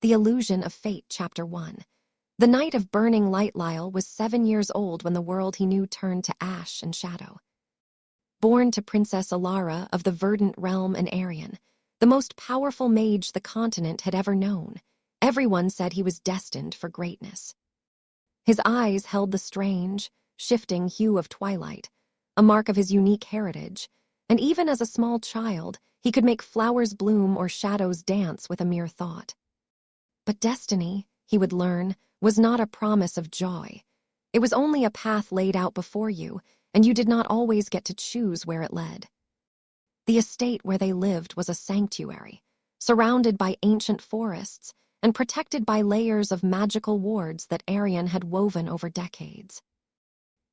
The Illusion of Fate, Chapter 1. The Knight of Burning Light Lyle was 7 years old when the world he knew turned to ash and shadow. Born to Princess Alara of the Verdant Realm in Arian, the most powerful mage the continent had ever known, everyone said he was destined for greatness. His eyes held the strange, shifting hue of twilight, a mark of his unique heritage, and even as a small child, he could make flowers bloom or shadows dance with a mere thought. But destiny, he would learn, was not a promise of joy. It was only a path laid out before you, and you did not always get to choose where it led. The estate where they lived was a sanctuary, surrounded by ancient forests and protected by layers of magical wards that Arian had woven over decades.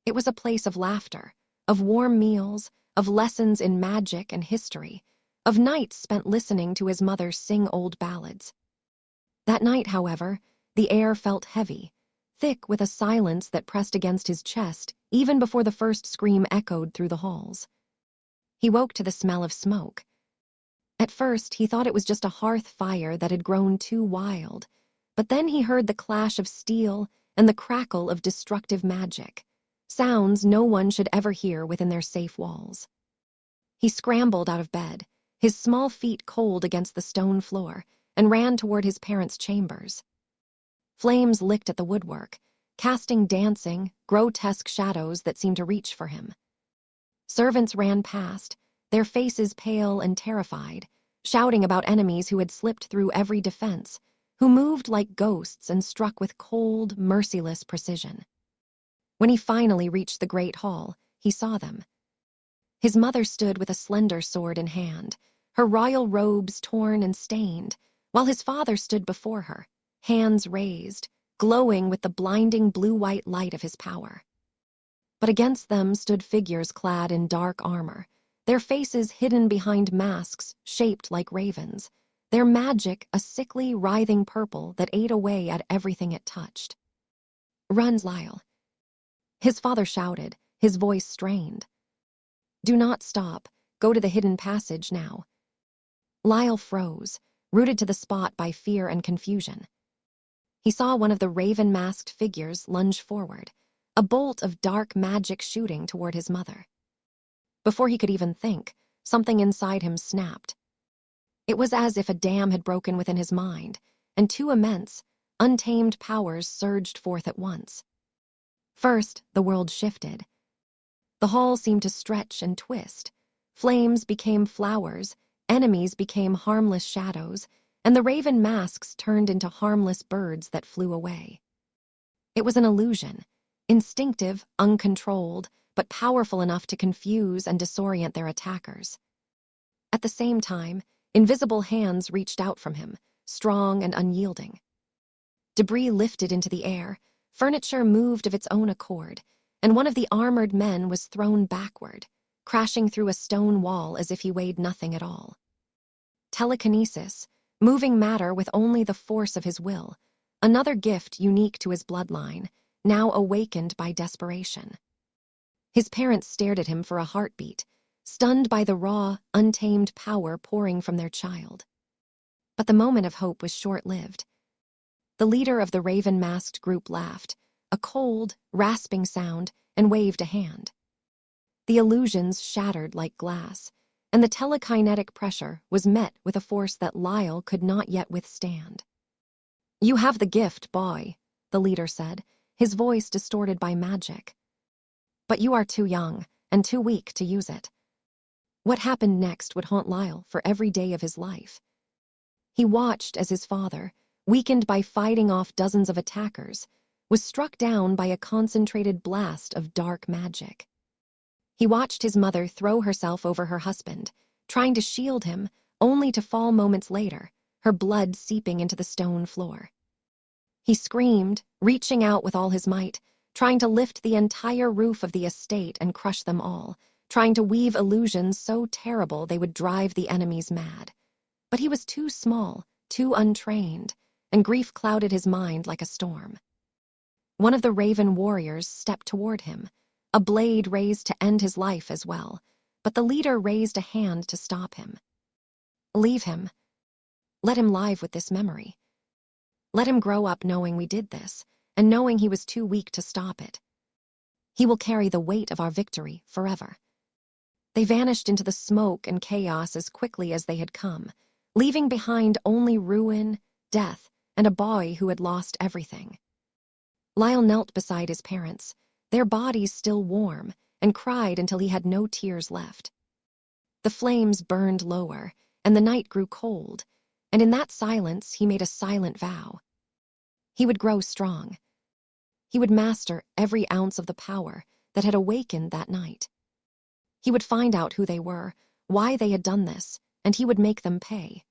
It was a place of laughter, of warm meals, of lessons in magic and history, of nights spent listening to his mother sing old ballads. That night, however, the air felt heavy, thick with a silence that pressed against his chest even before the first scream echoed through the halls. He woke to the smell of smoke. At first, he thought it was just a hearth fire that had grown too wild, but then he heard the clash of steel and the crackle of destructive magic, sounds no one should ever hear within their safe walls. He scrambled out of bed, his small feet cold against the stone floor, and ran toward his parents' chambers. Flames licked at the woodwork, casting dancing, grotesque shadows that seemed to reach for him. Servants ran past, their faces pale and terrified, shouting about enemies who had slipped through every defense, who moved like ghosts and struck with cold, merciless precision. When he finally reached the great hall, he saw them. His mother stood with a slender sword in hand, her royal robes torn and stained, while his father stood before her, hands raised, glowing with the blinding blue-white light of his power. But against them stood figures clad in dark armor, their faces hidden behind masks shaped like ravens, their magic a sickly, writhing purple that ate away at everything it touched. "Run, Lyle," his father shouted, his voice strained. "Do not stop. Go to the hidden passage now." Lyle froze, rooted to the spot by fear and confusion. He saw one of the raven-masked figures lunge forward, a bolt of dark magic shooting toward his mother. Before he could even think, something inside him snapped. It was as if a dam had broken within his mind, and two immense, untamed powers surged forth at once. First, the world shifted. The hall seemed to stretch and twist. Flames became flowers, enemies became harmless shadows, and the raven masks turned into harmless birds that flew away. It was an illusion, instinctive, uncontrolled, but powerful enough to confuse and disorient their attackers. At the same time, invisible hands reached out from him, strong and unyielding. Debris lifted into the air, furniture moved of its own accord, and one of the armored men was thrown backward, crashing through a stone wall as if he weighed nothing at all. Telekinesis, moving matter with only the force of his will, another gift unique to his bloodline, now awakened by desperation. His parents stared at him for a heartbeat, stunned by the raw, untamed power pouring from their child. But the moment of hope was short-lived. The leader of the raven-masked group laughed, a cold, rasping sound, and waved a hand. The illusions shattered like glass, and the telekinetic pressure was met with a force that Lyle could not yet withstand. "You have the gift, boy," the leader said, his voice distorted by magic. "But you are too young and too weak to use it." What happened next would haunt Lyle for every day of his life. He watched as his father, weakened by fighting off dozens of attackers, was struck down by a concentrated blast of dark magic. He watched his mother throw herself over her husband, trying to shield him, only to fall moments later, her blood seeping into the stone floor. He screamed, reaching out with all his might, trying to lift the entire roof of the estate and crush them all, trying to weave illusions so terrible they would drive the enemies mad. But he was too small, too untrained, and grief clouded his mind like a storm. One of the raven warriors stepped toward him, a blade raised to end his life as well, but the leader raised a hand to stop him. "Leave him. Let him live with this memory." Let him grow up knowing we did this, and knowing he was too weak to stop it. He will carry the weight of our victory forever." They vanished into the smoke and chaos as quickly as they had come, leaving behind only ruin, death, and a boy who had lost everything. Lyle knelt beside his parents, their bodies still warm, and cried until he had no tears left. The flames burned lower, and the night grew cold, and in that silence he made a silent vow. He would grow strong. He would master every ounce of the power that had awakened that night. He would find out who they were, why they had done this, and he would make them pay.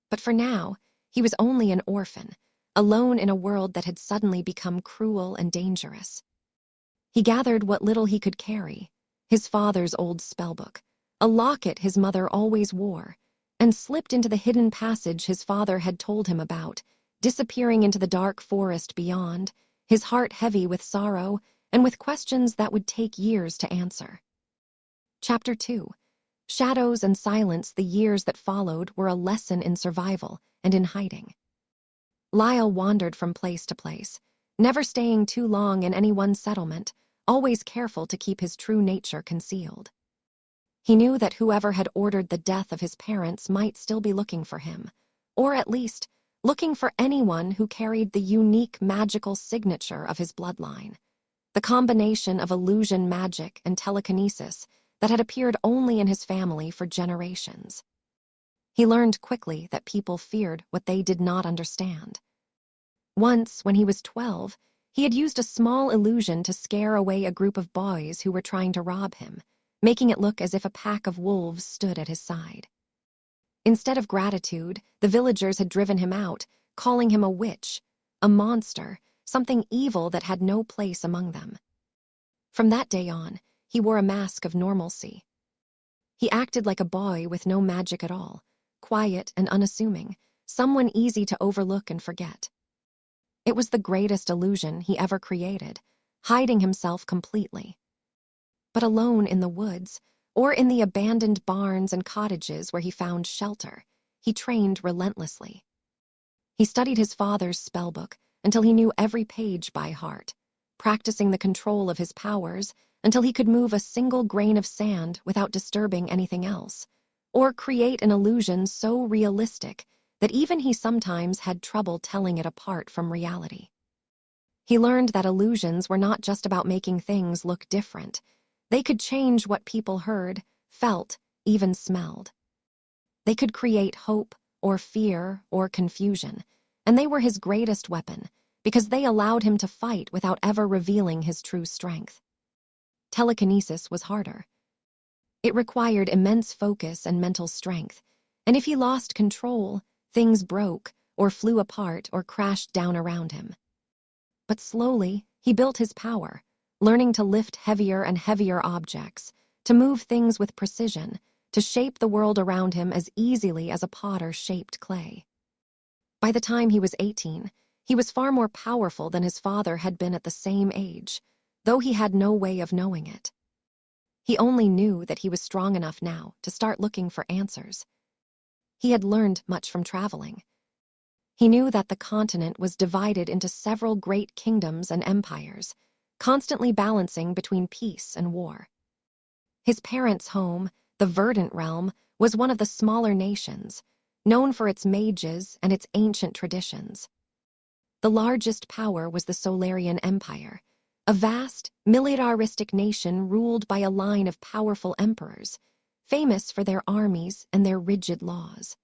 But for now, he was only an orphan, alone in a world that had suddenly become cruel and dangerous. He gathered what little he could carry, his father's old spellbook, a locket his mother always wore, and slipped into the hidden passage his father had told him about, disappearing into the dark forest beyond, his heart heavy with sorrow and with questions that would take years to answer. Chapter 2. Shadows and silence. The years that followed were a lesson in survival and in hiding. Lyle wandered from place to place, never staying too long in any one settlement, always careful to keep his true nature concealed. He knew that whoever had ordered the death of his parents might still be looking for him, or at least looking for anyone who carried the unique magical signature of his bloodline, the combination of illusion magic and telekinesis that had appeared only in his family for generations. He learned quickly that people feared what they did not understand. Once, when he was 12, he had used a small illusion to scare away a group of boys who were trying to rob him, making it look as if a pack of wolves stood at his side. Instead of gratitude, the villagers had driven him out, calling him a witch, a monster, something evil that had no place among them. From that day on, he wore a mask of normalcy. He acted like a boy with no magic at all, quiet and unassuming, someone easy to overlook and forget. It was the greatest illusion he ever created, hiding himself completely. But alone in the woods, or in the abandoned barns and cottages where he found shelter, he trained relentlessly. He studied his father's spellbook until he knew every page by heart, practicing the control of his powers until he could move a single grain of sand without disturbing anything else, or create an illusion so realistic that even he sometimes had trouble telling it apart from reality. He learned that illusions were not just about making things look different. They could change what people heard, felt, even smelled. They could create hope or fear or confusion, and they were his greatest weapon because they allowed him to fight without ever revealing his true strength. Telekinesis was harder. It required immense focus and mental strength, and if he lost control, things broke or flew apart or crashed down around him. But slowly, he built his power, learning to lift heavier and heavier objects, to move things with precision, to shape the world around him as easily as a potter shaped clay. By the time he was 18, he was far more powerful than his father had been at the same age, though he had no way of knowing it. He only knew that he was strong enough now to start looking for answers. He had learned much from traveling. He knew that the continent was divided into several great kingdoms and empires, constantly balancing between peace and war. His parents' home, the Verdant realm, was one of the smaller nations, known for its mages and its ancient traditions. The largest power was the Solarian Empire, a vast, militaristic nation ruled by a line of powerful emperors, famous for their armies and their rigid laws.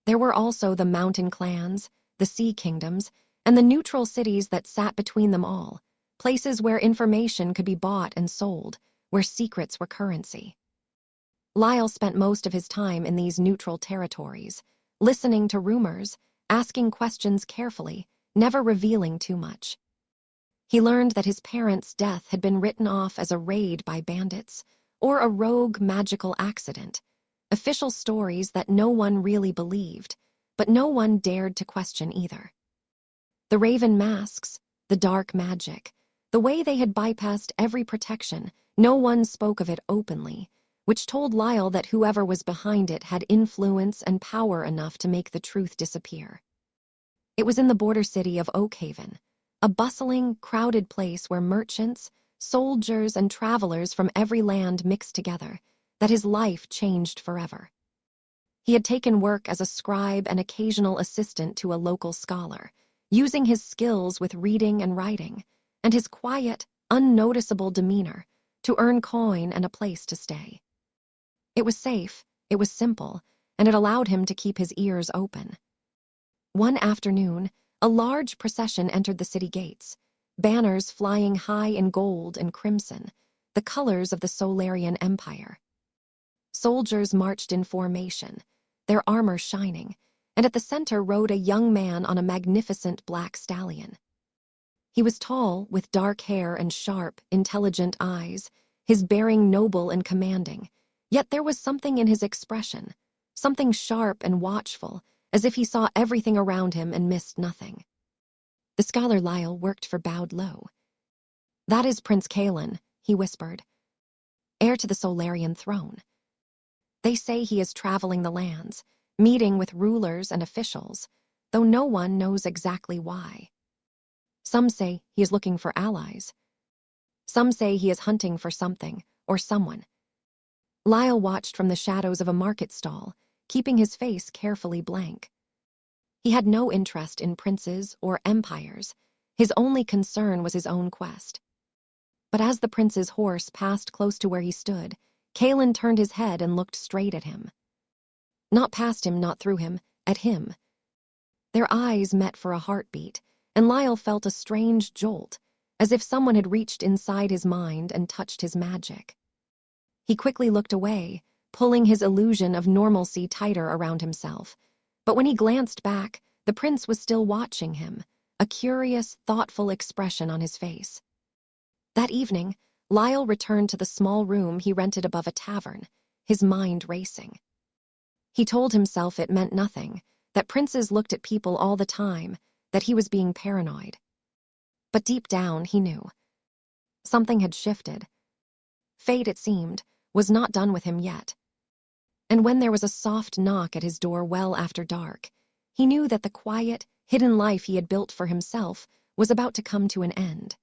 There were also the mountain clans, the sea kingdoms, and the neutral cities that sat between them all, places where information could be bought and sold, where secrets were currency. Lyle spent most of his time in these neutral territories, listening to rumors, asking questions carefully, never revealing too much. He learned that his parents' death had been written off as a raid by bandits or a rogue magical accident, official stories that no one really believed, but no one dared to question either. The raven masks, the dark magic, the way they had bypassed every protection, no one spoke of it openly, which told Lyle that whoever was behind it had influence and power enough to make the truth disappear. It was in the border city of Oakhaven, a bustling, crowded place where merchants, soldiers, and travelers from every land mixed together, that his life changed forever. He had taken work as a scribe and occasional assistant to a local scholar, using his skills with reading and writing, and his quiet, unnoticeable demeanor to earn coin and a place to stay. It was safe, it was simple, and it allowed him to keep his ears open. One afternoon, a large procession entered the city gates, banners flying high in gold and crimson, the colors of the Solarian Empire. Soldiers marched in formation, their armor shining, and at the center rode a young man on a magnificent black stallion. He was tall, with dark hair and sharp, intelligent eyes, his bearing noble and commanding, yet there was something in his expression, something sharp and watchful, as if he saw everything around him and missed nothing. The scholar Lyle worked for bowed low. "That is Prince Kalen," he whispered, "heir to the Solarian throne. They say he is traveling the lands, meeting with rulers and officials, though no one knows exactly why. Some say he is looking for allies. Some say he is hunting for something or someone." Lyle watched from the shadows of a market stall, keeping his face carefully blank. He had no interest in princes or empires. His only concern was his own quest. But as the prince's horse passed close to where he stood, Kalen turned his head and looked straight at him. Not past him, not through him, at him. Their eyes met for a heartbeat, and Lyle felt a strange jolt, as if someone had reached inside his mind and touched his magic. He quickly looked away, pulling his illusion of normalcy tighter around himself. But when he glanced back, the prince was still watching him, a curious, thoughtful expression on his face. That evening, Lyle returned to the small room he rented above a tavern, his mind racing. He told himself it meant nothing, that princes looked at people all the time, that he was being paranoid. But deep down, he knew. Something had shifted. Fate, it seemed, was not done with him yet. And when there was a soft knock at his door well after dark, he knew that the quiet, hidden life he had built for himself was about to come to an end.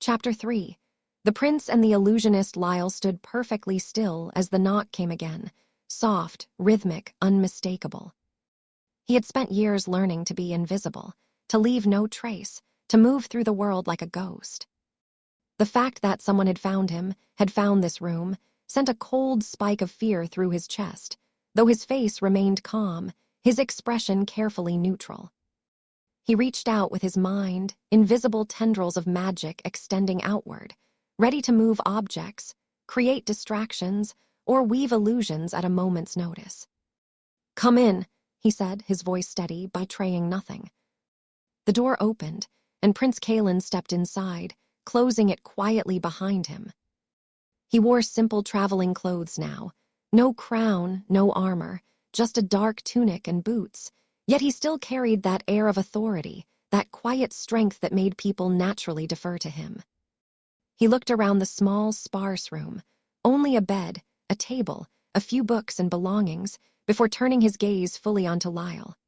Chapter 3. The prince and the illusionist Lyle stood perfectly still as the knock came again, soft, rhythmic, unmistakable. He had spent years learning to be invisible, to leave no trace, to move through the world like a ghost. The fact that someone had found him, had found this room, sent a cold spike of fear through his chest, though his face remained calm, his expression carefully neutral. He reached out with his mind, invisible tendrils of magic extending outward, ready to move objects, create distractions, or weave illusions at a moment's notice. "Come in," he said, his voice steady, betraying nothing. The door opened, and Prince Kalen stepped inside, closing it quietly behind him. He wore simple traveling clothes now, no crown, no armor, just a dark tunic and boots, yet he still carried that air of authority, that quiet strength that made people naturally defer to him. He looked around the small, sparse room, only a bed, a table, a few books and belongings, before turning his gaze fully onto Lyle.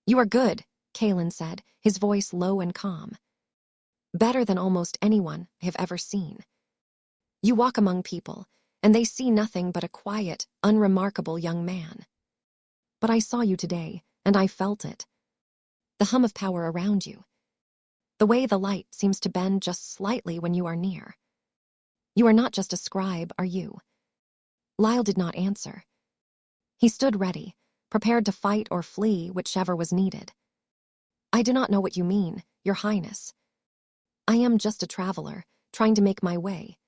"You are good," Kalen said, his voice low and calm. "Better than almost anyone I have ever seen. You walk among people, and they see nothing but a quiet, unremarkable young man. But I saw you today, and I felt it. The hum of power around you. The way the light seems to bend just slightly when you are near. You are not just a scribe, are you?" Lyle did not answer. He stood ready, prepared to fight or flee, whichever was needed. "I do not know what you mean, Your Highness. I am just a traveler, trying to make my way."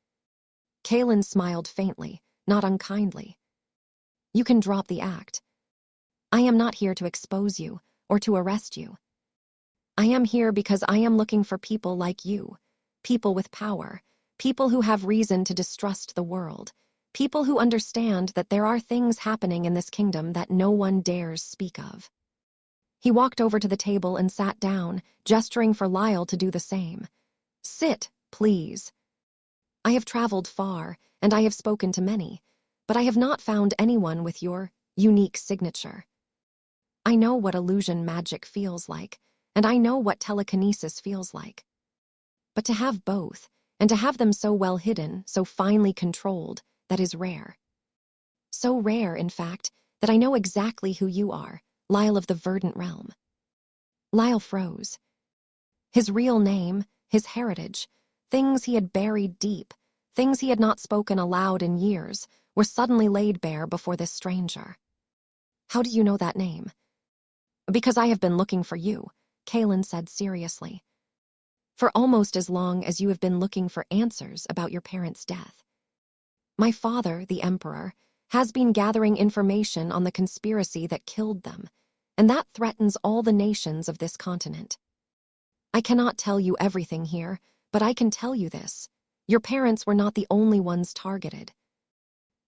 Kalen smiled faintly, not unkindly. "You can drop the act. I am not here to expose you or to arrest you. I am here because I am looking for people like you, people with power, people who have reason to distrust the world, people who understand that there are things happening in this kingdom that no one dares speak of." He walked over to the table and sat down, gesturing for Lyle to do the same. "Sit, please. I have traveled far, and I have spoken to many, but I have not found anyone with your unique signature. I know what illusion magic feels like, and I know what telekinesis feels like. But to have both, and to have them so well hidden, so finely controlled, that is rare. So rare, in fact, that I know exactly who you are, Lyle of the Verdant Realm. Lyle froze. His real name, his heritage, things he had buried deep, things he had not spoken aloud in years, were suddenly laid bare before this stranger. How do you know that name? Because I have been looking for you, Kaelin said seriously. For almost as long as you have been looking for answers about your parents' death. My father, the Emperor, has been gathering information on the conspiracy that killed them, and that threatens all the nations of this continent. I cannot tell you everything here, but I can tell you this. Your parents were not the only ones targeted.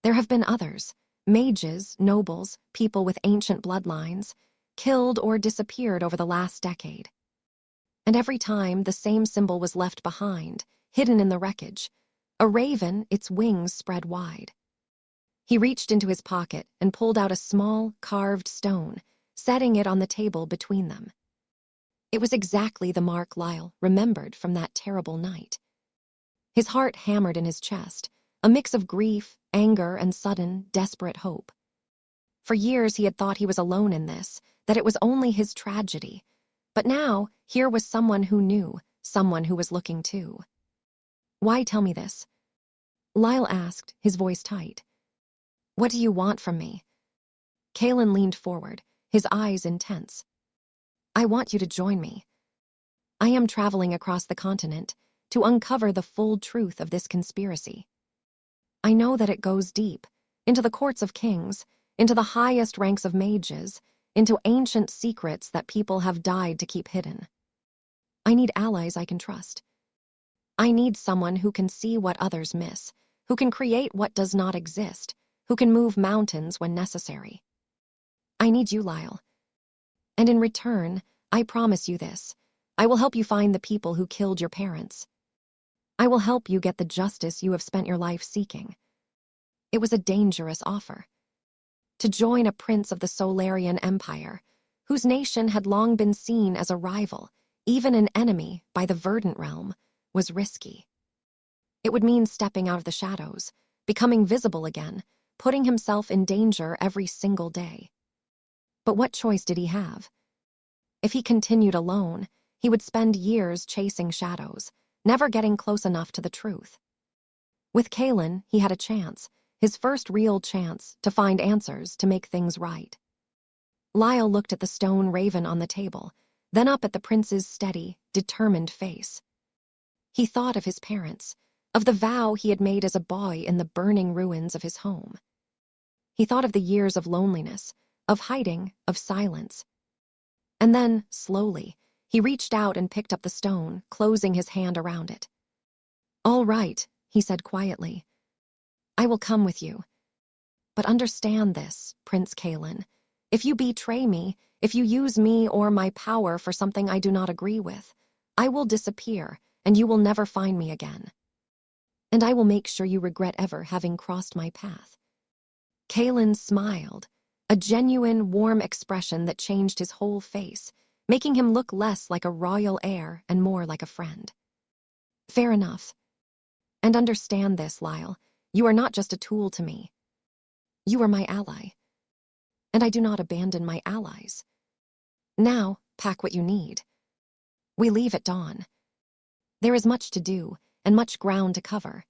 There have been others, mages, nobles, people with ancient bloodlines, killed or disappeared over the last decade. And every time the same symbol was left behind, hidden in the wreckage, a raven, its wings spread wide. He reached into his pocket and pulled out a small, carved stone, setting it on the table between them. It was exactly the mark Lyle remembered from that terrible night. His heart hammered in his chest, a mix of grief, anger, and sudden, desperate hope. For years he had thought he was alone in this, that it was only his tragedy. But now, here was someone who knew, someone who was looking too. Why tell me this? Lyle asked, his voice tight. What do you want from me? Kaelin leaned forward, his eyes intense. I want you to join me. I am traveling across the continent to uncover the full truth of this conspiracy. I know that it goes deep, into the courts of kings, into the highest ranks of mages, into ancient secrets that people have died to keep hidden. I need allies I can trust. I need someone who can see what others miss, who can create what does not exist, who can move mountains when necessary. I need you, Lyle. And in return, I promise you this. I will help you find the people who killed your parents. I will help you get the justice you have spent your life seeking. It was a dangerous offer. To join a prince of the Solarian Empire, whose nation had long been seen as a rival, even an enemy, by the Verdant Realm, was risky. It would mean stepping out of the shadows, becoming visible again, putting himself in danger every single day. But what choice did he have? If he continued alone, he would spend years chasing shadows, never getting close enough to the truth. With Kaelin, he had a chance, his first real chance, to find answers, to make things right. Lyle looked at the stone raven on the table, then up at the prince's steady, determined face. He thought of his parents, of the vow he had made as a boy in the burning ruins of his home. He thought of the years of loneliness, of hiding, of silence. And then, slowly, he reached out and picked up the stone, closing his hand around it. All right, he said quietly. I will come with you. But understand this, Prince Kaelin. If you betray me, if you use me or my power for something I do not agree with, I will disappear, and you will never find me again. And I will make sure you regret ever having crossed my path. Kaelin smiled, a genuine, warm expression that changed his whole face, making him look less like a royal heir and more like a friend. Fair enough. And understand this, Lyle. You are not just a tool to me. You are my ally. And I do not abandon my allies. Now, pack what you need. We leave at dawn. There is much to do, and much ground to cover.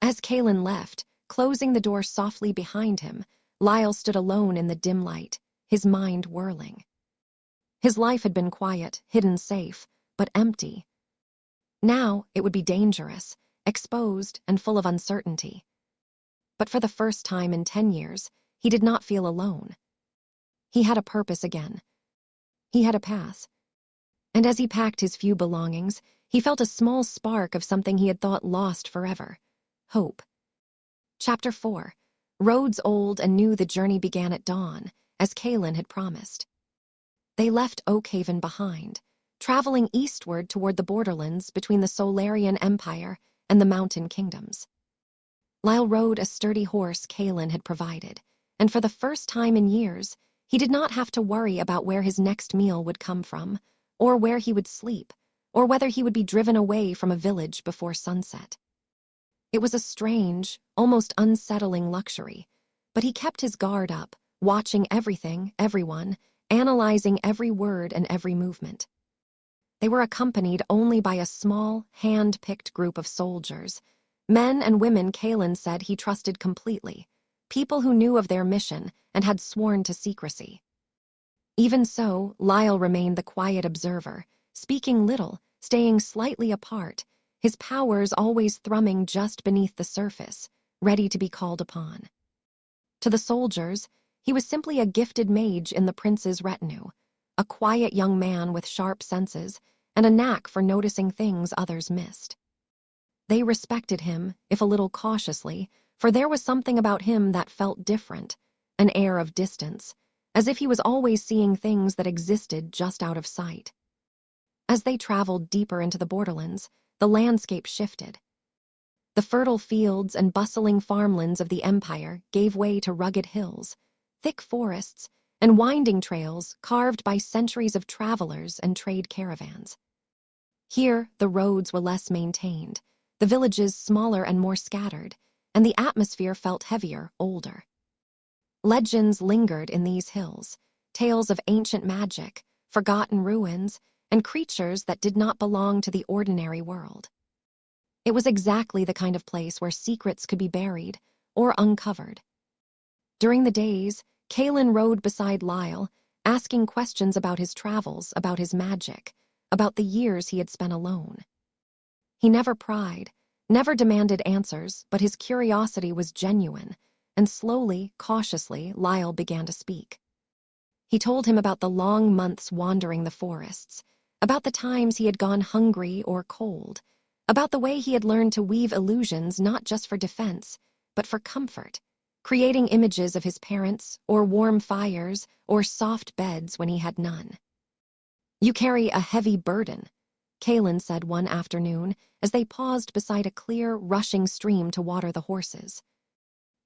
As Kaelin left, closing the door softly behind him, Lyle stood alone in the dim light, his mind whirling. His life had been quiet, hidden safe, but empty. Now it would be dangerous, exposed, and full of uncertainty. But for the first time in 10 years, he did not feel alone. He had a purpose again. He had a path. And as he packed his few belongings, he felt a small spark of something he had thought lost forever. Hope. Chapter 4. Roads old and new, the journey began at dawn, as Kaelin had promised. They left Oakhaven behind, traveling eastward toward the borderlands between the Solarian Empire and the Mountain Kingdoms. Lyle rode a sturdy horse Kaelin had provided, and for the first time in years, He did not have to worry about where his next meal would come from, or where he would sleep, or whether he would be driven away from a village before sunset. It was a strange, almost unsettling luxury, but he kept his guard up, watching everything, everyone, analyzing every word and every movement. They were accompanied only by a small, hand-picked group of soldiers, men and women Kalen said he trusted completely, people who knew of their mission and had sworn to secrecy. Even so, Lyle remained the quiet observer, speaking little, staying slightly apart, his powers always thrumming just beneath the surface, ready to be called upon. To the soldiers, he was simply a gifted mage in the prince's retinue, a quiet young man with sharp senses and a knack for noticing things others missed. They respected him, if a little cautiously, for there was something about him that felt different, an air of distance, as if he was always seeing things that existed just out of sight. As they traveled deeper into the borderlands, the landscape shifted. The fertile fields and bustling farmlands of the Empire gave way to rugged hills, thick forests, and winding trails carved by centuries of travelers and trade caravans. Here, the roads were less maintained, the villages smaller and more scattered, and the atmosphere felt heavier, older. Legends lingered in these hills, tales of ancient magic, forgotten ruins, and creatures that did not belong to the ordinary world. It was exactly the kind of place where secrets could be buried or uncovered. During the days, Kalen rode beside Lyle, asking questions about his travels, about his magic, about the years he had spent alone. He never pried, never demanded answers, but his curiosity was genuine, and slowly, cautiously, Lyle began to speak. He told him about the long months wandering the forests, about the times he had gone hungry or cold, about the way he had learned to weave illusions not just for defense, but for comfort, creating images of his parents, or warm fires, or soft beds when he had none. "You carry a heavy burden," Kalen said one afternoon as they paused beside a clear, rushing stream to water the horses.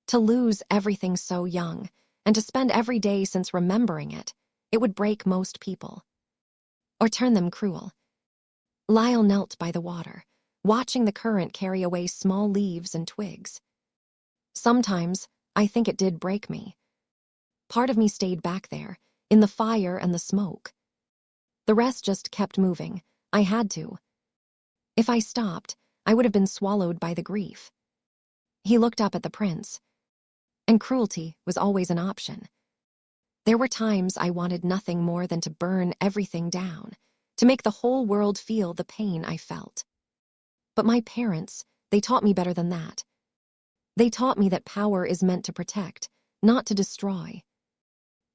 To lose everything so young, and to spend every day since remembering it, it would break most people. Or turn them cruel. Lyle knelt by the water, watching the current carry away small leaves and twigs. "Sometimes, I think it did break me. Part of me stayed back there, in the fire and the smoke. The rest just kept moving. I had to. If I stopped, I would have been swallowed by the grief." He looked up at the prince. "And cruelty was always an option. There were times I wanted nothing more than to burn everything down, to make the whole world feel the pain I felt. But my parents, they taught me better than that. They taught me that power is meant to protect, not to destroy.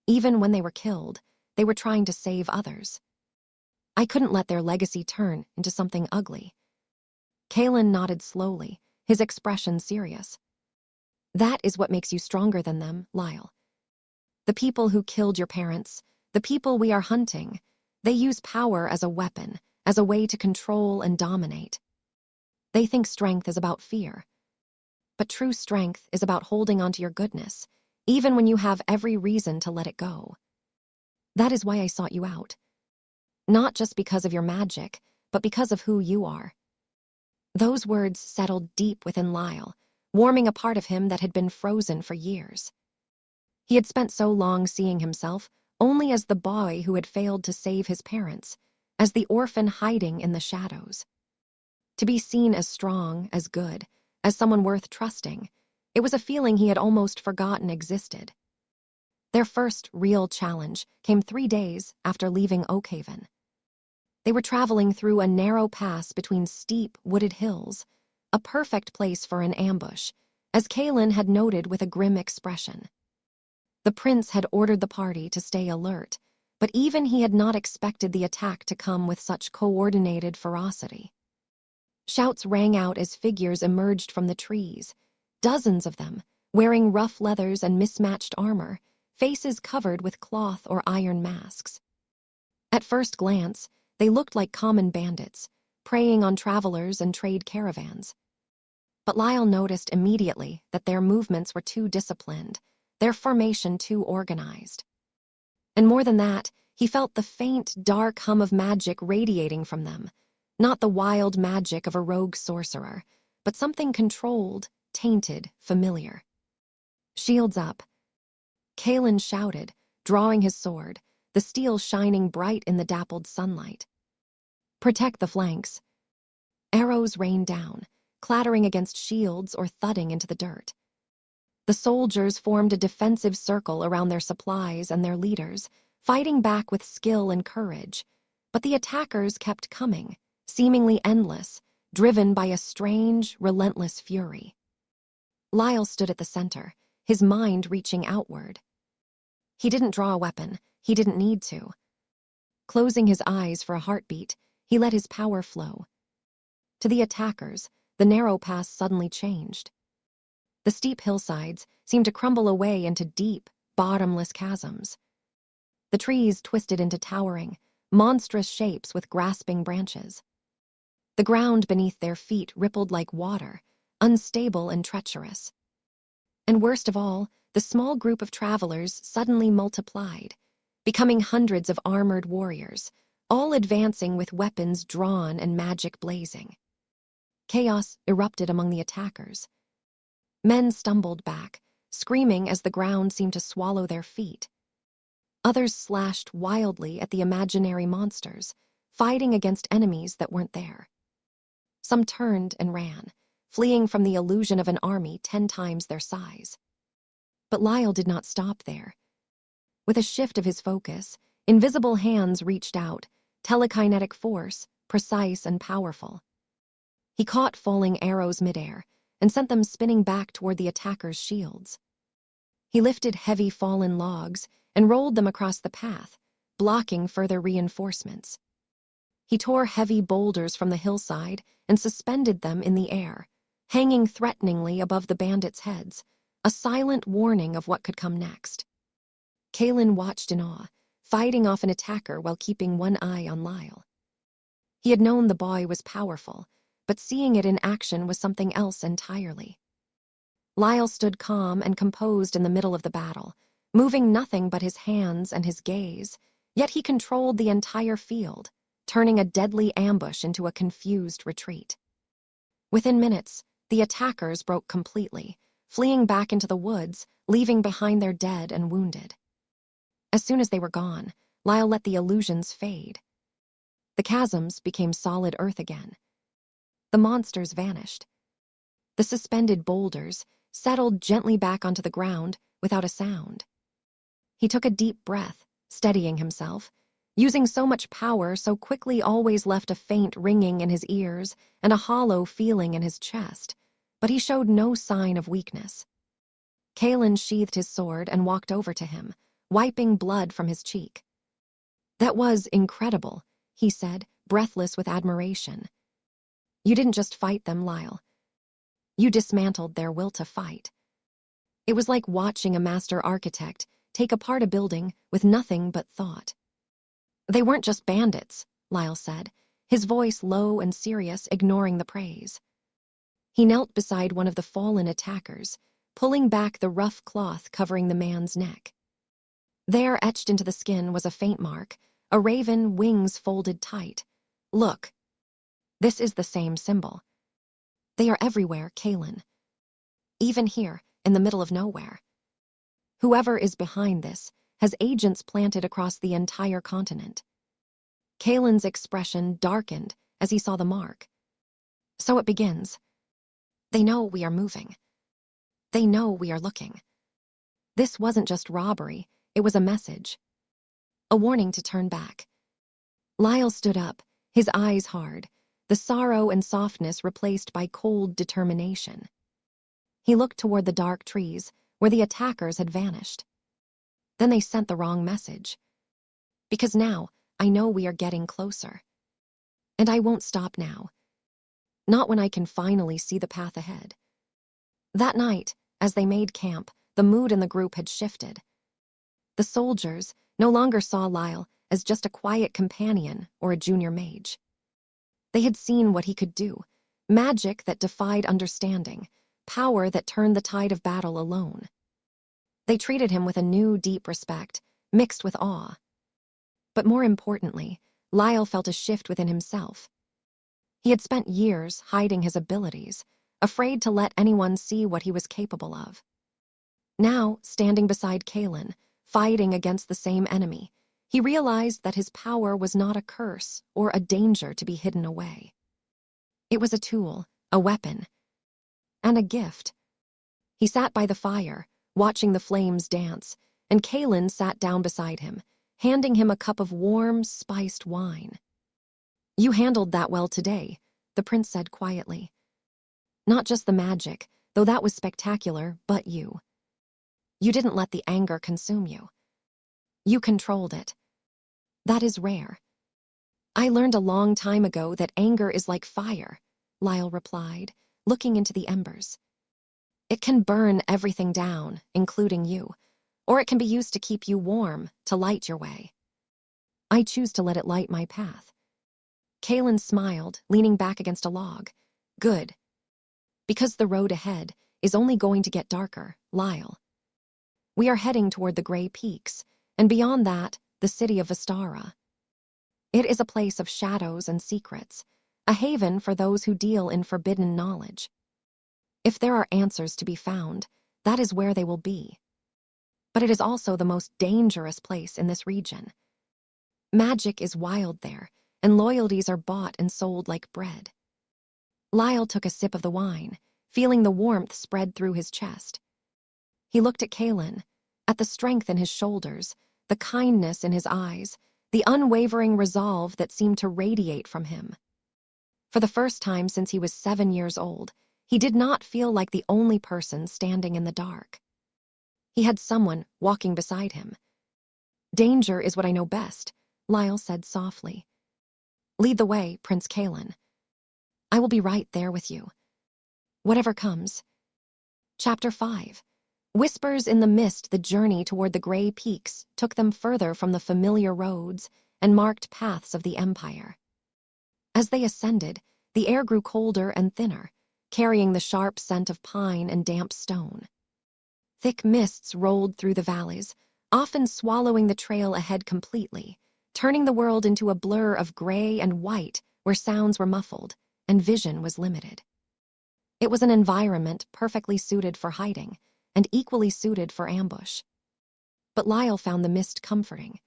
Even when they were killed, they were trying to save others. I couldn't let their legacy turn into something ugly." Kalen nodded slowly, his expression serious. "That is what makes you stronger than them, Lyle. The people who killed your parents, the people we are hunting, they use power as a weapon, as a way to control and dominate. They think strength is about fear. But true strength is about holding onto your goodness, even when you have every reason to let it go. That is why I sought you out. Not just because of your magic, but because of who you are." Those words settled deep within Lyle, warming a part of him that had been frozen for years. He had spent so long seeing himself only as the boy who had failed to save his parents, as the orphan hiding in the shadows. To be seen as strong, as good, as someone worth trusting, it was a feeling he had almost forgotten existed. Their first real challenge came 3 days after leaving Oakhaven. They were traveling through a narrow pass between steep, wooded hills, a perfect place for an ambush, as Kalen had noted with a grim expression. The prince had ordered the party to stay alert, but even he had not expected the attack to come with such coordinated ferocity. Shouts rang out as figures emerged from the trees, dozens of them, wearing rough leathers and mismatched armor, faces covered with cloth or iron masks. At first glance, they looked like common bandits, preying on travelers and trade caravans. But Lyle noticed immediately that their movements were too disciplined, their formation too organized. And more than that, he felt the faint, dark hum of magic radiating from them. Not the wild magic of a rogue sorcerer, but something controlled, tainted, familiar. "Shields up," Kalen shouted, drawing his sword, the steel shining bright in the dappled sunlight. "Protect the flanks." Arrows rained down, clattering against shields or thudding into the dirt. The soldiers formed a defensive circle around their supplies and their leaders, fighting back with skill and courage. But the attackers kept coming, seemingly endless, driven by a strange, relentless fury. Lyle stood at the center, his mind reaching outward. He didn't draw a weapon. He didn't need to. Closing his eyes for a heartbeat, he let his power flow. To the attackers, the narrow pass suddenly changed. The steep hillsides seemed to crumble away into deep, bottomless chasms. The trees twisted into towering, monstrous shapes with grasping branches. The ground beneath their feet rippled like water, unstable and treacherous. And worst of all, the small group of travelers suddenly multiplied, becoming hundreds of armored warriors, all advancing with weapons drawn and magic blazing. Chaos erupted among the attackers. Men stumbled back, screaming as the ground seemed to swallow their feet. Others slashed wildly at the imaginary monsters, fighting against enemies that weren't there. Some turned and ran, fleeing from the illusion of an army 10 times their size. But Lyle did not stop there. With a shift of his focus, invisible hands reached out, telekinetic force, precise and powerful. He caught falling arrows midair and sent them spinning back toward the attackers' shields. He lifted heavy fallen logs and rolled them across the path, blocking further reinforcements. He tore heavy boulders from the hillside and suspended them in the air, hanging threateningly above the bandits' heads, a silent warning of what could come next. Kalen watched in awe, fighting off an attacker while keeping one eye on Lyle. He had known the boy was powerful, but seeing it in action was something else entirely. Lyle stood calm and composed in the middle of the battle, moving nothing but his hands and his gaze, yet he controlled the entire field, turning a deadly ambush into a confused retreat. Within minutes, the attackers broke completely, fleeing back into the woods, leaving behind their dead and wounded. As soon as they were gone, Lyle let the illusions fade. The chasms became solid earth again. The monsters vanished. The suspended boulders settled gently back onto the ground without a sound. He took a deep breath, steadying himself. Using so much power so quickly always left a faint ringing in his ears and a hollow feeling in his chest, but he showed no sign of weakness. Kalen sheathed his sword and walked over to him, wiping blood from his cheek. "That was incredible," he said, breathless with admiration. "You didn't just fight them, Lyle. You dismantled their will to fight." It was like watching a master architect take apart a building with nothing but thought. "They weren't just bandits," Lyle said, his voice low and serious, ignoring the praise. He knelt beside one of the fallen attackers, pulling back the rough cloth covering the man's neck. There, etched into the skin, was a faint mark, a raven, wings folded tight. "Look. This is the same symbol. They are everywhere, Kalen. Even here, in the middle of nowhere. Whoever is behind this has agents planted across the entire continent." Kalen's expression darkened as he saw the mark. "So it begins. They know we are moving. They know we are looking." This wasn't just robbery, it was a message. A warning to turn back. Lyle stood up, his eyes hard, the sorrow and softness replaced by cold determination. He looked toward the dark trees, where the attackers had vanished. Then they sent the wrong message. "Because now, I know we are getting closer. And I won't stop now. Not when I can finally see the path ahead." That night, as they made camp, the mood in the group had shifted. The soldiers no longer saw Lyle as just a quiet companion or a junior mage. They had seen what he could do, magic that defied understanding, power that turned the tide of battle alone. They treated him with a new, deep respect, mixed with awe. But more importantly, Lyle felt a shift within himself. He had spent years hiding his abilities, afraid to let anyone see what he was capable of. Now, standing beside Kaelin, fighting against the same enemy, he realized that his power was not a curse or a danger to be hidden away. It was a tool, a weapon, and a gift. He sat by the fire, watching the flames dance, and Kaelin sat down beside him, handing him a cup of warm, spiced wine. "You handled that well today," the prince said quietly. "Not just the magic, though that was spectacular, but you. You didn't let the anger consume you. You controlled it. That is rare." "I learned a long time ago that anger is like fire," Lyle replied, looking into the embers. "It can burn everything down, including you, or it can be used to keep you warm, to light your way. I choose to let it light my path." Kaelin smiled, leaning back against a log. "Good. Because the road ahead is only going to get darker, Lyle. We are heading toward the gray peaks, and beyond that, the city of Vistara. It is a place of shadows and secrets, a haven for those who deal in forbidden knowledge. If there are answers to be found, that is where they will be. But it is also the most dangerous place in this region. Magic is wild there, and loyalties are bought and sold like bread." Lyle took a sip of the wine, feeling the warmth spread through his chest. He looked at Kaelin, at the strength in his shoulders, the kindness in his eyes, the unwavering resolve that seemed to radiate from him. For the first time since he was 7 years old, he did not feel like the only person standing in the dark. He had someone walking beside him. "Danger is what I know best," Lyle said softly. "Lead the way, Prince Kaelin. I will be right there with you. Whatever comes." Chapter 5. Whispers in the mist. The journey toward the gray peaks took them further from the familiar roads and marked paths of the Empire. As they ascended, the air grew colder and thinner, carrying the sharp scent of pine and damp stone. Thick mists rolled through the valleys, often swallowing the trail ahead completely, turning the world into a blur of gray and white where sounds were muffled and vision was limited. It was an environment perfectly suited for hiding and equally suited for ambush. But Lyle found the mist comforting.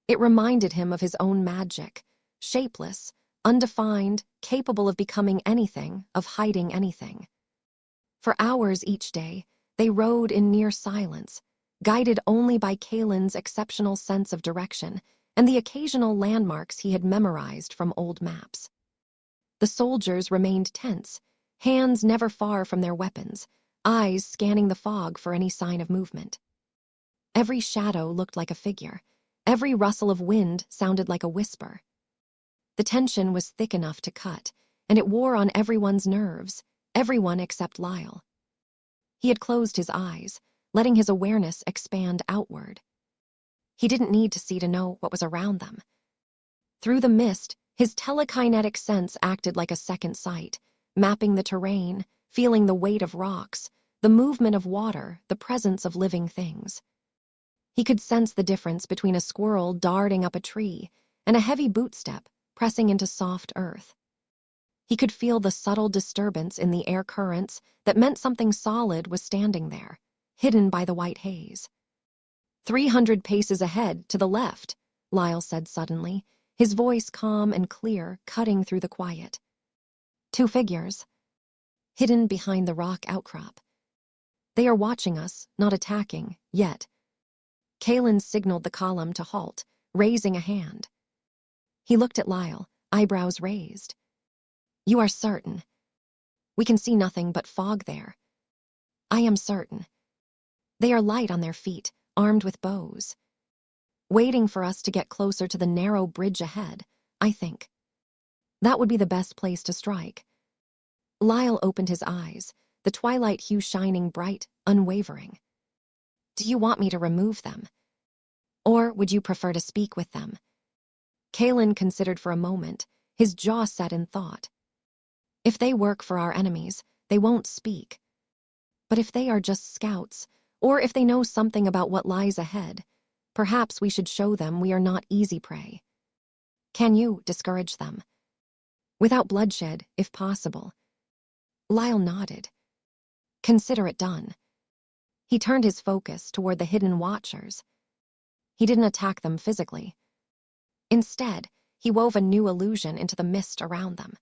It reminded him of his own magic, shapeless, undefined, capable of becoming anything, of hiding anything. For hours each day, they rode in near silence, guided only by Kaelin's exceptional sense of direction and the occasional landmarks he had memorized from old maps. The soldiers remained tense, hands never far from their weapons, eyes scanning the fog for any sign of movement. Every shadow looked like a figure. Every rustle of wind sounded like a whisper. The tension was thick enough to cut, and it wore on everyone's nerves, everyone except Lyle. He had closed his eyes, letting his awareness expand outward. He didn't need to see to know what was around them. Through the mist, his telekinetic sense acted like a second sight, mapping the terrain, feeling the weight of rocks, the movement of water, the presence of living things. He could sense the difference between a squirrel darting up a tree and a heavy bootstep pressing into soft earth. He could feel the subtle disturbance in the air currents that meant something solid was standing there, hidden by the white haze. 300 paces ahead, to the left, Lyle said suddenly, his voice calm and clear, cutting through the quiet. 2 figures, hidden behind the rock outcrop. They are watching us, not attacking, yet. Kaelin signaled the column to halt, raising a hand. He looked at Lyle, eyebrows raised. "You are certain? We can see nothing but fog there." "I am certain. They are light on their feet, armed with bows. Waiting for us to get closer to the narrow bridge ahead, I think. That would be the best place to strike." Lyle opened his eyes, the twilight hue shining bright, unwavering. "Do you want me to remove them? Or would you prefer to speak with them?" Kaelin considered for a moment, his jaw set in thought. If they work for our enemies, they won't speak. But if they are just scouts, or if they know something about what lies ahead, Perhaps we should show them we are not easy prey. Can you discourage them? Without bloodshed, if possible. Lyle nodded. Consider it done. He turned his focus toward the hidden watchers. He didn't attack them physically. Instead, he wove a new illusion into the mist around them.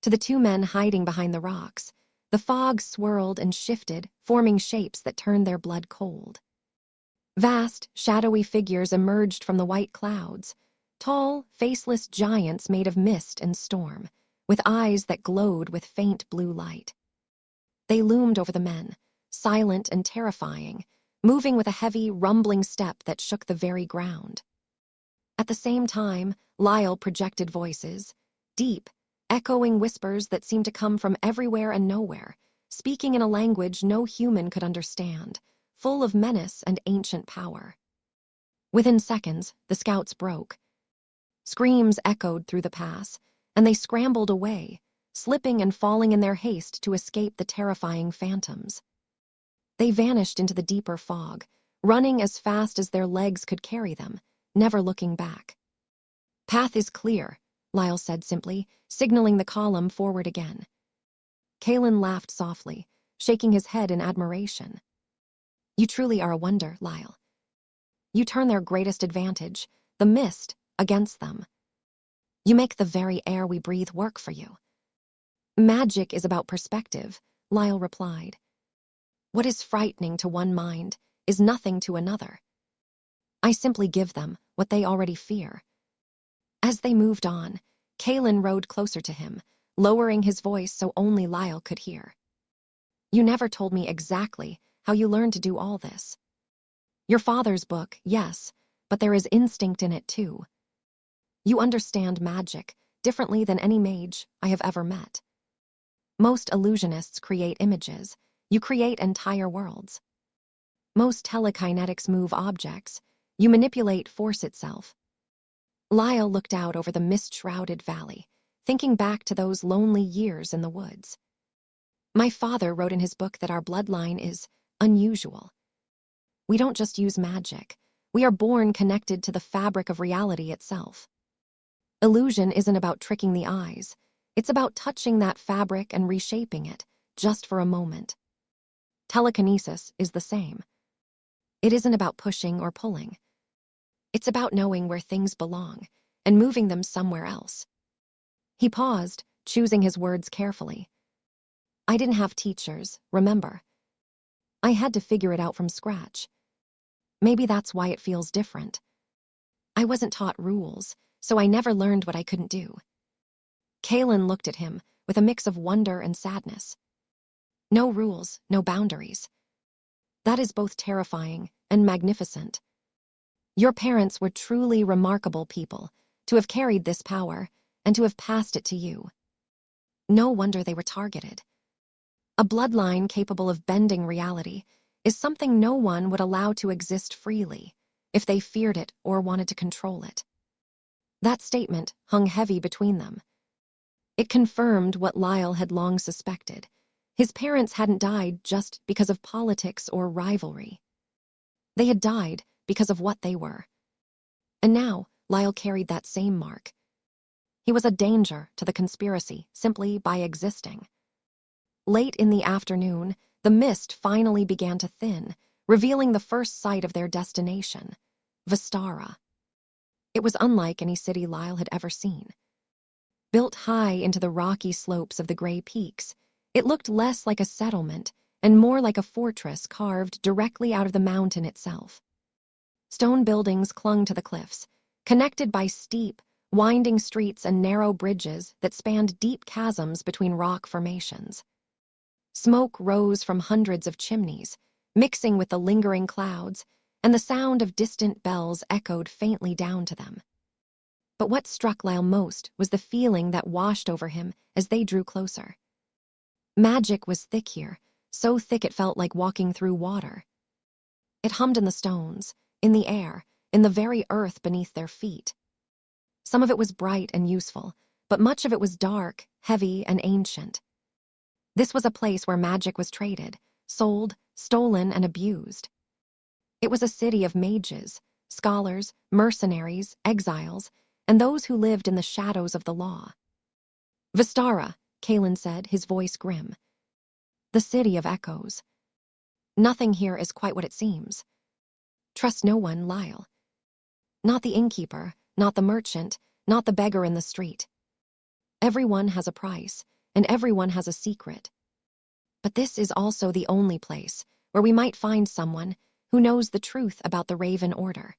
To the two men hiding behind the rocks, the fog swirled and shifted, forming shapes that turned their blood cold. Vast, shadowy figures emerged from the white clouds, tall, faceless giants made of mist and storm, with eyes that glowed with faint blue light. They loomed over the men, silent and terrifying, moving with a heavy, rumbling step that shook the very ground. At the same time, Lyle projected voices, deep, echoing whispers that seemed to come from everywhere and nowhere, speaking in a language no human could understand, full of menace and ancient power. Within seconds, the scouts broke. Screams echoed through the pass, and they scrambled away, slipping and falling in their haste to escape the terrifying phantoms. They vanished into the deeper fog, running as fast as their legs could carry them, never looking back. Path is clear, Lyle said simply, signaling the column forward again. Kalen laughed softly, shaking his head in admiration. You truly are a wonder, Lyle. You turn their greatest advantage, the mist, against them. You make the very air we breathe work for you. Magic is about perspective, Lyle replied. What is frightening to one mind is nothing to another. I simply give them what they already fear. As they moved on, Kalen rode closer to him, lowering his voice so only Lyle could hear. You never told me exactly how you learned to do all this. Your father's book, yes, but there is instinct in it too. You understand magic differently than any mage I have ever met. Most illusionists create images. You create entire worlds. Most telekinetics move objects. You manipulate force itself. Lyle looked out over the mist-shrouded valley, thinking back to those lonely years in the woods. My father wrote in his book that our bloodline is unusual. We don't just use magic. We are born connected to the fabric of reality itself. Illusion isn't about tricking the eyes. It's about touching that fabric and reshaping it, just for a moment. Telekinesis is the same. It isn't about pushing or pulling. It's about knowing where things belong and moving them somewhere else. He paused, choosing his words carefully. I didn't have teachers, remember? I had to figure it out from scratch. Maybe that's why it feels different. I wasn't taught rules, so I never learned what I couldn't do. Kalen looked at him with a mix of wonder and sadness. No rules, no boundaries. That is both terrifying and magnificent. Your parents were truly remarkable people to have carried this power and to have passed it to you. No wonder they were targeted. A bloodline capable of bending reality is something no one would allow to exist freely if they feared it or wanted to control it. That statement hung heavy between them. It confirmed what Lyle had long suspected. His parents hadn't died just because of politics or rivalry. They had died because of what they were. And now, Lyle carried that same mark. He was a danger to the conspiracy simply by existing. Late in the afternoon, the mist finally began to thin, revealing the first sight of their destination, Vistara. It was unlike any city Lyle had ever seen. Built high into the rocky slopes of the gray peaks, it looked less like a settlement and more like a fortress carved directly out of the mountain itself. Stone buildings clung to the cliffs, connected by steep, winding streets and narrow bridges that spanned deep chasms between rock formations. Smoke rose from hundreds of chimneys, mixing with the lingering clouds, and the sound of distant bells echoed faintly down to them. But what struck Lyle most was the feeling that washed over him as they drew closer. Magic was thick here, so thick it felt like walking through water. It hummed in the stones, in the air, in the very earth beneath their feet. Some of it was bright and useful, but much of it was dark, heavy, and ancient. This was a place where magic was traded, sold, stolen, and abused. It was a city of mages, scholars, mercenaries, exiles, and those who lived in the shadows of the law. Vistara, Kalen said, his voice grim. The city of echoes. Nothing here is quite what it seems. Trust no one, Lyle. Not the innkeeper, not the merchant, not the beggar in the street. Everyone has a price, and everyone has a secret. But this is also the only place where we might find someone who knows the truth about the Raven Order.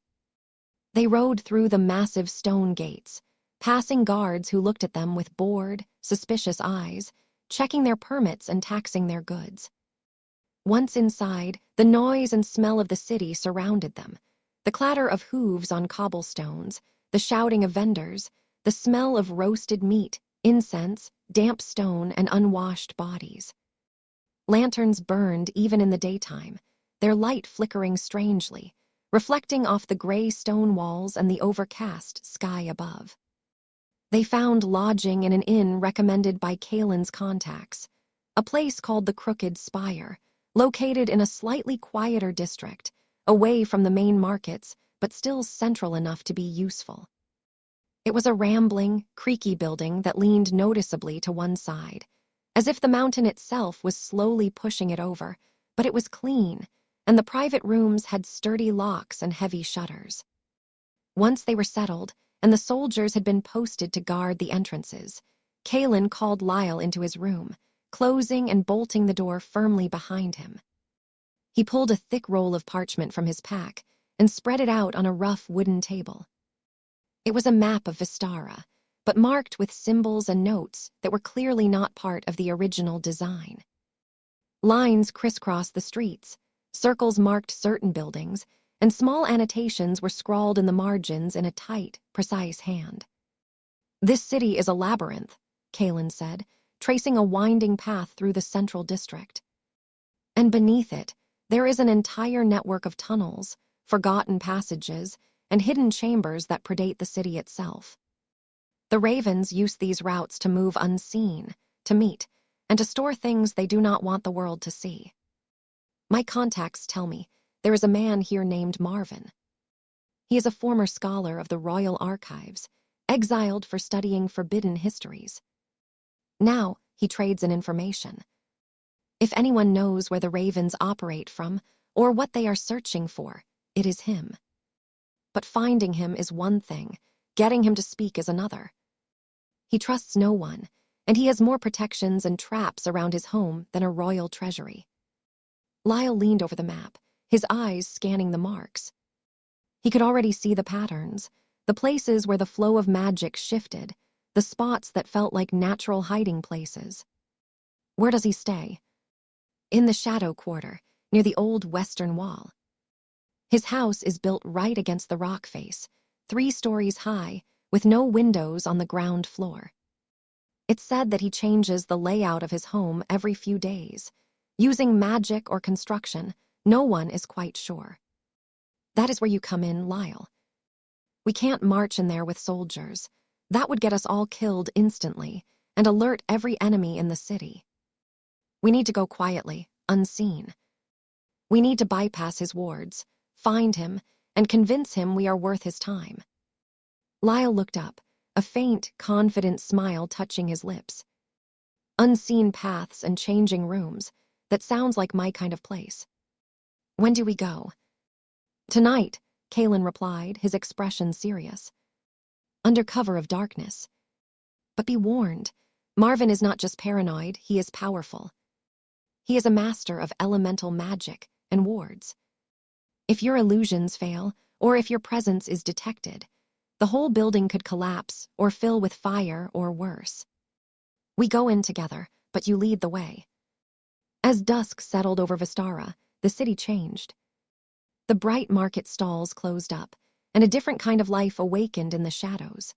They rode through the massive stone gates, passing guards who looked at them with bored, suspicious eyes, checking their permits and taxing their goods. Once inside, the noise and smell of the city surrounded them. The clatter of hooves on cobblestones, the shouting of vendors, the smell of roasted meat, incense, damp stone, and unwashed bodies. Lanterns burned even in the daytime, their light flickering strangely, reflecting off the gray stone walls and the overcast sky above. They found lodging in an inn recommended by Kalen's contacts, a place called the Crooked Spire, located in a slightly quieter district, away from the main markets, but still central enough to be useful. It was a rambling, creaky building that leaned noticeably to one side, as if the mountain itself was slowly pushing it over, but it was clean, and the private rooms had sturdy locks and heavy shutters. Once they were settled, and the soldiers had been posted to guard the entrances, Kalen called Lyle into his room, closing and bolting the door firmly behind him. He pulled a thick roll of parchment from his pack and spread it out on a rough wooden table. It was a map of Vistara, but marked with symbols and notes that were clearly not part of the original design. Lines crisscrossed the streets, circles marked certain buildings, and small annotations were scrawled in the margins in a tight, precise hand. "This city is a labyrinth," Kalen said, tracing a winding path through the central district. "And beneath it, there is an entire network of tunnels, forgotten passages, and hidden chambers that predate the city itself. The Ravens use these routes to move unseen, to meet, and to store things they do not want the world to see. My contacts tell me there is a man here named Marvin. He is a former scholar of the Royal Archives, exiled for studying forbidden histories. Now he trades in information. If anyone knows where the Ravens operate from or what they are searching for, it is him. But finding him is one thing, getting him to speak is another. He trusts no one, and he has more protections and traps around his home than a royal treasury." Lyle leaned over the map, his eyes scanning the marks. He could already see the patterns, the places where the flow of magic shifted, the spots that felt like natural hiding places. "Where does he stay?" "In the Shadow Quarter, near the old western wall. His house is built right against the rock face, 3 stories high, with no windows on the ground floor. It's said that he changes the layout of his home every few days. Using magic or construction, no one is quite sure. That is where you come in, Lyle. We can't march in there with soldiers. That would get us all killed instantly and alert every enemy in the city. We need to go quietly, unseen. We need to bypass his wards, find him, and convince him we are worth his time." Lyle looked up, a faint, confident smile touching his lips. "Unseen paths and changing rooms. That sounds like my kind of place. When do we go?" "Tonight," Kalen replied, his expression serious. "Under cover of darkness. But be warned, Marvin is not just paranoid, he is powerful. He is a master of elemental magic and wards. If your illusions fail, or if your presence is detected, the whole building could collapse or fill with fire or worse. We go in together, but you lead the way." As dusk settled over Vistara, the city changed. The bright market stalls closed up, and a different kind of life awakened in the shadows.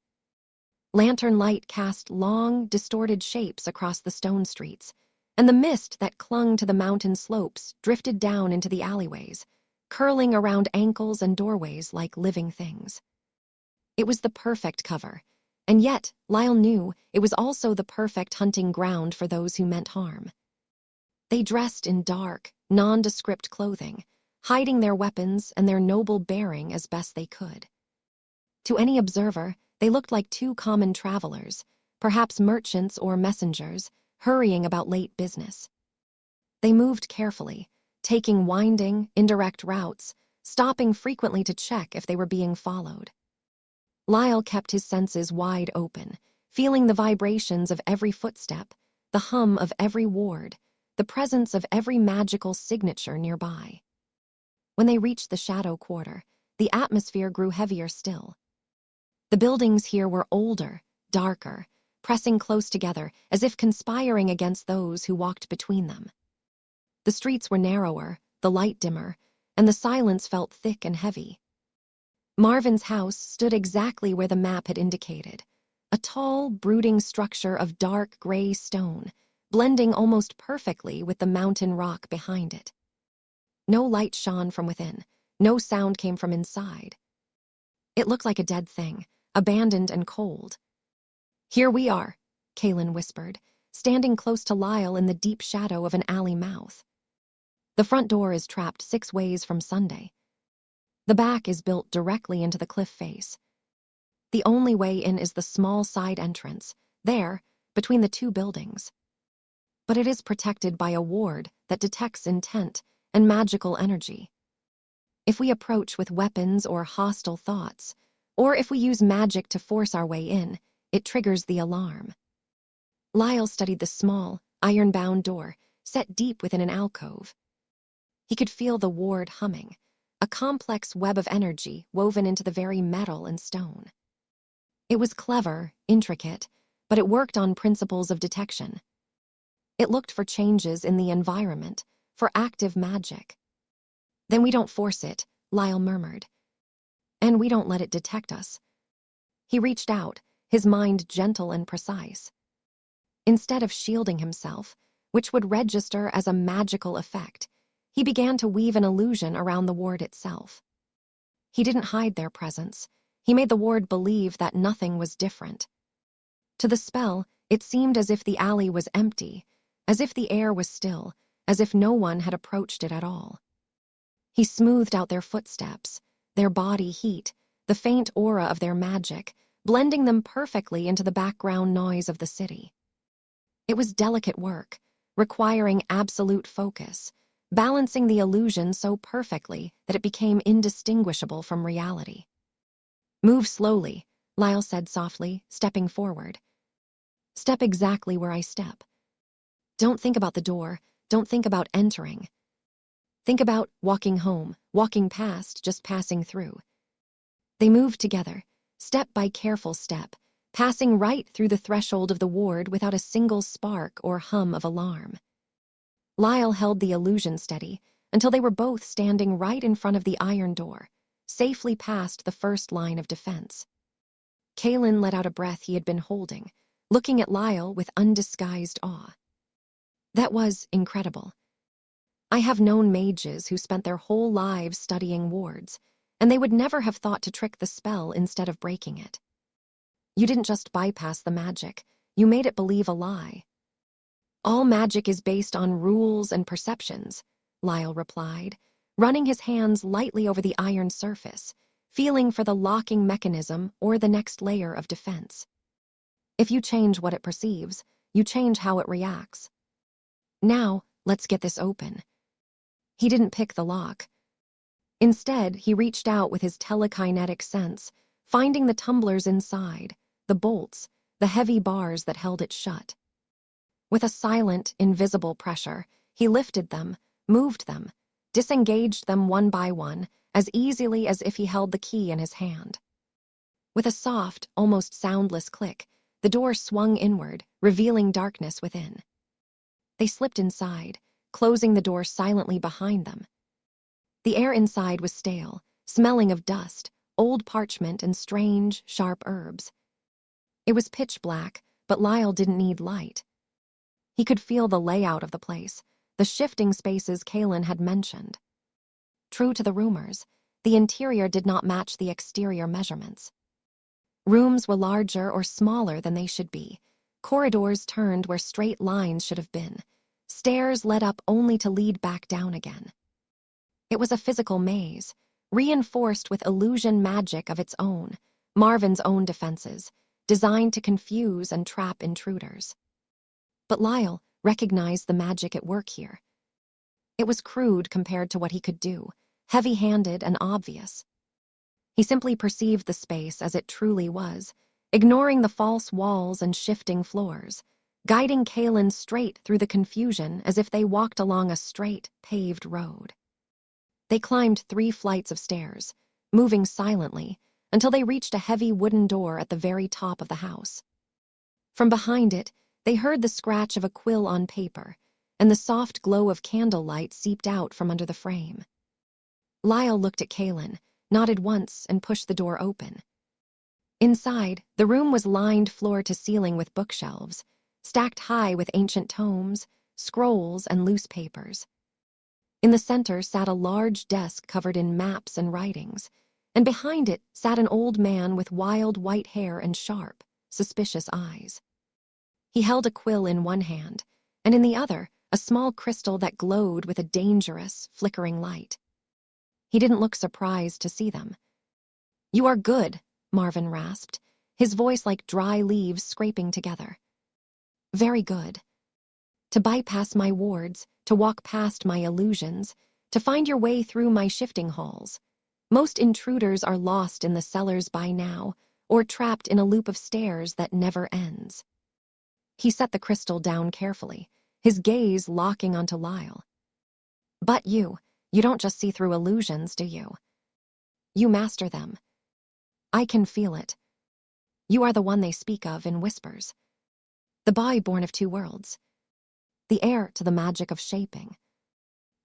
Lantern light cast long, distorted shapes across the stone streets, and the mist that clung to the mountain slopes drifted down into the alleyways, curling around ankles and doorways like living things. It was the perfect cover, and yet Lyle knew it was also the perfect hunting ground for those who meant harm. They dressed in dark, nondescript clothing, hiding their weapons and their noble bearing as best they could. To any observer, they looked like two common travelers, perhaps merchants or messengers, hurrying about late business. They moved carefully, taking winding, indirect routes, stopping frequently to check if they were being followed. Lyle kept his senses wide open, feeling the vibrations of every footstep, the hum of every ward, the presence of every magical signature nearby. When they reached the shadow quarter, the atmosphere grew heavier still. The buildings here were older, darker, pressing close together as if conspiring against those who walked between them. The streets were narrower, the light dimmer, and the silence felt thick and heavy. Marvin's house stood exactly where the map had indicated, a tall, brooding structure of dark gray stone, blending almost perfectly with the mountain rock behind it. No light shone from within, no sound came from inside. It looked like a dead thing, abandoned and cold. "Here we are," Kaelin whispered, standing close to Lyle in the deep shadow of an alley mouth. "The front door is trapped 6 ways from Sunday. The back is built directly into the cliff face. The only way in is the small side entrance, there, between the 2 buildings. But it is protected by a ward that detects intent and magical energy. If we approach with weapons or hostile thoughts, or if we use magic to force our way in, it triggers the alarm." Lyle studied the small, iron-bound door, set deep within an alcove. He could feel the ward humming, a complex web of energy woven into the very metal and stone. It was clever, intricate, but it worked on principles of detection. It looked for changes in the environment, for active magic. "Then we don't force it," Lyle murmured. "And we don't let it detect us." He reached out, his mind gentle and precise. Instead of shielding himself, which would register as a magical effect, he began to weave an illusion around the ward itself. He didn't hide their presence. He made the ward believe that nothing was different. To the spell, it seemed as if the alley was empty, as if the air was still, as if no one had approached it at all. He smoothed out their footsteps, their body heat, the faint aura of their magic, blending them perfectly into the background noise of the city. It was delicate work, requiring absolute focus, balancing the illusion so perfectly that it became indistinguishable from reality. "Move slowly," Lyle said softly, stepping forward. "Step exactly where I step. Don't think about the door, don't think about entering. Think about walking home, walking past, just passing through." They moved together, step by careful step, passing right through the threshold of the ward without a single spark or hum of alarm. Lyle held the illusion steady until they were both standing right in front of the iron door, safely past the first line of defense. Kaelin let out a breath he had been holding, looking at Lyle with undisguised awe. "That was incredible. I have known mages who spent their whole lives studying wards, and they would never have thought to trick the spell instead of breaking it. You didn't just bypass the magic, you made it believe a lie." "All magic is based on rules and perceptions," Lyle replied, running his hands lightly over the iron surface, feeling for the locking mechanism or the next layer of defense. "If you change what it perceives, you change how it reacts. Now, let's get this open." He didn't pick the lock. Instead, he reached out with his telekinetic sense, finding the tumblers inside, the bolts, the heavy bars that held it shut. With a silent, invisible pressure, he lifted them, moved them, disengaged them one by one, as easily as if he held the key in his hand. With a soft, almost soundless click, the door swung inward, revealing darkness within. They slipped inside, closing the door silently behind them. The air inside was stale, smelling of dust, old parchment, and strange, sharp herbs. It was pitch black, but Lyle didn't need light. He could feel the layout of the place, the shifting spaces Kaelin had mentioned. True to the rumors, the interior did not match the exterior measurements. Rooms were larger or smaller than they should be. Corridors turned where straight lines should have been. Stairs led up only to lead back down again. It was a physical maze, reinforced with illusion magic of its own, Marvin's own defenses, designed to confuse and trap intruders. But Lyle recognized the magic at work here. It was crude compared to what he could do, heavy-handed and obvious. He simply perceived the space as it truly was, ignoring the false walls and shifting floors, guiding Kaelin straight through the confusion as if they walked along a straight, paved road. They climbed 3 flights of stairs, moving silently, until they reached a heavy wooden door at the very top of the house. From behind it, they heard the scratch of a quill on paper, and the soft glow of candlelight seeped out from under the frame. Lyle looked at Kaelin, nodded once, and pushed the door open. Inside, the room was lined floor to ceiling with bookshelves, stacked high with ancient tomes, scrolls, and loose papers. In the center sat a large desk covered in maps and writings, and behind it sat an old man with wild white hair and sharp, suspicious eyes. He held a quill in one hand, and in the other, a small crystal that glowed with a dangerous, flickering light. He didn't look surprised to see them. "You are good," Marvin rasped, his voice like dry leaves scraping together. "Very good. To bypass my wards, to walk past my illusions, to find your way through my shifting halls. Most intruders are lost in the cellars by now, or trapped in a loop of stairs that never ends." He set the crystal down carefully, his gaze locking onto Lyle. "But you don't just see through illusions, do you? You master them. I can feel it. You are the one they speak of in whispers. The boy born of 2 worlds. The heir to the magic of shaping."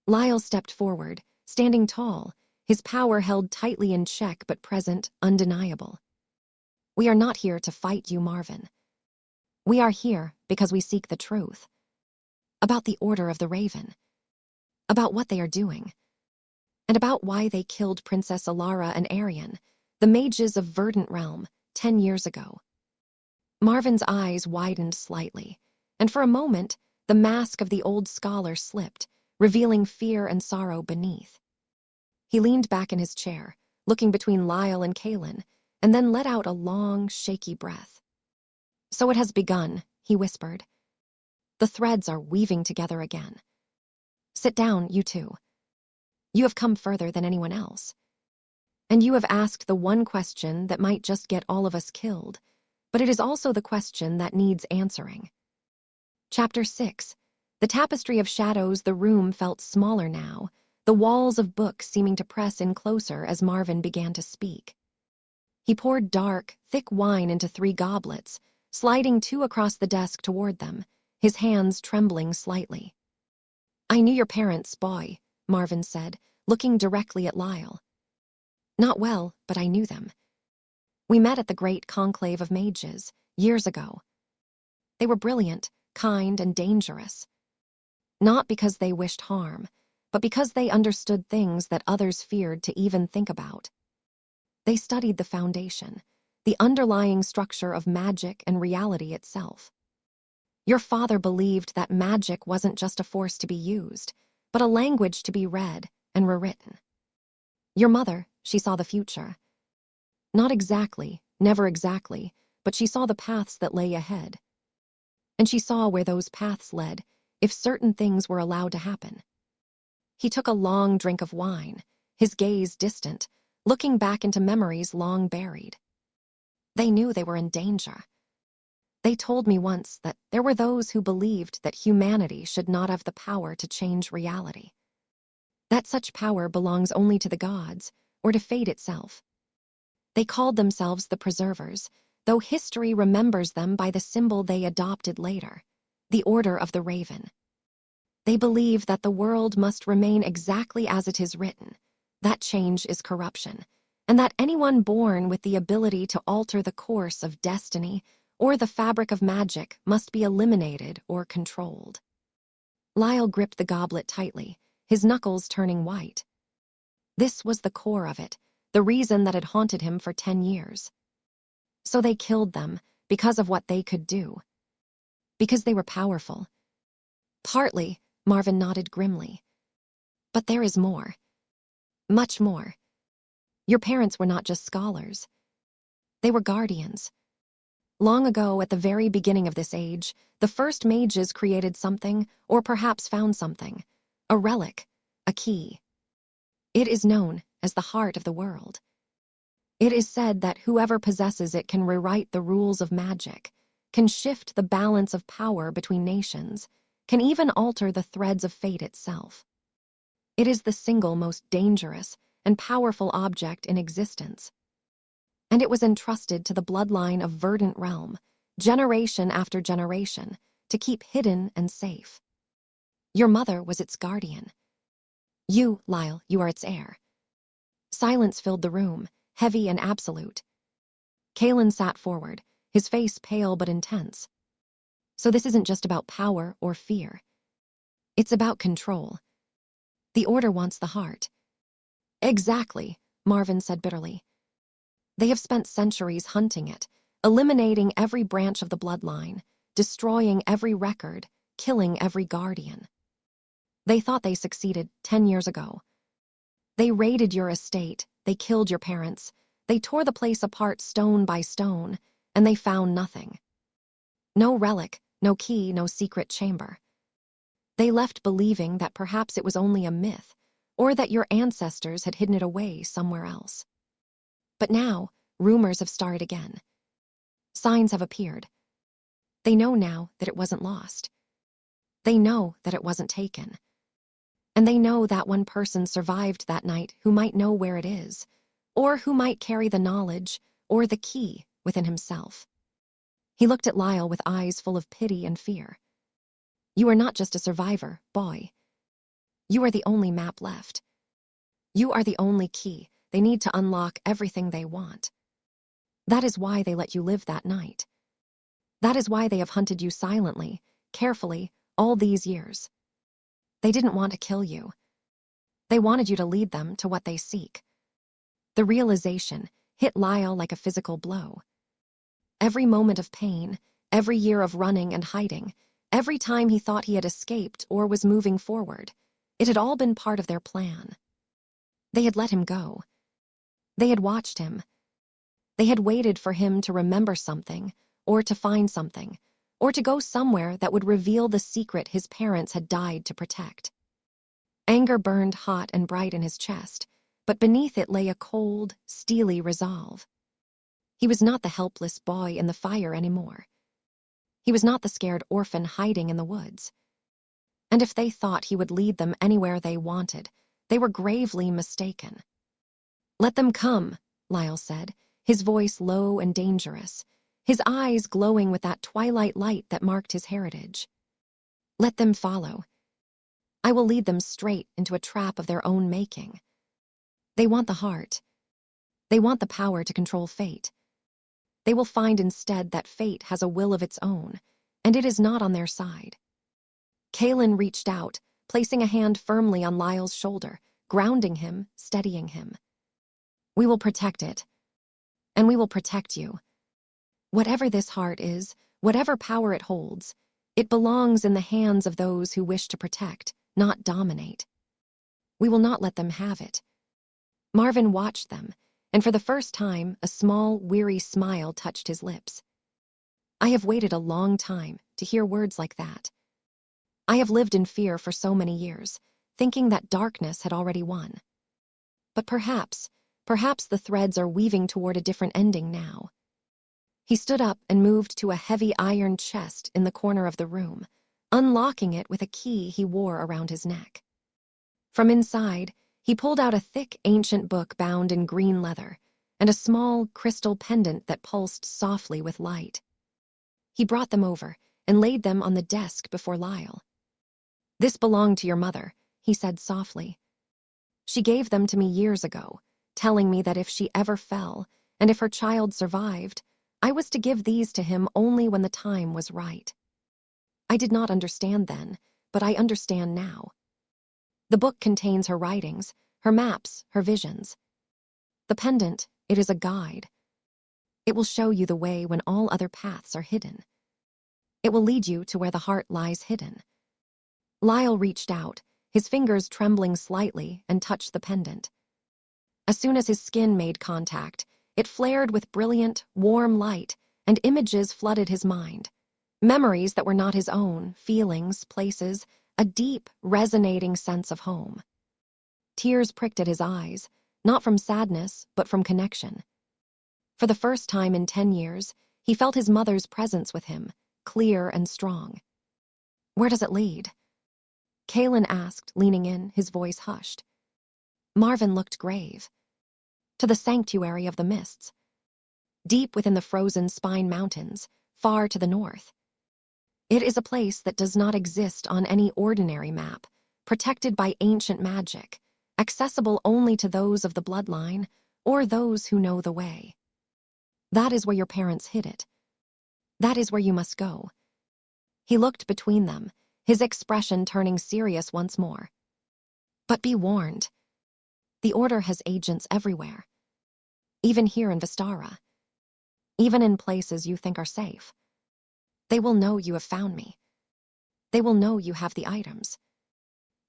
Lyle stepped forward, standing tall, his power held tightly in check but present, undeniable. "We are not here to fight you, Marvin. We are here because we seek the truth. About the Order of the Raven. About what they are doing. And about why they killed Princess Alara and Arian, the mages of Verdant Realm, 10 years ago." Marvin's eyes widened slightly, and for a moment, the mask of the old scholar slipped, revealing fear and sorrow beneath. He leaned back in his chair, looking between Lyle and Kaelin, and then let out a long, shaky breath. "So it has begun," he whispered. "The threads are weaving together again. Sit down, you two. You have come further than anyone else. And you have asked the one question that might just get all of us killed, but it is also the question that needs answering." Chapter 6. The tapestry of shadows. The room felt smaller now, the walls of books seeming to press in closer as Marvin began to speak. He poured dark, thick wine into 3 goblets, sliding 2 across the desk toward them, his hands trembling slightly. "I knew your parents, boy," Marvin said, looking directly at Lyle. "Not well, but I knew them. We met at the great conclave of mages, years ago. They were brilliant, kind, and dangerous. Not because they wished harm, but because they understood things that others feared to even think about. They studied the foundation, the underlying structure of magic and reality itself. Your father believed that magic wasn't just a force to be used, but a language to be read and rewritten. Your mother, she saw the future. Not exactly, never exactly, but she saw the paths that lay ahead. And she saw where those paths led, if certain things were allowed to happen." He took a long drink of wine, his gaze distant, looking back into memories long buried. "They knew they were in danger. They told me once that there were those who believed that humanity should not have the power to change reality. That such power belongs only to the gods, or to fate itself. They called themselves the Preservers, though history remembers them by the symbol they adopted later, the Order of the Raven. They believe that the world must remain exactly as it is written, that change is corruption, and that anyone born with the ability to alter the course of destiny or the fabric of magic must be eliminated or controlled." Lyle gripped the goblet tightly, his knuckles turning white. This was the core of it, the reason that had haunted him for 10 years. So they killed them because of what they could do. Because they were powerful. "Partly," Marvin nodded grimly. "But there is more. Much more. Your parents were not just scholars. They were guardians. Long ago, at the very beginning of this age, the first mages created something, or perhaps found something. A relic, a key. It is known as the heart of the world. It is said that whoever possesses it can rewrite the rules of magic, can shift the balance of power between nations, can even alter the threads of fate itself. It is the single most dangerous and powerful object in existence. And it was entrusted to the bloodline of Verdant Realm, generation after generation, to keep hidden and safe. Your mother was its guardian. You, Lyle, you are its heir. Silence filled the room, heavy and absolute. Kalen sat forward, his face pale but intense. So this isn't just about power or fear. It's about control. The Order wants the heart. Exactly, Marvin said bitterly. They have spent centuries hunting it, eliminating every branch of the bloodline, destroying every record, killing every guardian. They thought they succeeded 10 years ago. They raided your estate, they killed your parents, they tore the place apart stone by stone, and they found nothing. No relic, no key, no secret chamber. They left believing that perhaps it was only a myth, or that your ancestors had hidden it away somewhere else. But now, rumors have started again. Signs have appeared. They know now that it wasn't lost. They know that it wasn't taken. And they know that one person survived that night who might know where it is, or who might carry the knowledge or the key within himself. He looked at Lyle with eyes full of pity and fear. You are not just a survivor, boy. You are the only map left. You are the only key. They need to unlock everything they want. That is why they let you live that night. That is why they have hunted you silently, carefully, all these years. They didn't want to kill you. They wanted you to lead them to what they seek. The realization hit Lyle like a physical blow. Every moment of pain, every year of running and hiding, every time he thought he had escaped or was moving forward, it had all been part of their plan. They had let him go. They had watched him. They had waited for him to remember something, or to find something, or to go somewhere that would reveal the secret his parents had died to protect. Anger burned hot and bright in his chest, but beneath it lay a cold, steely resolve. He was not the helpless boy in the fire anymore. He was not the scared orphan hiding in the woods. And if they thought he would lead them anywhere they wanted, they were gravely mistaken. Let them come, Lyle said, his voice low and dangerous, his eyes glowing with that twilight light that marked his heritage. Let them follow. I will lead them straight into a trap of their own making. They want the heart. They want the power to control fate. They will find instead that fate has a will of its own, and it is not on their side. Kalen reached out, placing a hand firmly on Lyle's shoulder, grounding him, steadying him. We will protect it. And we will protect you. Whatever this heart is, whatever power it holds, it belongs in the hands of those who wish to protect, not dominate. We will not let them have it. Marvin watched them, and for the first time, a small, weary smile touched his lips. I have waited a long time to hear words like that. I have lived in fear for so many years, thinking that darkness had already won. But perhaps the threads are weaving toward a different ending now. He stood up and moved to a heavy iron chest in the corner of the room, unlocking it with a key he wore around his neck. From inside, he pulled out a thick, ancient book bound in green leather and a small, crystal pendant that pulsed softly with light. He brought them over and laid them on the desk before Lyle. This belonged to your mother, he said softly. She gave them to me years ago, telling me that if she ever fell, and if her child survived, I was to give these to him only when the time was right. I did not understand then, but I understand now. The book contains her writings, her maps, her visions. The pendant, it is a guide. It will show you the way when all other paths are hidden. It will lead you to where the heart lies hidden. Lyle reached out, his fingers trembling slightly, and touched the pendant. As soon as his skin made contact, it flared with brilliant, warm light, and images flooded his mind. Memories that were not his own, feelings, places, a deep, resonating sense of home. Tears pricked at his eyes, not from sadness, but from connection. For the first time in 10 years, he felt his mother's presence with him, clear and strong. "Where does it lead?" Kaelin asked, leaning in, his voice hushed. Marvin looked grave. "To the sanctuary of the mists. Deep within the frozen Spine Mountains, far to the north. It is a place that does not exist on any ordinary map, protected by ancient magic, accessible only to those of the bloodline or those who know the way. That is where your parents hid it. That is where you must go." He looked between them, his expression turning serious once more. "But be warned. The Order has agents everywhere. Even here in Vistara. Even in places you think are safe. They will know you have found me. They will know you have the items.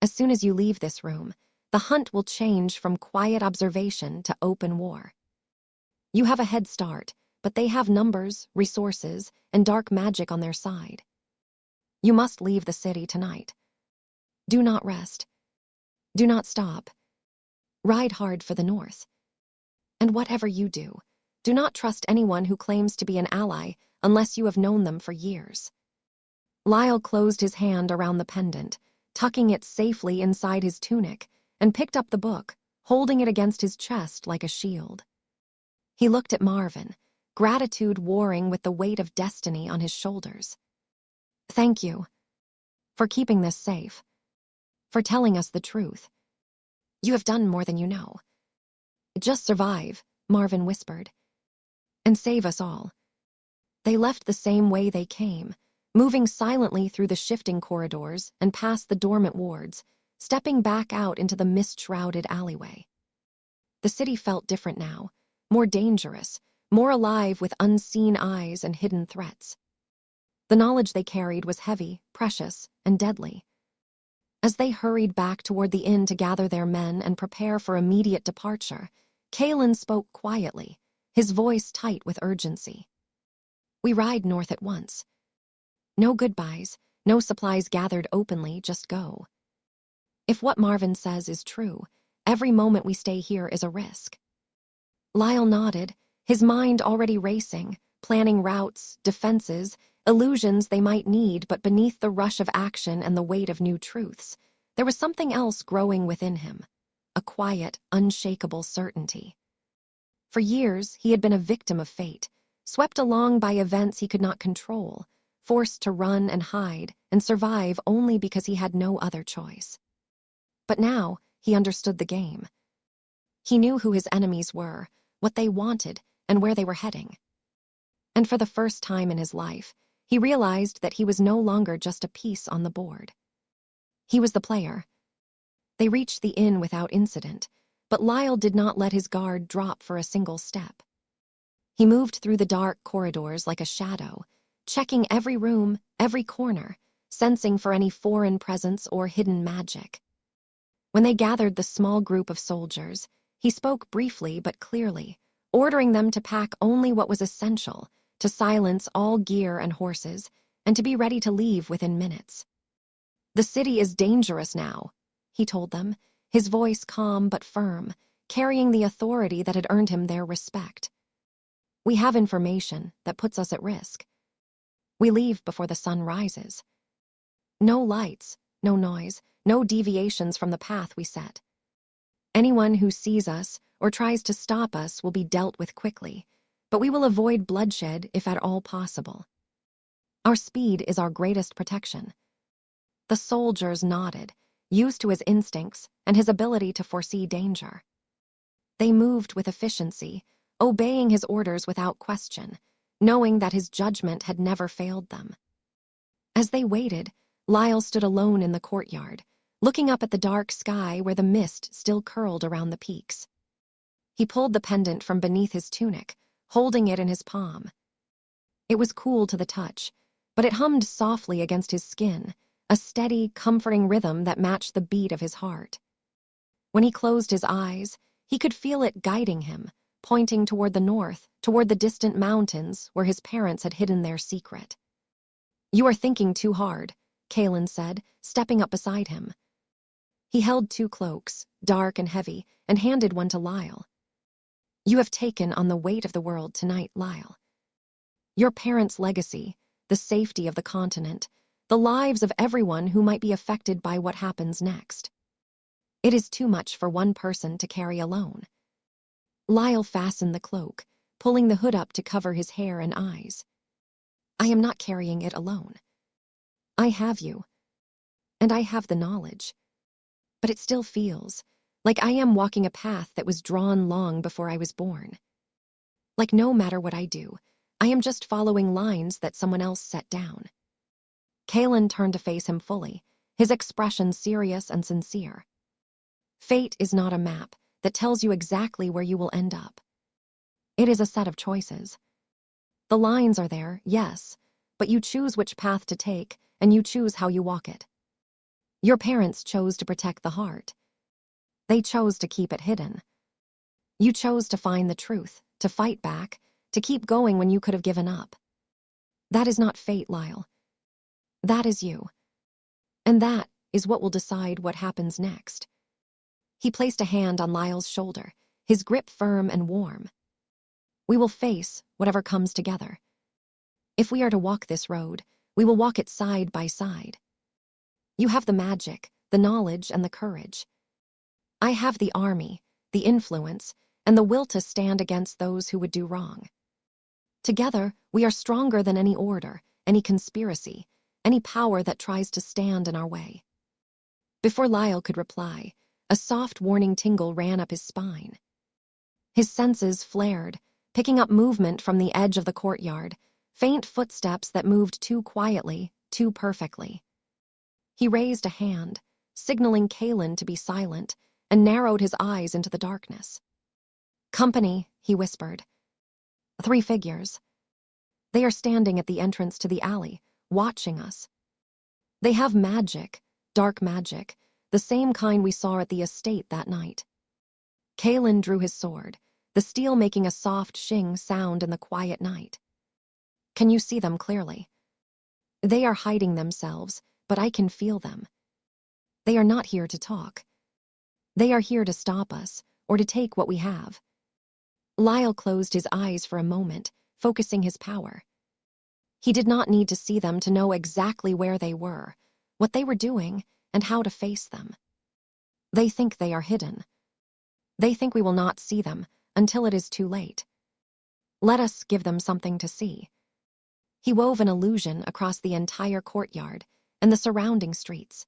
As soon as you leave this room, the hunt will change from quiet observation to open war. You have a head start, but they have numbers, resources, and dark magic on their side. You must leave the city tonight. Do not rest. Do not stop. Ride hard for the north. And whatever you do, do not trust anyone who claims to be an ally unless you have known them for years." Lyle closed his hand around the pendant, tucking it safely inside his tunic, and picked up the book, holding it against his chest like a shield. He looked at Marvin, gratitude warring with the weight of destiny on his shoulders. "Thank you. For keeping this safe. For telling us the truth. You have done more than you know. Just survive," Marvin whispered. "And save us all." They left the same way they came, moving silently through the shifting corridors and past the dormant wards, stepping back out into the mist-shrouded alleyway. The city felt different now, more dangerous, more alive with unseen eyes and hidden threats. The knowledge they carried was heavy, precious, and deadly. As they hurried back toward the inn to gather their men and prepare for immediate departure, Kaelin spoke quietly, his voice tight with urgency. "We ride north at once. No goodbyes, no supplies gathered openly, just go. If what Marvin says is true, every moment we stay here is a risk." Lyle nodded, his mind already racing, planning routes, defenses, illusions they might need, but beneath the rush of action and the weight of new truths, there was something else growing within him, a quiet, unshakable certainty. For years, he had been a victim of fate, swept along by events he could not control, forced to run and hide and survive only because he had no other choice. But now, he understood the game. He knew who his enemies were, what they wanted, and where they were heading. And for the first time in his life, he realized that he was no longer just a piece on the board. He was the player. They reached the inn without incident, but Lyle did not let his guard drop for a single step. He moved through the dark corridors like a shadow, checking every room, every corner, sensing for any foreign presence or hidden magic. When they gathered the small group of soldiers, he spoke briefly but clearly, ordering them to pack only what was essential, to silence all gear and horses, and to be ready to leave within minutes. "The city is dangerous now," he told them, his voice calm but firm, carrying the authority that had earned him their respect. "We have information that puts us at risk. We leave before the sun rises. No lights, no noise, no deviations from the path we set. Anyone who sees us or tries to stop us will be dealt with quickly, but we will avoid bloodshed if at all possible. Our speed is our greatest protection." The soldiers nodded, used to his instincts and his ability to foresee danger. They moved with efficiency, obeying his orders without question, knowing that his judgment had never failed them. As they waited, Lyle stood alone in the courtyard, looking up at the dark sky where the mist still curled around the peaks. He pulled the pendant from beneath his tunic, holding it in his palm. It was cool to the touch, but it hummed softly against his skin, a steady, comforting rhythm that matched the beat of his heart. When he closed his eyes, He could feel it guiding him, pointing toward the north, toward the distant mountains where his parents had hidden their secret. "You are thinking too hard," Kaelin said, stepping up beside him. He held two cloaks, dark and heavy, and handed one to Lyle. "You have taken on the weight of the world tonight, Lyle. Your parents' legacy, the safety of the continent, the lives of everyone who might be affected by what happens next. It is too much for one person to carry alone." Lyle fastened the cloak, pulling the hood up to cover his hair and eyes. "I am not carrying it alone. I have you, and I have the knowledge. But it still feels like I am walking a path that was drawn long before I was born. Like no matter what I do, I am just following lines that someone else set down." Kaelin turned to face him fully, his expression serious and sincere. "Fate is not a map that tells you exactly where you will end up. It is a set of choices. The lines are there, yes, but you choose which path to take, and you choose how you walk it. Your parents chose to protect the heart. They chose to keep it hidden. You chose to find the truth, to fight back, to keep going when you could have given up. That is not fate, Lyle. That is you. And that is what will decide what happens next." He placed a hand on Lyle's shoulder, his grip firm and warm. "We will face whatever comes together. If we are to walk this road, we will walk it side by side. You have the magic, the knowledge, and the courage. I have the army, the influence, and the will to stand against those who would do wrong. Together, we are stronger than any order, any conspiracy, any power that tries to stand in our way." Before Lyle could reply, a soft warning tingle ran up his spine. His senses flared, picking up movement from the edge of the courtyard, faint footsteps that moved too quietly, too perfectly. He raised a hand, signaling Kaelin to be silent, and narrowed his eyes into the darkness. "Company," he whispered. "3 figures. They are standing at the entrance to the alley, watching us. They have magic, dark magic, the same kind we saw at the estate that night." Kaelin drew his sword, the steel making a soft shing sound in the quiet night. "Can you see them clearly? They are hiding themselves, but I can feel them. They are not here to talk. They are here to stop us, or to take what we have." Lyle closed his eyes for a moment, focusing his power. He did not need to see them to know exactly where they were, what they were doing, and how to face them. They think they are hidden. They think we will not see them until it is too late. Let us give them something to see. He wove an illusion across the entire courtyard and the surrounding streets.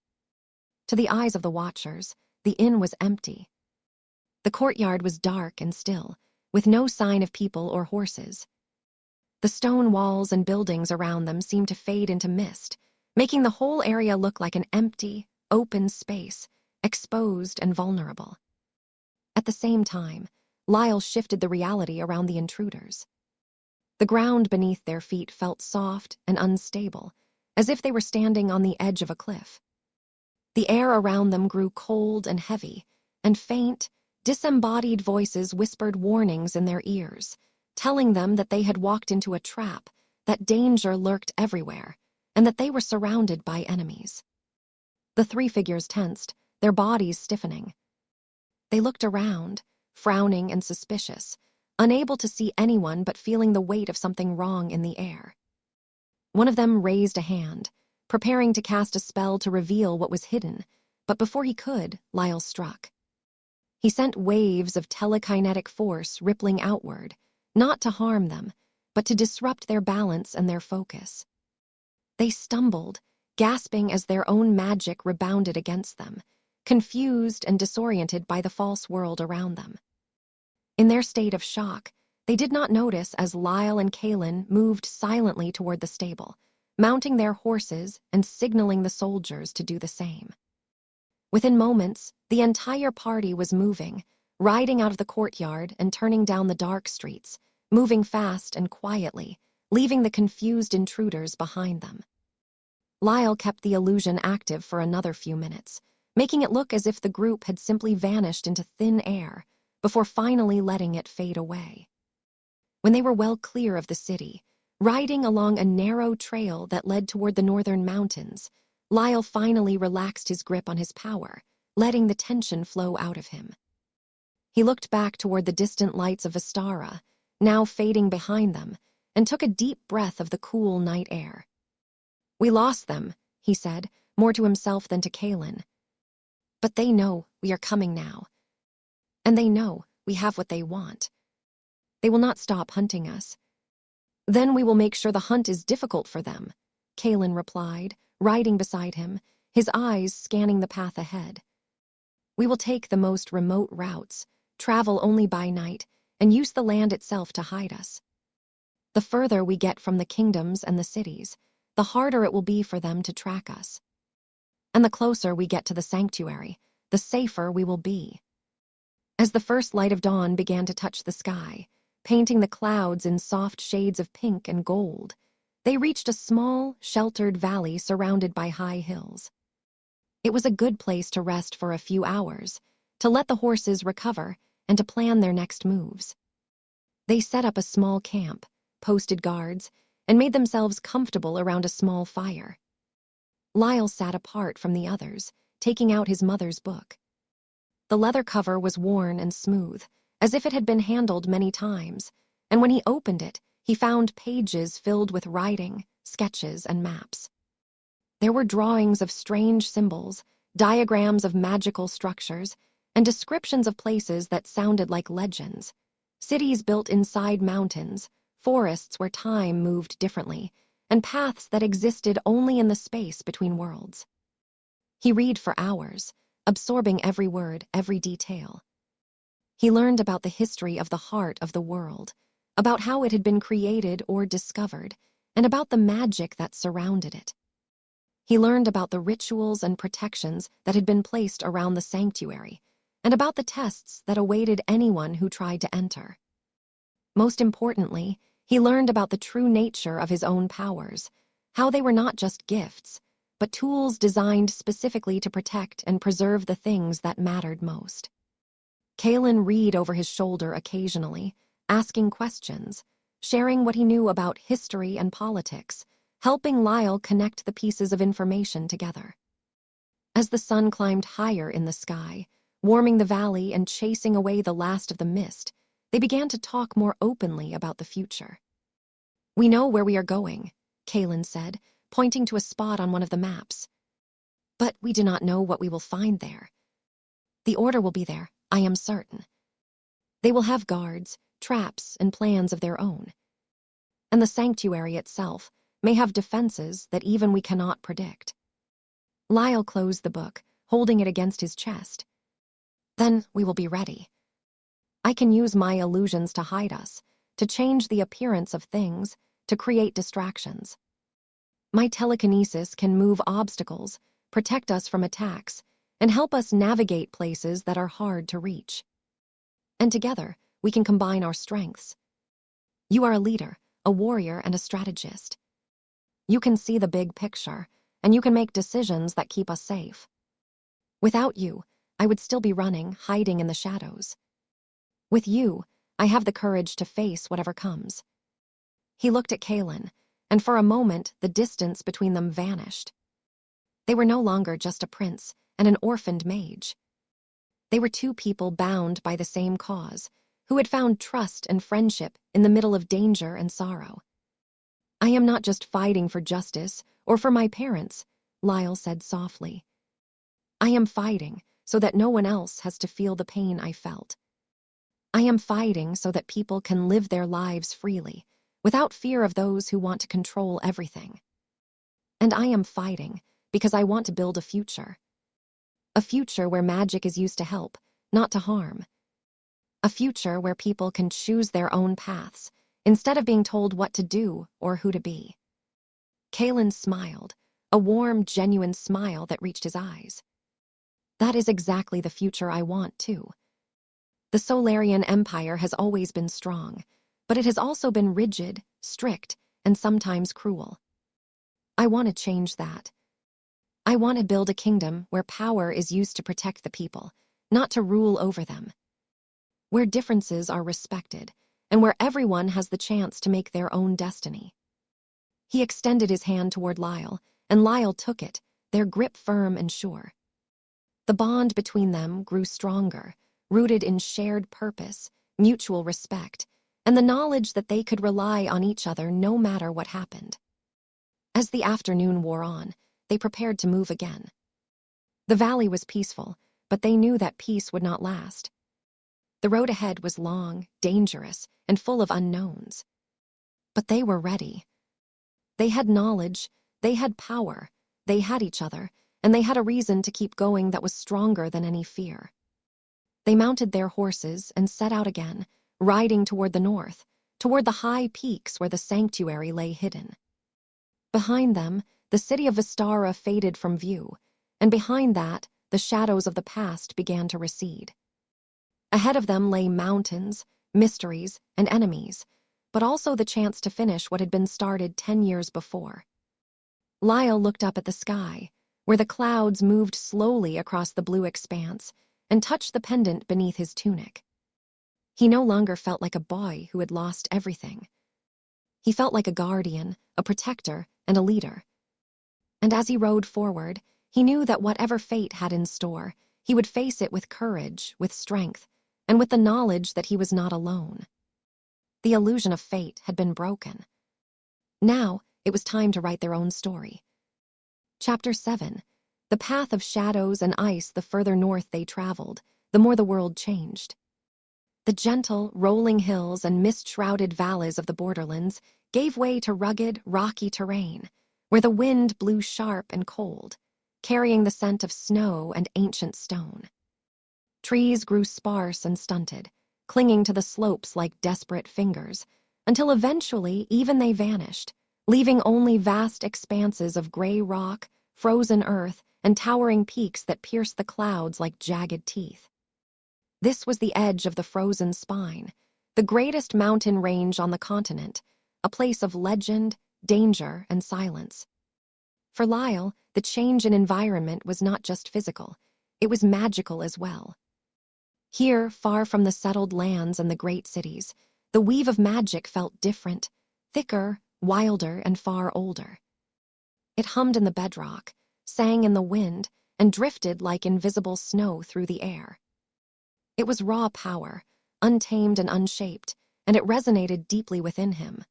To the eyes of the watchers, the inn was empty. The courtyard was dark and still, with no sign of people or horses. The stone walls and buildings around them seemed to fade into mist, making the whole area look like an empty, open space, exposed and vulnerable. At the same time, Lyle shifted the reality around the intruders. The ground beneath their feet felt soft and unstable, as if they were standing on the edge of a cliff. The air around them grew cold and heavy, and faint, disembodied voices whispered warnings in their ears, telling them that they had walked into a trap, that danger lurked everywhere, and that they were surrounded by enemies. The 3 figures tensed, their bodies stiffening. They looked around, frowning and suspicious, unable to see anyone but feeling the weight of something wrong in the air. One of them raised a hand, preparing to cast a spell to reveal what was hidden, but before he could, Lyle struck. He sent waves of telekinetic force rippling outward, not to harm them, but to disrupt their balance and their focus. They stumbled, gasping as their own magic rebounded against them, confused and disoriented by the false world around them. In their state of shock, they did not notice as Lyle and Kaelin moved silently toward the stable, mounting their horses and signaling the soldiers to do the same. Within moments, the entire party was moving, riding out of the courtyard and turning down the dark streets, moving fast and quietly, leaving the confused intruders behind them. Lyle kept the illusion active for another few minutes, making it look as if the group had simply vanished into thin air, before finally letting it fade away. When they were well clear of the city, riding along a narrow trail that led toward the northern mountains, Lyle finally relaxed his grip on his power, letting the tension flow out of him. He looked back toward the distant lights of Vistara, now fading behind them, and took a deep breath of the cool night air. "We lost them," he said, more to himself than to Kaelin. "But they know we are coming now. And they know we have what they want. They will not stop hunting us. Then we will make sure the hunt is difficult for them," Kaelin replied, riding beside him, his eyes scanning the path ahead. "We will take the most remote routes, travel only by night, and use the land itself to hide us. The further we get from the kingdoms and the cities, the harder it will be for them to track us. And the closer we get to the sanctuary, the safer we will be." As the first light of dawn began to touch the sky, painting the clouds in soft shades of pink and gold, they reached a small, sheltered valley surrounded by high hills. It was a good place to rest for a few hours, to let the horses recover, and to plan their next moves. They set up a small camp, posted guards, and made themselves comfortable around a small fire. Lyle sat apart from the others, taking out his mother's book. The leather cover was worn and smooth, as if it had been handled many times, and when he opened it, he found pages filled with writing, sketches, and maps. There were drawings of strange symbols, diagrams of magical structures, and descriptions of places that sounded like legends. Cities built inside mountains, forests where time moved differently, and paths that existed only in the space between worlds. He read for hours, absorbing every word, every detail. He learned about the history of the heart of the world, about how it had been created or discovered, and about the magic that surrounded it. He learned about the rituals and protections that had been placed around the sanctuary, and about the tests that awaited anyone who tried to enter. Most importantly, he learned about the true nature of his own powers, how they were not just gifts, but tools designed specifically to protect and preserve the things that mattered most. Kaelin read over his shoulder occasionally, asking questions, sharing what he knew about history and politics, helping Lyle connect the pieces of information together. As the sun climbed higher in the sky, warming the valley and chasing away the last of the mist, they began to talk more openly about the future. "We know where we are going," Kaelin said, pointing to a spot on one of the maps. "But we do not know what we will find there. The Order will be there, I am certain. They will have guards, traps, and plans of their own. And the sanctuary itself may have defenses that even we cannot predict." Lyle closed the book, holding it against his chest. "Then we will be ready. I can use my illusions to hide us, to change the appearance of things, to create distractions. My telekinesis can move obstacles, protect us from attacks, and help us navigate places that are hard to reach. And together, we can combine our strengths. You are a leader, a warrior, and a strategist. You can see the big picture, and you can make decisions that keep us safe. Without you, I would still be running, hiding in the shadows. With you, I have the courage to face whatever comes." He looked at Kaelin, and for a moment the distance between them vanished. They were no longer just a prince and an orphaned mage. They were two people bound by the same cause, who had found trust and friendship in the middle of danger and sorrow. "I am not just fighting for justice or for my parents," Lyle said softly. "I am fighting so that no one else has to feel the pain I felt. I am fighting so that people can live their lives freely, without fear of those who want to control everything. And I am fighting because I want to build a future. A future where magic is used to help, not to harm. A future where people can choose their own paths, instead of being told what to do or who to be." Kaelin smiled, a warm, genuine smile that reached his eyes. "That is exactly the future I want, too. The Solarian Empire has always been strong, but it has also been rigid, strict, and sometimes cruel. I want to change that. I want to build a kingdom where power is used to protect the people, not to rule over them. where differences are respected, and where everyone has the chance to make their own destiny. He extended his hand toward Lyle, and Lyle took it, their grip firm and sure. The bond between them grew stronger, rooted in shared purpose, mutual respect, and the knowledge that they could rely on each other no matter what happened. As the afternoon wore on, they prepared to move again. The valley was peaceful, but they knew that peace would not last. The road ahead was long, dangerous, and full of unknowns. But they were ready. They had knowledge, they had power, they had each other, and they had a reason to keep going that was stronger than any fear. They mounted their horses and set out again, riding toward the north, toward the high peaks where the sanctuary lay hidden. Behind them, the city of Vistara faded from view, and behind that, the shadows of the past began to recede. Ahead of them lay mountains, mysteries, and enemies, but also the chance to finish what had been started 10 years before. Lyle looked up at the sky, where the clouds moved slowly across the blue expanse, and touched the pendant beneath his tunic. He no longer felt like a boy who had lost everything. He felt like a guardian, a protector, and a leader. And as he rode forward, he knew that whatever fate had in store, he would face it with courage, with strength, and with the knowledge that he was not alone. The illusion of fate had been broken. Now, it was time to write their own story. Chapter 7. The path of shadows and ice. The further north they traveled, the more the world changed. The gentle, rolling hills and mist-shrouded valleys of the borderlands gave way to rugged, rocky terrain, where the wind blew sharp and cold, carrying the scent of snow and ancient stone. Trees grew sparse and stunted, clinging to the slopes like desperate fingers, until eventually even they vanished, leaving only vast expanses of gray rock, frozen earth, and towering peaks that pierced the clouds like jagged teeth. This was the edge of the frozen spine, the greatest mountain range on the continent, a place of legend, danger, and silence. For Lyle, the change in environment was not just physical, it was magical as well. Here, far from the settled lands and the great cities, the weave of magic felt different, thicker, wilder, and far older. It hummed in the bedrock, sang in the wind, and drifted like invisible snow through the air. It was raw power, untamed and unshaped, and it resonated deeply within him.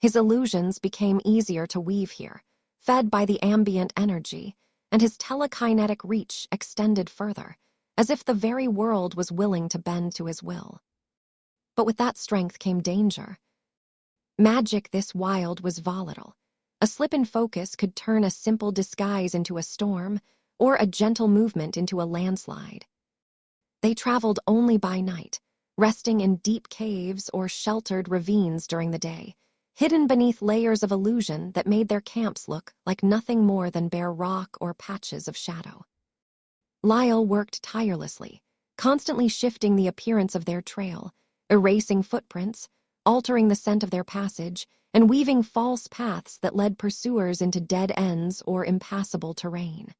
His illusions became easier to weave here, fed by the ambient energy, and his telekinetic reach extended further, as if the very world was willing to bend to his will. But with that strength came danger. Magic this wild was volatile. A slip in focus could turn a simple disguise into a storm, or a gentle movement into a landslide. They traveled only by night, resting in deep caves or sheltered ravines during the day, hidden beneath layers of illusion that made their camps look like nothing more than bare rock or patches of shadow. Lyle worked tirelessly, constantly shifting the appearance of their trail, erasing footprints, altering the scent of their passage, and weaving false paths that led pursuers into dead ends or impassable terrain.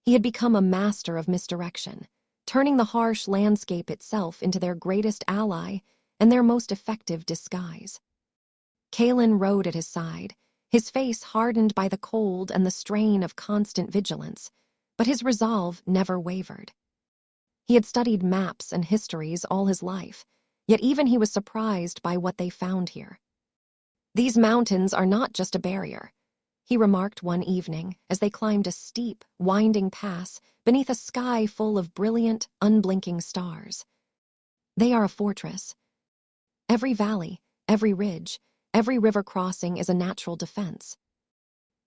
He had become a master of misdirection, turning the harsh landscape itself into their greatest ally and their most effective disguise. Kalen rode at his side, his face hardened by the cold and the strain of constant vigilance, but his resolve never wavered. He had studied maps and histories all his life, yet even he was surprised by what they found here. "These mountains are not just a barrier," he remarked one evening as they climbed a steep, winding pass beneath a sky full of brilliant, unblinking stars. "They are a fortress. Every valley, every ridge, every river crossing is a natural defense.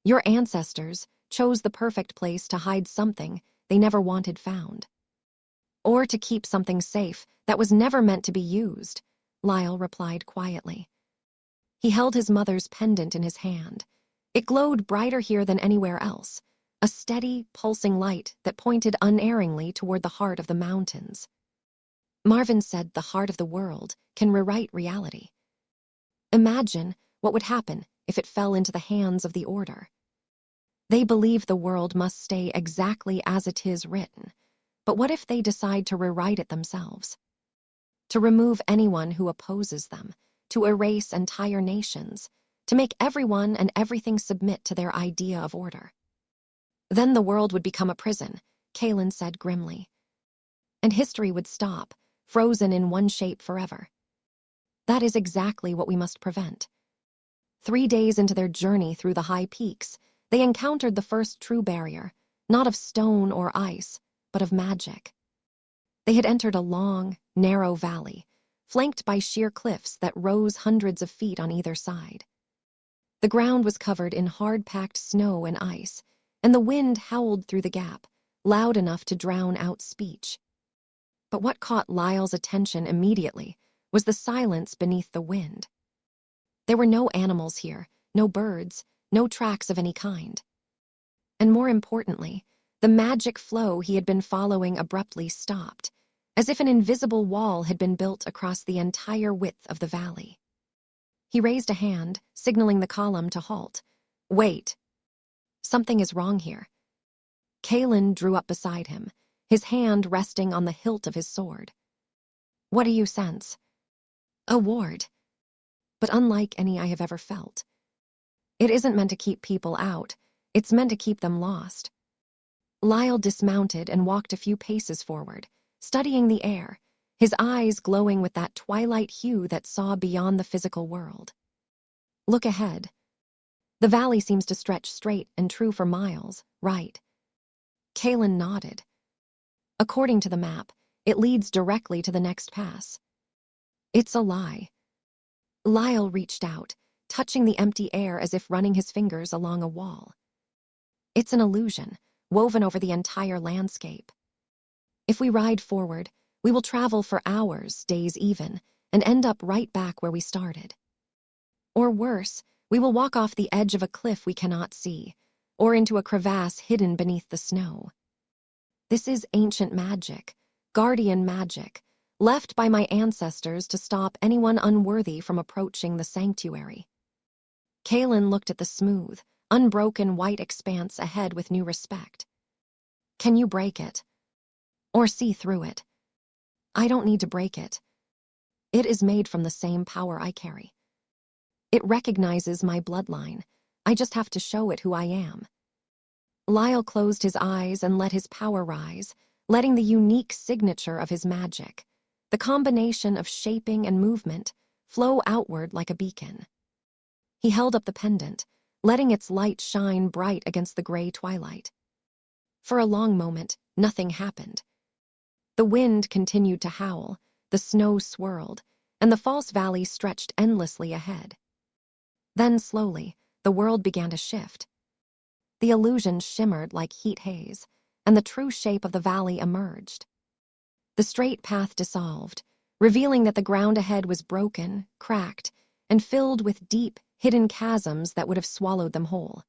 Your ancestors chose the perfect place to hide something they never wanted found. Or to keep something safe that was never meant to be used," Lyle replied quietly. He held his mother's pendant in his hand. It glowed brighter here than anywhere else, a steady, pulsing light that pointed unerringly toward the heart of the mountains. Marvin said the heart of the world can rewrite reality. Imagine what would happen if it fell into the hands of the Order. They believe the world must stay exactly as it is written, but what if they decide to rewrite it themselves? to remove anyone who opposes them, to erase entire nations, to make everyone and everything submit to their idea of order. Then the world would become a prison, Kaelin said grimly. And history would stop, frozen in one shape forever. That is exactly what we must prevent. 3 days into their journey through the high peaks, they encountered the first true barrier, not of stone or ice, but of magic. They had entered a long, narrow valley, flanked by sheer cliffs that rose hundreds of feet on either side. The ground was covered in hard-packed snow and ice, and the wind howled through the gap, loud enough to drown out speech. But what caught Lyle's attention immediately was the silence beneath the wind. There were no animals here, no birds, no tracks of any kind. And more importantly, the magic flow he had been following abruptly stopped, as if an invisible wall had been built across the entire width of the valley. He raised a hand, signaling the column to halt. Wait. Something is wrong here. Kaelin drew up beside him, his hand resting on the hilt of his sword. What do you sense? A ward. But unlike any I have ever felt. It isn't meant to keep people out, it's meant to keep them lost. Lyle dismounted and walked a few paces forward, studying the air, his eyes glowing with that twilight hue that saw beyond the physical world. Look ahead. The valley seems to stretch straight and true for miles, right? Kaelin nodded. According to the map, it leads directly to the next pass. It's a lie. Lyle reached out, touching the empty air as if running his fingers along a wall. It's an illusion, woven over the entire landscape. If we ride forward, we will travel for hours, days even, and end up right back where we started. Or worse, we will walk off the edge of a cliff we cannot see, or into a crevasse hidden beneath the snow. This is ancient magic, guardian magic, left by my ancestors to stop anyone unworthy from approaching the sanctuary. Kaelin looked at the smooth, unbroken white expanse ahead with new respect. Can you break it? Or see through it? I don't need to break it. It is made from the same power I carry. It recognizes my bloodline. I just have to show it who I am. Lyle closed his eyes and let his power rise, letting the unique signature of his magic, the combination of shaping and movement, flow outward like a beacon. He held up the pendant, letting its light shine bright against the gray twilight. For a long moment, nothing happened. The wind continued to howl, the snow swirled, and the false valley stretched endlessly ahead. Then, slowly, the world began to shift. The illusion shimmered like heat haze, and the true shape of the valley emerged. The straight path dissolved, revealing that the ground ahead was broken, cracked, and filled with deep, hidden chasms that would have swallowed them whole.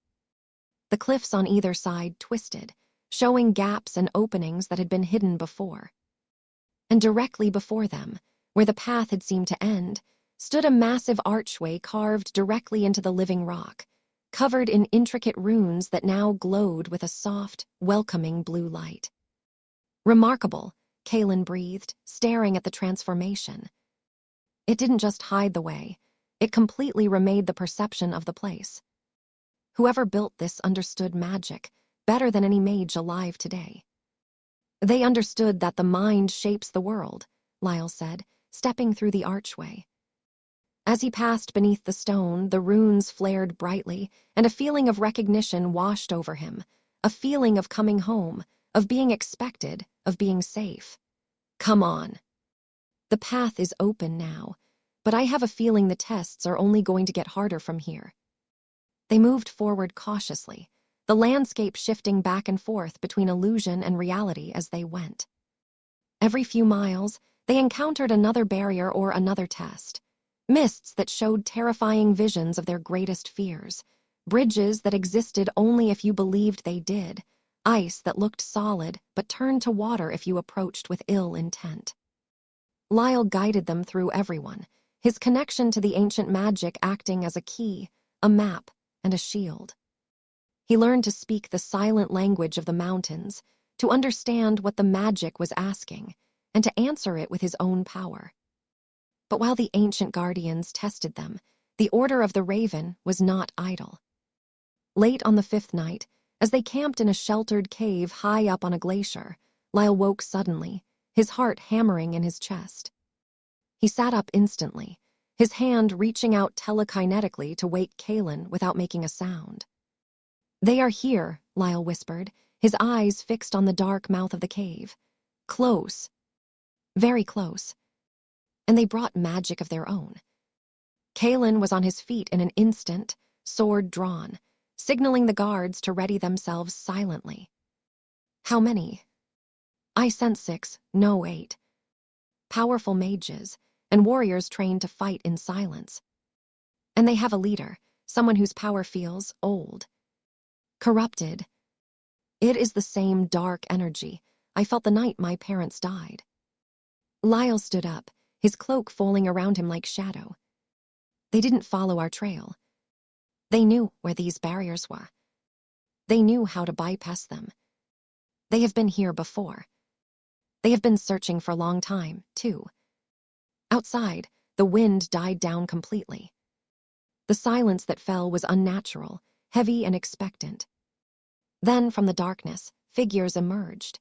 The cliffs on either side twisted, showing gaps and openings that had been hidden before. And directly before them, where the path had seemed to end, stood a massive archway carved directly into the living rock, covered in intricate runes that now glowed with a soft, welcoming blue light. Remarkable, Kaelin breathed, staring at the transformation. It didn't just hide the way, it completely remade the perception of the place. Whoever built this understood magic better than any mage alive today. They understood that the mind shapes the world, Lyle said, stepping through the archway. As he passed beneath the stone, the runes flared brightly, and a feeling of recognition washed over him, a feeling of coming home, of being expected, of being safe. Come on. The path is open now, but I have a feeling the tests are only going to get harder from here. They moved forward cautiously, the landscape shifting back and forth between illusion and reality as they went. Every few miles, they encountered another barrier or another test. Mists that showed terrifying visions of their greatest fears, bridges that existed only if you believed they did, ice that looked solid but turned to water if you approached with ill intent. Lyle guided them through everyone, his connection to the ancient magic acting as a key, a map, and a shield. He learned to speak the silent language of the mountains, to understand what the magic was asking, and to answer it with his own power. But while the ancient guardians tested them, the Order of the Raven was not idle. Late on the 5th night, as they camped in a sheltered cave high up on a glacier, Lyle woke suddenly, his heart hammering in his chest. He sat up instantly, his hand reaching out telekinetically to wake Kaelin without making a sound. "They are here," Lyle whispered, his eyes fixed on the dark mouth of the cave. "Close. Very close. And they brought magic of their own." Kaelin was on his feet in an instant, sword drawn, signaling the guards to ready themselves silently. "How many?" "I sent 6, no 8. Powerful mages, and warriors trained to fight in silence. And they have a leader, someone whose power feels old. Corrupted. It is the same dark energy I felt the night my parents died." Lyle stood up, his cloak falling around him like shadow. "They didn't follow our trail. They knew where these barriers were. They knew how to bypass them. They have been here before. They have been searching for a long time, too." Outside, the wind died down completely. The silence that fell was unnatural, heavy and expectant. Then, from the darkness, figures emerged.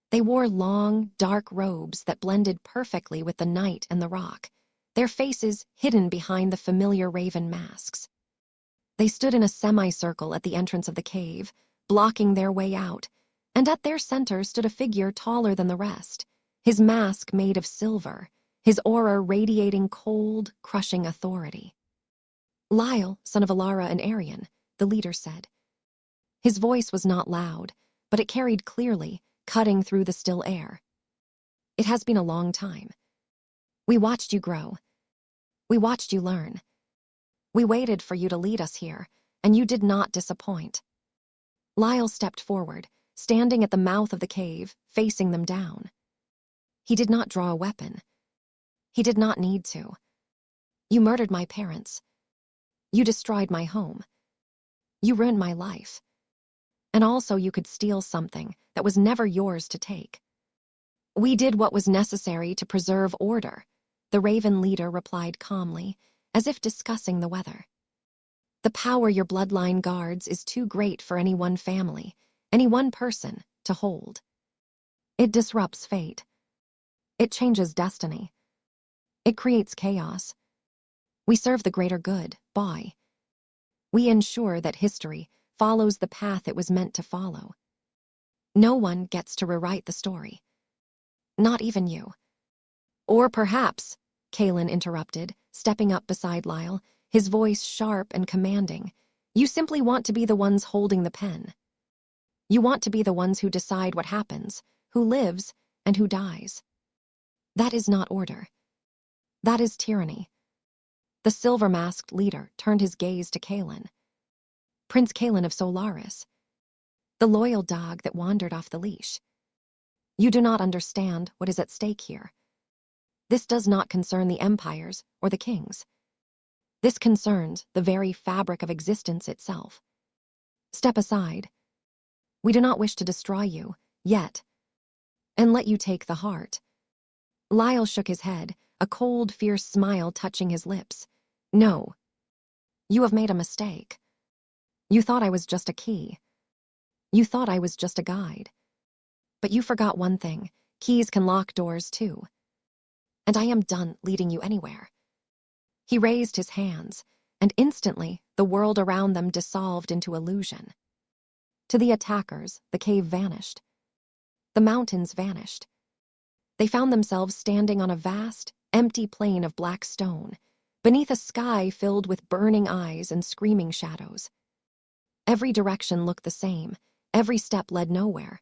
They wore long, dark robes that blended perfectly with the night and the rock, their faces hidden behind the familiar raven masks. They stood in a semicircle at the entrance of the cave, blocking their way out, and at their center stood a figure taller than the rest, his mask made of silver, his aura radiating cold, crushing authority. "Lyle, son of Alara and Arian," the leader said. His voice was not loud, but it carried clearly, cutting through the still air. "It has been a long time. We watched you grow. We watched you learn. We waited for you to lead us here, and you did not disappoint." Lyle stepped forward, standing at the mouth of the cave, facing them down. He did not draw a weapon. He did not need to. "You murdered my parents. You destroyed my home. You ruined my life. And also you could steal something that was never yours to take." "We did what was necessary to preserve order," the Raven leader replied calmly, as if discussing the weather. "The power your bloodline guards is too great for any one family, any one person, to hold. It disrupts fate. It changes destiny. It creates chaos. We serve the greater good, boy. We ensure that history follows the path it was meant to follow. No one gets to rewrite the story. Not even you." "Or perhaps," Kaelin interrupted, stepping up beside Lyle, his voice sharp and commanding, "you simply want to be the ones holding the pen. You want to be the ones who decide what happens, who lives, and who dies. That is not order. That is tyranny." The silver-masked leader turned his gaze to Kaelin. "Prince Kaelin of Solaris, the loyal dog that wandered off the leash. You do not understand what is at stake here. This does not concern the empires or the kings. This concerns the very fabric of existence itself. Step aside. We do not wish to destroy you, yet, and let you take the heart." Lyle shook his head, a cold, fierce smile touching his lips. "No. You have made a mistake. You thought I was just a key. You thought I was just a guide. But you forgot one thing. Keys can lock doors too. And I am done leading you anywhere." He raised his hands, and instantly the world around them dissolved into illusion. To the attackers, the cave vanished. The mountains vanished. They found themselves standing on a vast, empty plain of black stone, beneath a sky filled with burning eyes and screaming shadows. Every direction looked the same, every step led nowhere.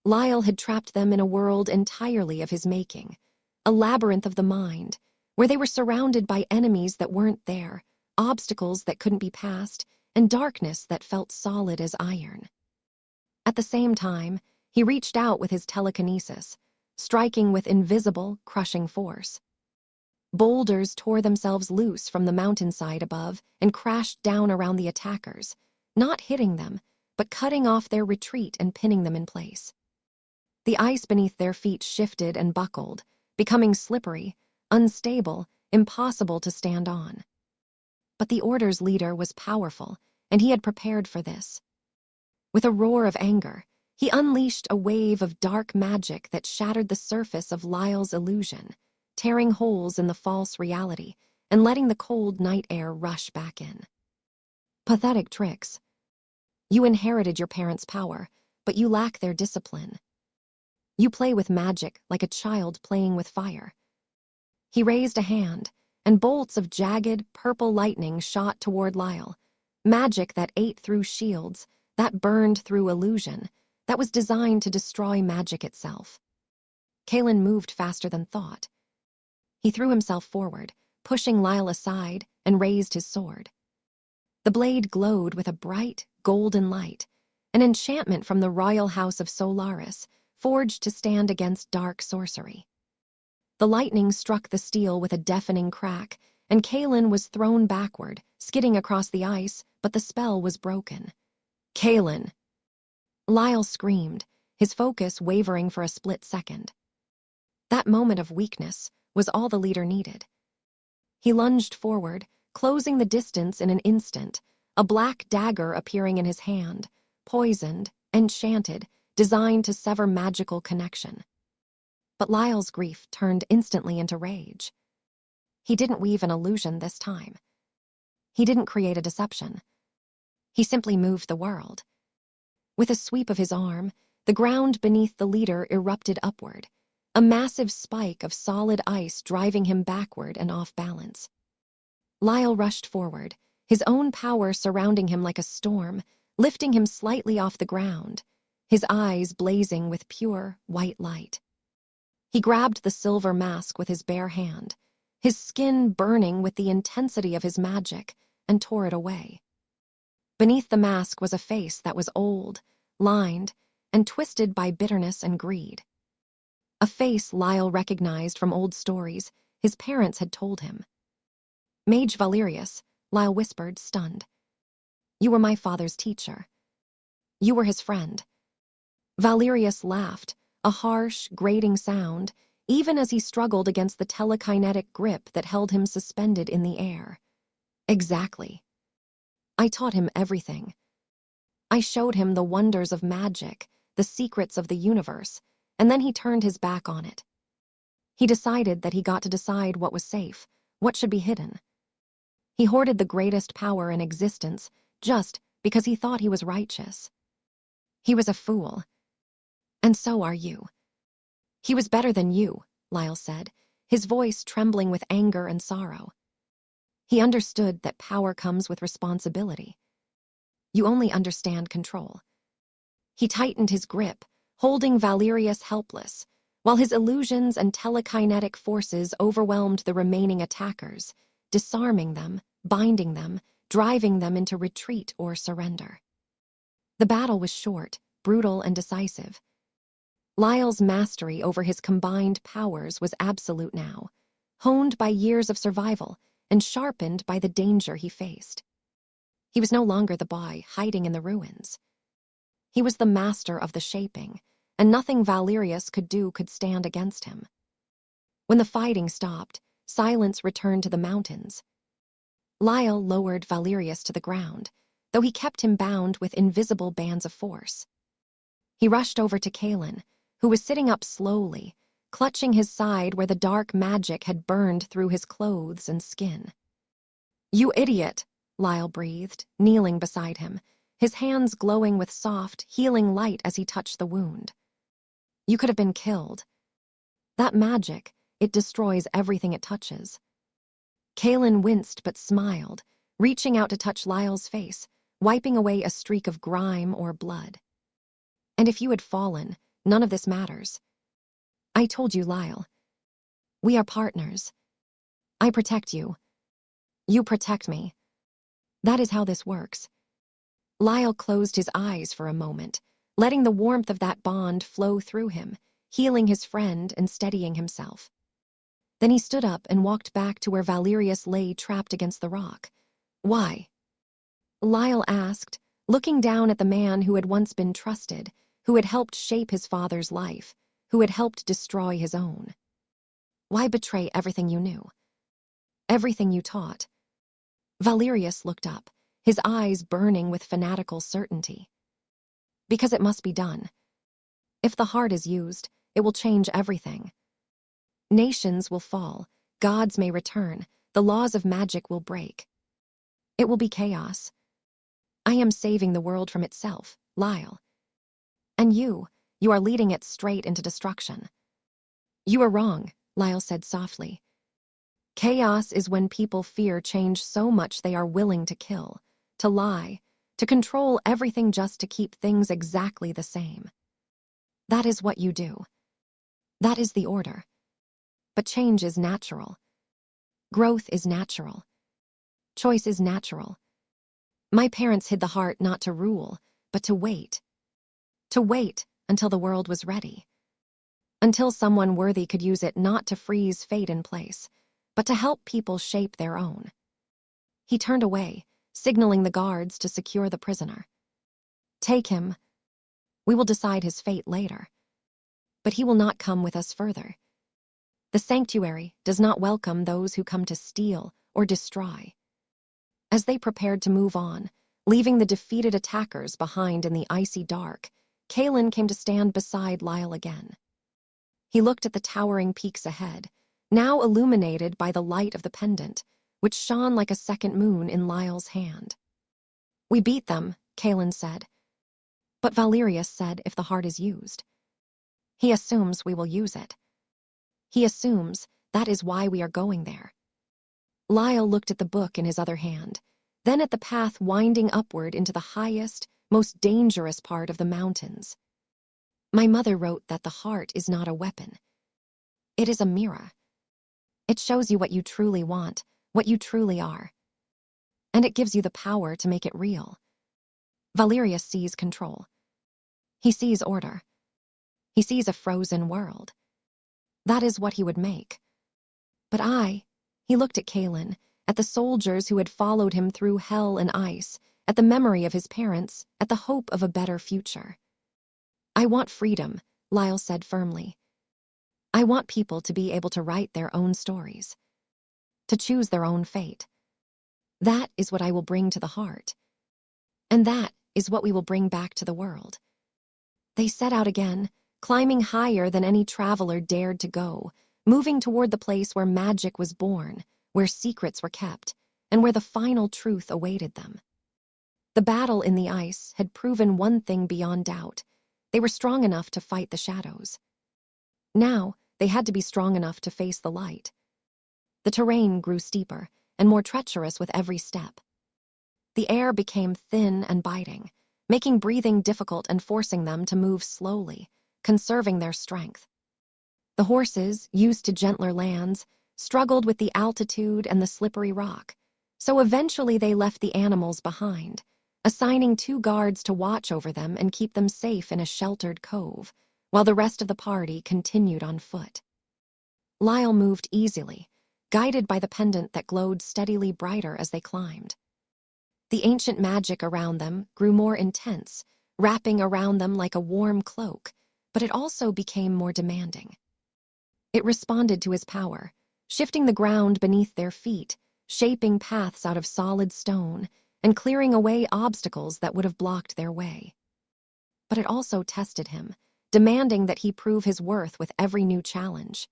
Lyle had trapped them in a world entirely of his making, a labyrinth of the mind, where they were surrounded by enemies that weren't there, obstacles that couldn't be passed, and darkness that felt solid as iron. At the same time, he reached out with his telekinesis, striking with invisible, crushing force. Boulders tore themselves loose from the mountainside above and crashed down around the attackers, not hitting them, but cutting off their retreat and pinning them in place. The ice beneath their feet shifted and buckled, becoming slippery, unstable, impossible to stand on. But the Order's leader was powerful, and he had prepared for this. With a roar of anger, he unleashed a wave of dark magic that shattered the surface of Lyle's illusion, tearing holes in the false reality and letting the cold night air rush back in. Pathetic tricks. You inherited your parents' power, but you lack their discipline. You play with magic like a child playing with fire. He raised a hand, and bolts of jagged, purple lightning shot toward Lyle, magic that ate through shields, that burned through illusion, that was designed to destroy magic itself. Kalen moved faster than thought. He threw himself forward, pushing Lyle aside, and raised his sword. The blade glowed with a bright, golden light, an enchantment from the royal house of Solaris, forged to stand against dark sorcery. The lightning struck the steel with a deafening crack, and Kalen was thrown backward, skidding across the ice, but the spell was broken. Kalen! Lyle screamed, his focus wavering for a split second. That moment of weakness was all the leader needed. He lunged forward, closing the distance in an instant, a black dagger appearing in his hand, poisoned, enchanted, designed to sever magical connection. But Lyle's grief turned instantly into rage. He didn't weave an illusion this time. He didn't create a deception. He simply moved the world. With a sweep of his arm, the ground beneath the leader erupted upward, a massive spike of solid ice driving him backward and off balance. Lyle rushed forward, his own power surrounding him like a storm, lifting him slightly off the ground, his eyes blazing with pure, white light. He grabbed the silver mask with his bare hand, his skin burning with the intensity of his magic, and tore it away. Beneath the mask was a face that was old, lined, and twisted by bitterness and greed. A face Lyle recognized from old stories his parents had told him. "Mage Valerius," Lyle whispered, stunned. "You were my father's teacher. You were his friend." Valerius laughed, a harsh, grating sound, even as he struggled against the telekinetic grip that held him suspended in the air. "Exactly. I taught him everything. I showed him the wonders of magic, the secrets of the universe, and then he turned his back on it. He decided that he got to decide what was safe, what should be hidden. He hoarded the greatest power in existence just because he thought he was righteous. He was a fool. And so are you." "He was better than you," Lyle said, his voice trembling with anger and sorrow. He understood that power comes with responsibility. You only understand control. He tightened his grip, holding Valerius helpless, while his illusions and telekinetic forces overwhelmed the remaining attackers, disarming them, binding them, driving them into retreat or surrender. The battle was short, brutal, and decisive. Lyle's mastery over his combined powers was absolute now, honed by years of survival and sharpened by the danger he faced. He was no longer the boy hiding in the ruins. He was the master of the shaping, and nothing Valerius could do could stand against him. When the fighting stopped, silence returned to the mountains. Lyle lowered Valerius to the ground, though he kept him bound with invisible bands of force. He rushed over to Kalen, who was sitting up slowly, clutching his side where the dark magic had burned through his clothes and skin. "You idiot," Lyle breathed, kneeling beside him, his hands glowing with soft, healing light as he touched the wound. "You could have been killed. That magic, it destroys everything it touches." Kalen winced but smiled, reaching out to touch Lyle's face, wiping away a streak of grime or blood. "And if you had fallen, none of this matters. I told you, Lyle. We are partners. I protect you. You protect me. That is how this works." Lyle closed his eyes for a moment, letting the warmth of that bond flow through him, healing his friend and steadying himself. Then he stood up and walked back to where Valerius lay trapped against the rock. "Why?" Lyle asked, looking down at the man who had once been trusted, who had helped shape his father's life, who had helped destroy his own. Why betray everything you knew? Everything you taught? Valerius looked up, his eyes burning with fanatical certainty. Because it must be done. If the heart is used, it will change everything. Nations will fall, gods may return, the laws of magic will break. It will be chaos. I am saving the world from itself, Lyle. And you are leading it straight into destruction. You are wrong, Lyle said softly. Chaos is when people fear change so much they are willing to kill, to lie, to control everything just to keep things exactly the same. That is what you do. That is the order. But change is natural. Growth is natural. Choice is natural. My parents hid the heart not to rule, but to wait. To wait until the world was ready. Until someone worthy could use it not to freeze fate in place, but to help people shape their own. He turned away, signaling the guards to secure the prisoner. Take him. We will decide his fate later. But he will not come with us further. The sanctuary does not welcome those who come to steal or destroy. As they prepared to move on, leaving the defeated attackers behind in the icy dark, Kalen came to stand beside Lyle again. He looked at the towering peaks ahead, now illuminated by the light of the pendant, which shone like a second moon in Lyle's hand. We beat them, Kalen said. But Valerius said if the heart is used. He assumes we will use it. He assumes that is why we are going there. Lyle looked at the book in his other hand, then at the path winding upward into the highest, most dangerous part of the mountains. My mother wrote that the heart is not a weapon. It is a mirror. It shows you what you truly want, what you truly are. And it gives you the power to make it real. Valerius sees control. He sees order. He sees a frozen world. That is what he would make. But he looked at Kalen, at the soldiers who had followed him through hell and ice, at the memory of his parents, at the hope of a better future. I want freedom, Lyle said firmly. I want people to be able to write their own stories, to choose their own fate. That is what I will bring to the heart. And that is what we will bring back to the world. They set out again, climbing higher than any traveler dared to go, moving toward the place where magic was born, where secrets were kept, and where the final truth awaited them. The battle in the ice had proven one thing beyond doubt. They were strong enough to fight the shadows. Now, they had to be strong enough to face the light. The terrain grew steeper and more treacherous with every step. The air became thin and biting, making breathing difficult and forcing them to move slowly, conserving their strength. The horses, used to gentler lands, struggled with the altitude and the slippery rock, so eventually they left the animals behind, assigning 2 guards to watch over them and keep them safe in a sheltered cove, while the rest of the party continued on foot. Lyle moved easily, guided by the pendant that glowed steadily brighter as they climbed. The ancient magic around them grew more intense, wrapping around them like a warm cloak, but it also became more demanding. It responded to his power, shifting the ground beneath their feet, shaping paths out of solid stone, and clearing away obstacles that would have blocked their way. But it also tested him, demanding that he prove his worth with every new challenge.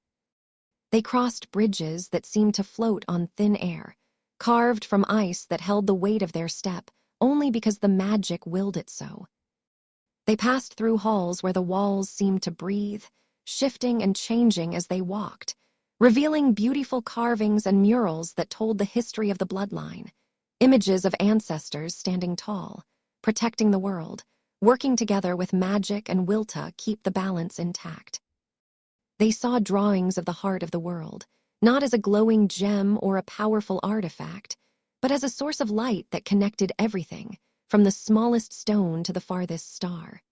They crossed bridges that seemed to float on thin air, carved from ice that held the weight of their step only because the magic willed it so. They passed through halls where the walls seemed to breathe, shifting and changing as they walked, revealing beautiful carvings and murals that told the history of the bloodline, images of ancestors standing tall, protecting the world, working together with magic and will to keep the balance intact. They saw drawings of the heart of the world, not as a glowing gem or a powerful artifact, but as a source of light that connected everything, from the smallest stone to the farthest star.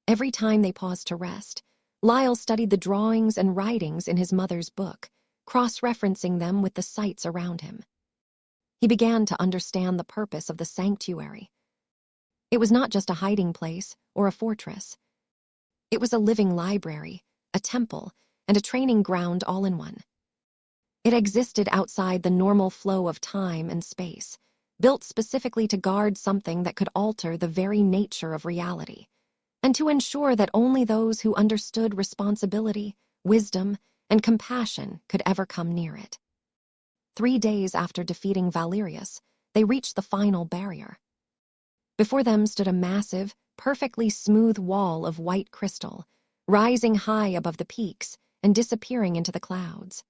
Every time they paused to rest, Lyle studied the drawings and writings in his mother's book, cross-referencing them with the sights around him. He began to understand the purpose of the sanctuary. It was not just a hiding place or a fortress. It was a living library, a temple, and a training ground all in one. It existed outside the normal flow of time and space, built specifically to guard something that could alter the very nature of reality, and to ensure that only those who understood responsibility, wisdom, and compassion could ever come near it. 3 days after defeating Valerius, they reached the final barrier. Before them stood a massive, perfectly smooth wall of white crystal, rising high above the peaks and disappearing into the clouds.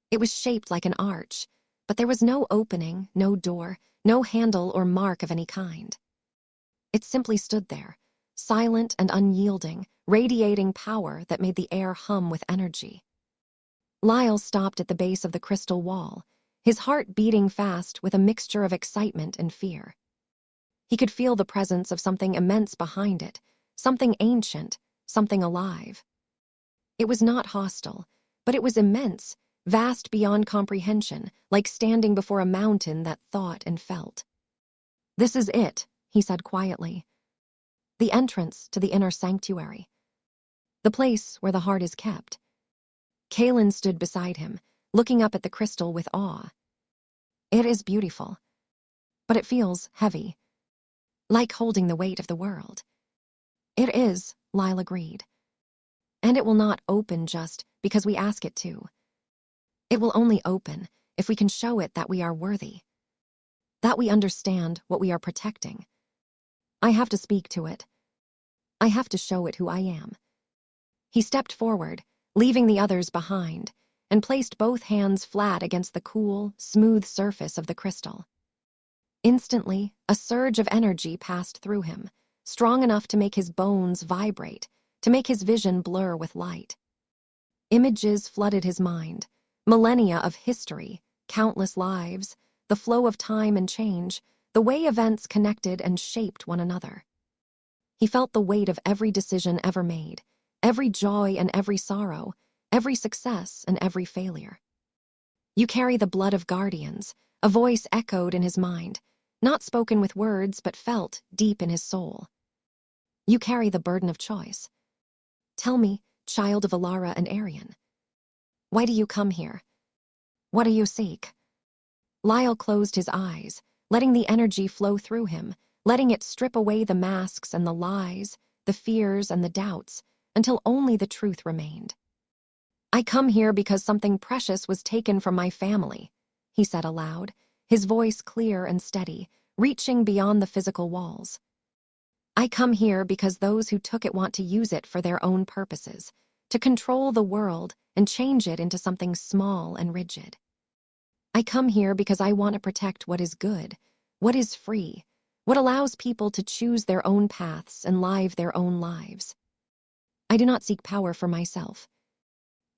It was shaped like an arch, but there was no opening, no door, no handle or mark of any kind. It simply stood there, silent and unyielding, radiating power that made the air hum with energy. Lyle stopped at the base of the crystal wall, his heart beating fast with a mixture of excitement and fear. He could feel the presence of something immense behind it, something ancient, something alive. It was not hostile, but it was immense, vast beyond comprehension, like standing before a mountain that thought and felt. "This is it," he said quietly. "The entrance to the inner sanctuary. The place where the heart is kept." Kaelin stood beside him, looking up at the crystal with awe. "It is beautiful, but it feels heavy, like holding the weight of the world." "It is," Lyle agreed. "And it will not open just because we ask it to. It will only open if we can show it that we are worthy, that we understand what we are protecting. I have to speak to it. I have to show it who I am." He stepped forward, leaving the others behind, and placed both hands flat against the cool, smooth surface of the crystal. Instantly, a surge of energy passed through him, strong enough to make his bones vibrate, to make his vision blur with light. Images flooded his mind, millennia of history, countless lives, the flow of time and change, the way events connected and shaped one another. He felt the weight of every decision ever made, every joy and every sorrow, every success and every failure. "You carry the blood of guardians," a voice echoed in his mind, not spoken with words but felt deep in his soul. "You carry the burden of choice. Tell me, child of Alara and Arian, why do you come here? What do you seek?" Lyle closed his eyes, letting the energy flow through him, letting it strip away the masks and the lies, the fears and the doubts, until only the truth remained. "I come here because something precious was taken from my family," he said aloud, his voice clear and steady, reaching beyond the physical walls. "I come here because those who took it want to use it for their own purposes, to control the world and change it into something small and rigid. I come here because I want to protect what is good, what is free, what allows people to choose their own paths and live their own lives. I do not seek power for myself.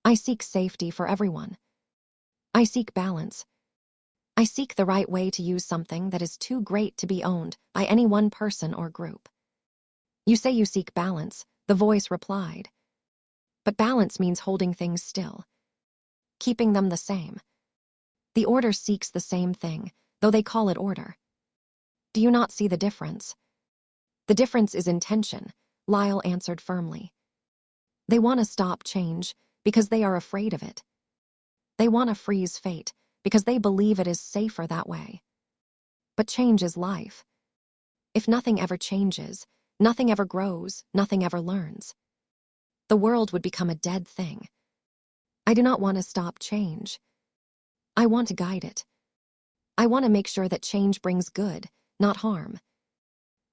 I seek safety for everyone. I seek balance. I seek the right way to use something that is too great to be owned by any one person or group." "You say you seek balance," the voice replied. "But balance means holding things still, keeping them the same. The order seeks the same thing, though they call it order. Do you not see the difference?" "The difference is intention," Lyle answered firmly. "They want to stop change because they are afraid of it. They want to freeze fate because they believe it is safer that way. But change is life. If nothing ever changes, nothing ever grows, nothing ever learns. The world would become a dead thing. I do not want to stop change. I want to guide it. I want to make sure that change brings good, not harm.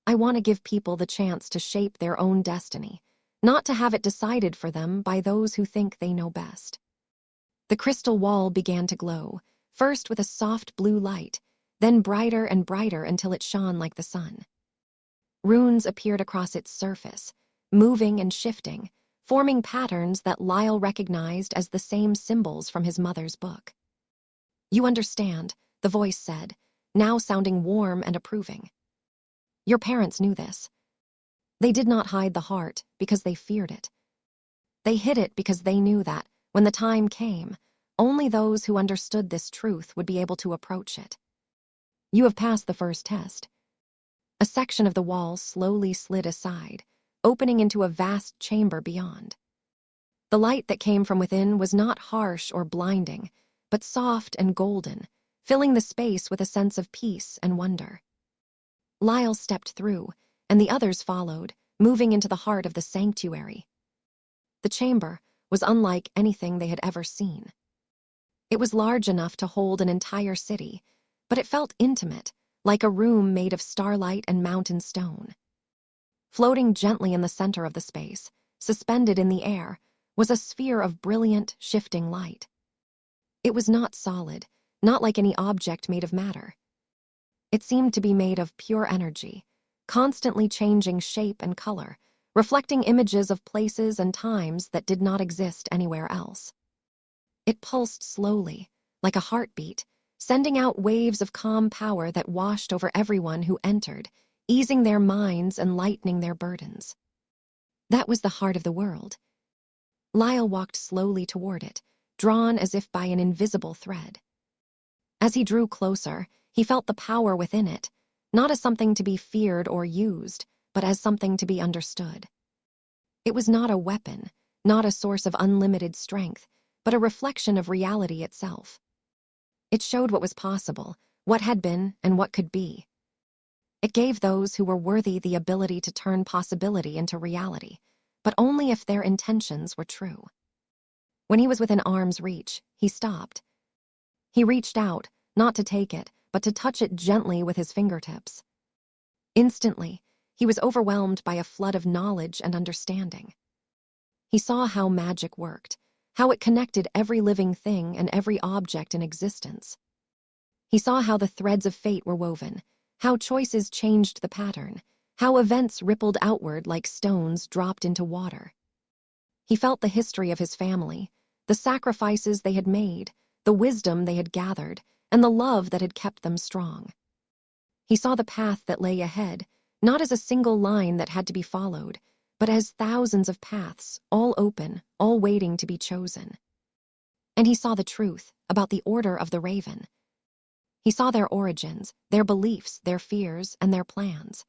I want to give people the chance to shape their own destiny, not to have it decided for them by those who think they know best." The crystal wall began to glow, first with a soft blue light, then brighter and brighter until it shone like the sun. Runes appeared across its surface, moving and shifting, forming patterns that Lyle recognized as the same symbols from his mother's book. "You understand," the voice said, now sounding warm and approving. "Your parents knew this. They did not hide the heart because they feared it. They hid it because they knew that, when the time came, only those who understood this truth would be able to approach it. You have passed the first test." A section of the wall slowly slid aside, opening into a vast chamber beyond. The light that came from within was not harsh or blinding, but soft and golden, filling the space with a sense of peace and wonder. Lyle stepped through, and the others followed, moving into the heart of the sanctuary. The chamber was unlike anything they had ever seen. It was large enough to hold an entire city, but it felt intimate, like a room made of starlight and mountain stone. Floating gently in the center of the space, suspended in the air, was a sphere of brilliant, shifting light. It was not solid, not like any object made of matter. It seemed to be made of pure energy, constantly changing shape and color, reflecting images of places and times that did not exist anywhere else. It pulsed slowly, like a heartbeat, sending out waves of calm power that washed over everyone who entered, easing their minds and lightening their burdens. That was the heart of the world. Lyle walked slowly toward it, drawn as if by an invisible thread. As he drew closer, he felt the power within it, not as something to be feared or used, but as something to be understood. It was not a weapon, not a source of unlimited strength, but a reflection of reality itself. It showed what was possible, what had been, and what could be. It gave those who were worthy the ability to turn possibility into reality, but only if their intentions were true. When he was within arm's reach, he stopped. He reached out, not to take it, but to touch it gently with his fingertips. Instantly, he was overwhelmed by a flood of knowledge and understanding. He saw how magic worked, how it connected every living thing and every object in existence. He saw how the threads of fate were woven, how choices changed the pattern, how events rippled outward like stones dropped into water. He felt the history of his family, the sacrifices they had made, the wisdom they had gathered, and the love that had kept them strong. He saw the path that lay ahead, not as a single line that had to be followed, but as thousands of paths, all open, all waiting to be chosen. And he saw the truth about the Order of the Raven. He saw their origins, their beliefs, their fears, and their plans.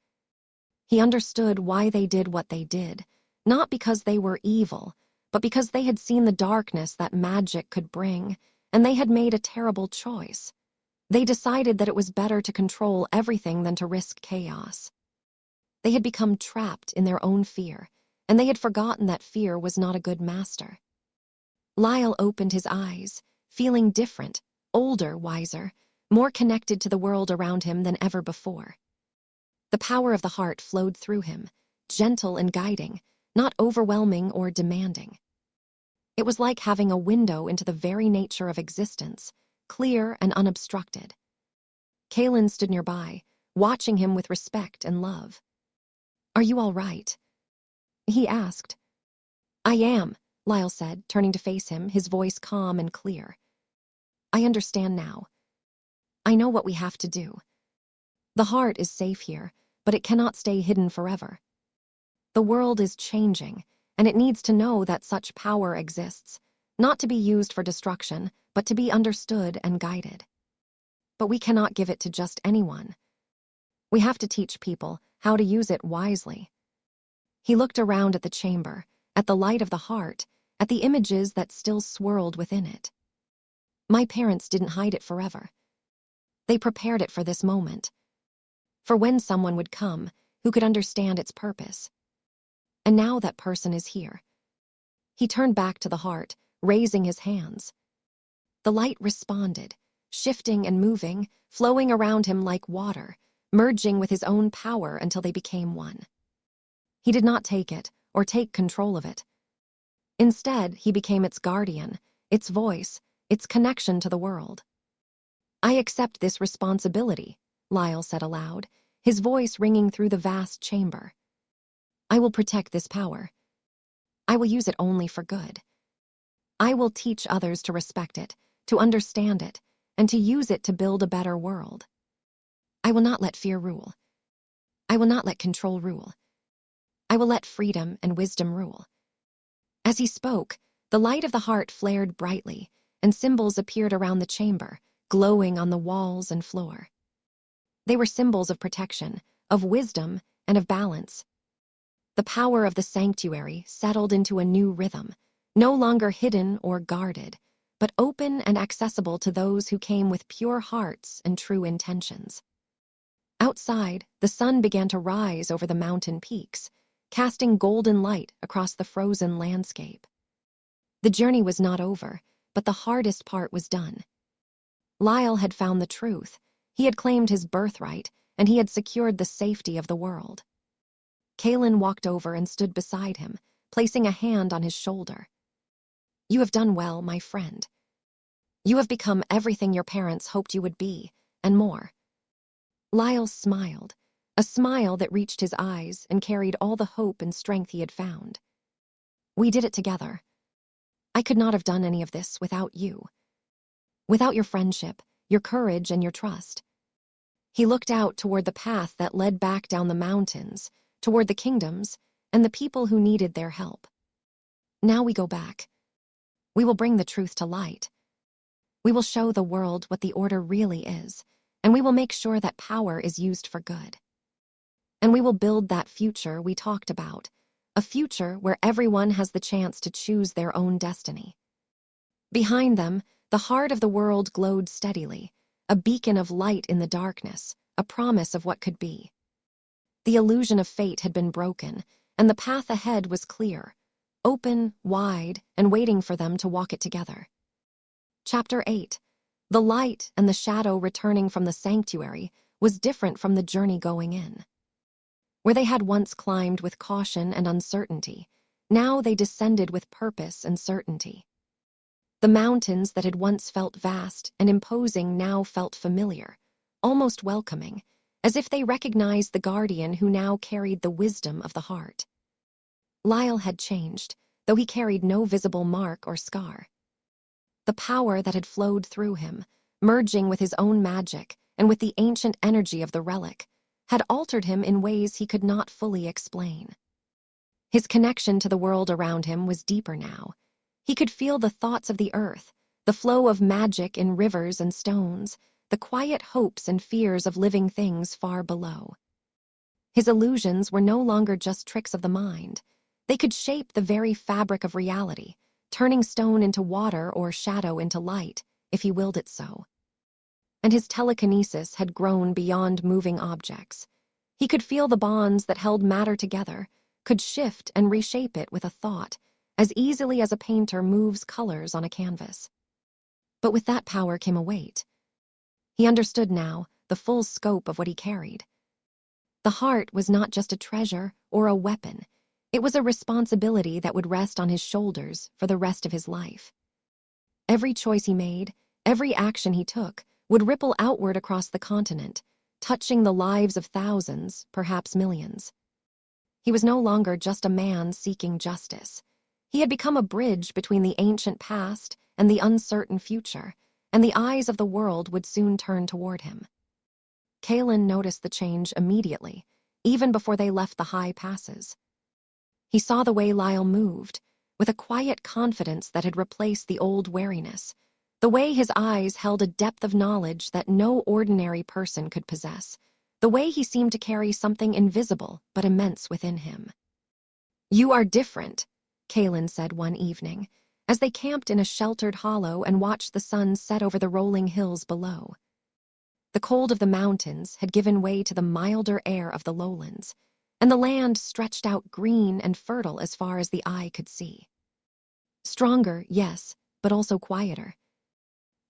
He understood why they did what they did, not because they were evil, but because they had seen the darkness that magic could bring, and they had made a terrible choice. They decided that it was better to control everything than to risk chaos. They had become trapped in their own fear, and they had forgotten that fear was not a good master. Lyle opened his eyes, feeling different, older, wiser, more connected to the world around him than ever before. The power of the heart flowed through him, gentle and guiding, not overwhelming or demanding. It was like having a window into the very nature of existence, clear and unobstructed. Kaelin stood nearby, watching him with respect and love. "Are you all right?" he asked. "I am," Lyle said, turning to face him, his voice calm and clear. "I understand now. I know what we have to do. The heart is safe here, but it cannot stay hidden forever. The world is changing, and it needs to know that such power exists, not to be used for destruction, but to be understood and guided. But we cannot give it to just anyone. We have to teach people how to use it wisely." He looked around at the chamber, at the light of the heart, at the images that still swirled within it. My parents didn't hide it forever. They prepared it for this moment, for when someone would come who could understand its purpose. And now that person is here. He turned back to the heart, raising his hands. The light responded, shifting and moving, flowing around him like water, merging with his own power until they became one. He did not take it or take control of it. Instead, he became its guardian, its voice, its connection to the world. "I accept this responsibility," Lyle said aloud, his voice ringing through the vast chamber. "I will protect this power. I will use it only for good. I will teach others to respect it, to understand it, and to use it to build a better world. I will not let fear rule. I will not let control rule. I will let freedom and wisdom rule." As he spoke, the light of the heart flared brightly, and symbols appeared around the chamber, glowing on the walls and floor. They were symbols of protection, of wisdom, and of balance. The power of the sanctuary settled into a new rhythm, no longer hidden or guarded, but open and accessible to those who came with pure hearts and true intentions. Outside, the sun began to rise over the mountain peaks, casting golden light across the frozen landscape. The journey was not over, but the hardest part was done. Lyle had found the truth. He had claimed his birthright, and he had secured the safety of the world. Kaelin walked over and stood beside him, placing a hand on his shoulder. "You have done well, my friend. You have become everything your parents hoped you would be, and more." Lyle smiled, a smile that reached his eyes and carried all the hope and strength he had found. "We did it together. I could not have done any of this without you. Without your friendship, your courage, and your trust." He looked out toward the path that led back down the mountains, toward the kingdoms, and the people who needed their help. "Now we go back. We will bring the truth to light. We will show the world what the Order really is, and we will make sure that power is used for good. And we will build that future we talked about, a future where everyone has the chance to choose their own destiny." Behind them, the heart of the world glowed steadily, a beacon of light in the darkness, a promise of what could be. The illusion of fate had been broken, and the path ahead was clear, open, wide, and waiting for them to walk it together. Chapter 8. The light and the shadow returning from the sanctuary was different from the journey going in. Where they had once climbed with caution and uncertainty, now they descended with purpose and certainty. The mountains that had once felt vast and imposing now felt familiar, almost welcoming, as if they recognized the guardian who now carried the wisdom of the heart. Lyle had changed, though he carried no visible mark or scar. The power that had flowed through him, merging with his own magic and with the ancient energy of the relic, had altered him in ways he could not fully explain. His connection to the world around him was deeper now. He could feel the thoughts of the earth, the flow of magic in rivers and stones, the quiet hopes and fears of living things far below. His illusions were no longer just tricks of the mind. They could shape the very fabric of reality, turning stone into water or shadow into light, if he willed it so. And his telekinesis had grown beyond moving objects. He could feel the bonds that held matter together, could shift and reshape it with a thought, as easily as a painter moves colors on a canvas. But with that power came a weight. He understood now the full scope of what he carried. The heart was not just a treasure or a weapon. It was a responsibility that would rest on his shoulders for the rest of his life. Every choice he made, every action he took, would ripple outward across the continent, touching the lives of thousands, perhaps millions. He was no longer just a man seeking justice. He had become a bridge between the ancient past and the uncertain future, and the eyes of the world would soon turn toward him. Kaelin noticed the change immediately, even before they left the high passes. He saw the way Lyle moved, with a quiet confidence that had replaced the old wariness, the way his eyes held a depth of knowledge that no ordinary person could possess, the way he seemed to carry something invisible but immense within him. "You are different," Kaelin said one evening, as they camped in a sheltered hollow and watched the sun set over the rolling hills below. The cold of the mountains had given way to the milder air of the lowlands, and the land stretched out green and fertile as far as the eye could see. Stronger, yes, but also quieter.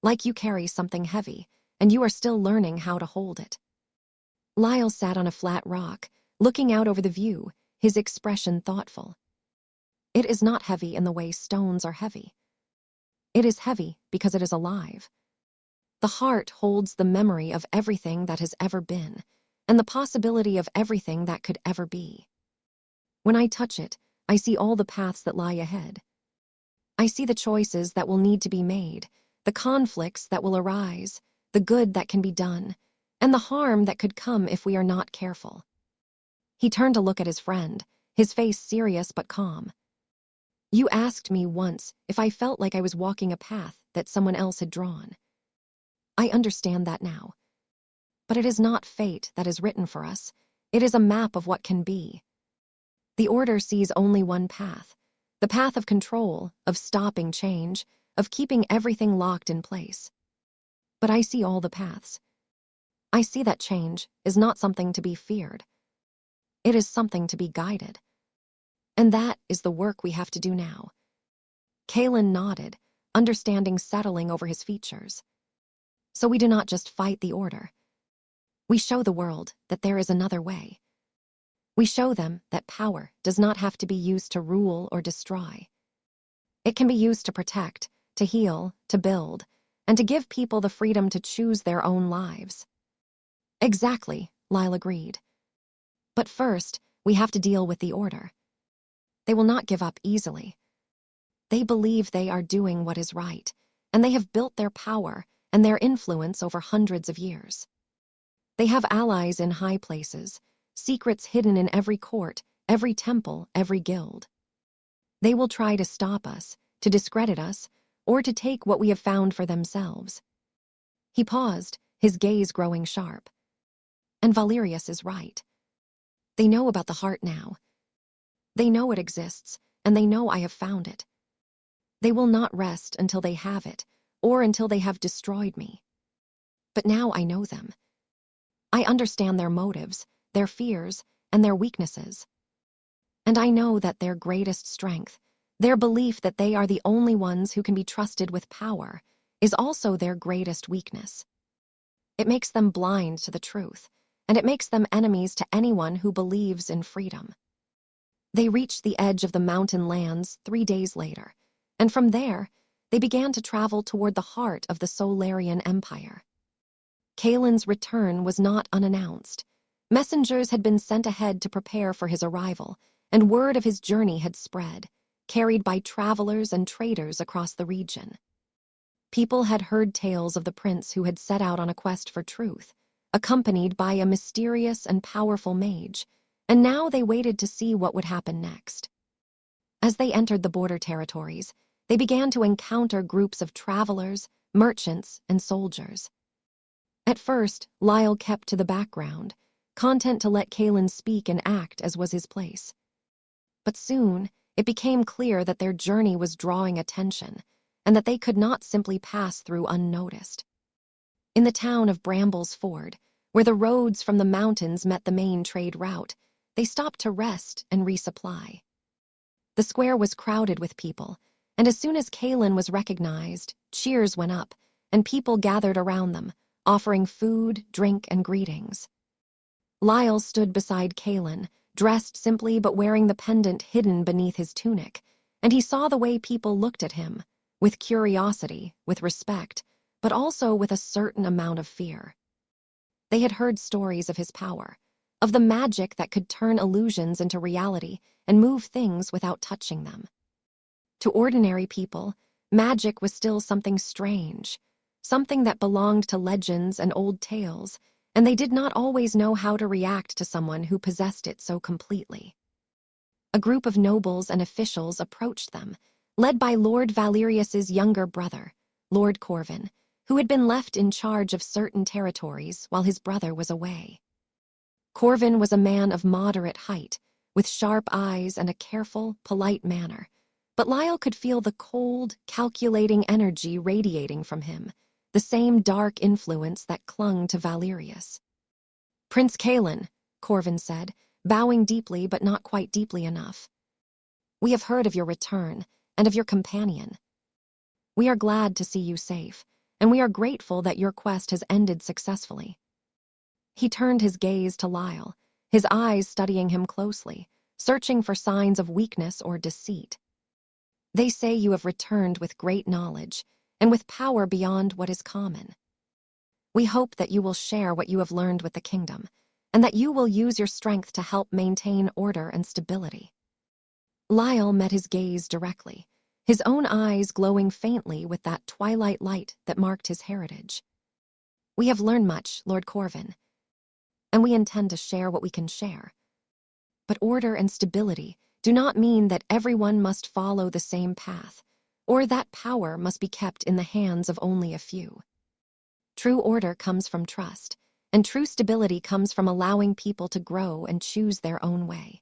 Like you carry something heavy, and you are still learning how to hold it. Lyle sat on a flat rock, looking out over the view, his expression thoughtful. It is not heavy in the way stones are heavy. It is heavy because it is alive. The heart holds the memory of everything that has ever been, and the possibility of everything that could ever be. When I touch it, I see all the paths that lie ahead. I see the choices that will need to be made, the conflicts that will arise, the good that can be done, and the harm that could come if we are not careful. He turned to look at his friend, his face serious but calm. "You asked me once if I felt like I was walking a path that someone else had drawn. I understand that now. But it is not fate that is written for us. It is a map of what can be. The Order sees only one path, The path of control, of stopping change, of keeping everything locked in place. But I see all the paths. I see that change is not something to be feared. It is something to be guided. And that is the work we have to do now. Kalen nodded, understanding settling over his features. So we do not just fight the order. We show the world that there is another way. We show them that power does not have to be used to rule or destroy. It can be used to protect, to heal, to build, and to give people the freedom to choose their own lives. Exactly, Lyle agreed. But first, we have to deal with the order. They will not give up easily. They believe they are doing what is right, and they have built their power and their influence over hundreds of years. They have allies in high places, secrets hidden in every court, every temple, every guild. They will try to stop us, to discredit us, or to take what we have found for themselves. He paused, his gaze growing sharp. And Valerius is right. They know about the heart now. They know it exists, and they know I have found it. They will not rest until they have it, or until they have destroyed me. But now I know them. I understand their motives, their fears, and their weaknesses. And I know that their greatest strength, their belief that they are the only ones who can be trusted with power, is also their greatest weakness. It makes them blind to the truth, and it makes them enemies to anyone who believes in freedom. They reached the edge of the mountain lands 3 days later, and from there, they began to travel toward the heart of the Solarian Empire. Kalen's return was not unannounced. Messengers had been sent ahead to prepare for his arrival, and word of his journey had spread, carried by travelers and traders across the region. People had heard tales of the prince who had set out on a quest for truth, accompanied by a mysterious and powerful mage, and now they waited to see what would happen next. As they entered the border territories, they began to encounter groups of travelers, merchants, and soldiers. At first, Lyle kept to the background, content to let Kalen speak and act as was his place. But soon, it became clear that their journey was drawing attention, and that they could not simply pass through unnoticed. In the town of Bramble's Ford, where the roads from the mountains met the main trade route, they stopped to rest and resupply. The square was crowded with people, and as soon as Kalen was recognized, cheers went up, and people gathered around them, offering food, drink, and greetings. Lyle stood beside Kalen, dressed simply but wearing the pendant hidden beneath his tunic, and he saw the way people looked at him, with curiosity, with respect, but also with a certain amount of fear. They had heard stories of his power, of the magic that could turn illusions into reality and move things without touching them. To ordinary people, magic was still something strange, something that belonged to legends and old tales, and they did not always know how to react to someone who possessed it so completely. A group of nobles and officials approached them, led by Lord Valerius's younger brother, Lord Corvin, who had been left in charge of certain territories while his brother was away. Corvin was a man of moderate height, with sharp eyes and a careful, polite manner, but Lyle could feel the cold, calculating energy radiating from him, the same dark influence that clung to Valerius. "Prince Kalen," Corvin said, bowing deeply but not quite deeply enough. "We have heard of your return and of your companion. We are glad to see you safe, and we are grateful that your quest has ended successfully." He turned his gaze to Lyle, his eyes studying him closely, searching for signs of weakness or deceit. "They say you have returned with great knowledge, and with power beyond what is common. We hope that you will share what you have learned with the kingdom, and that you will use your strength to help maintain order and stability." Lyle met his gaze directly, his own eyes glowing faintly with that twilight light that marked his heritage. "We have learned much, Lord Corvin, and we intend to share what we can share. But order and stability do not mean that everyone must follow the same path, or that power must be kept in the hands of only a few. True order comes from trust, and true stability comes from allowing people to grow and choose their own way."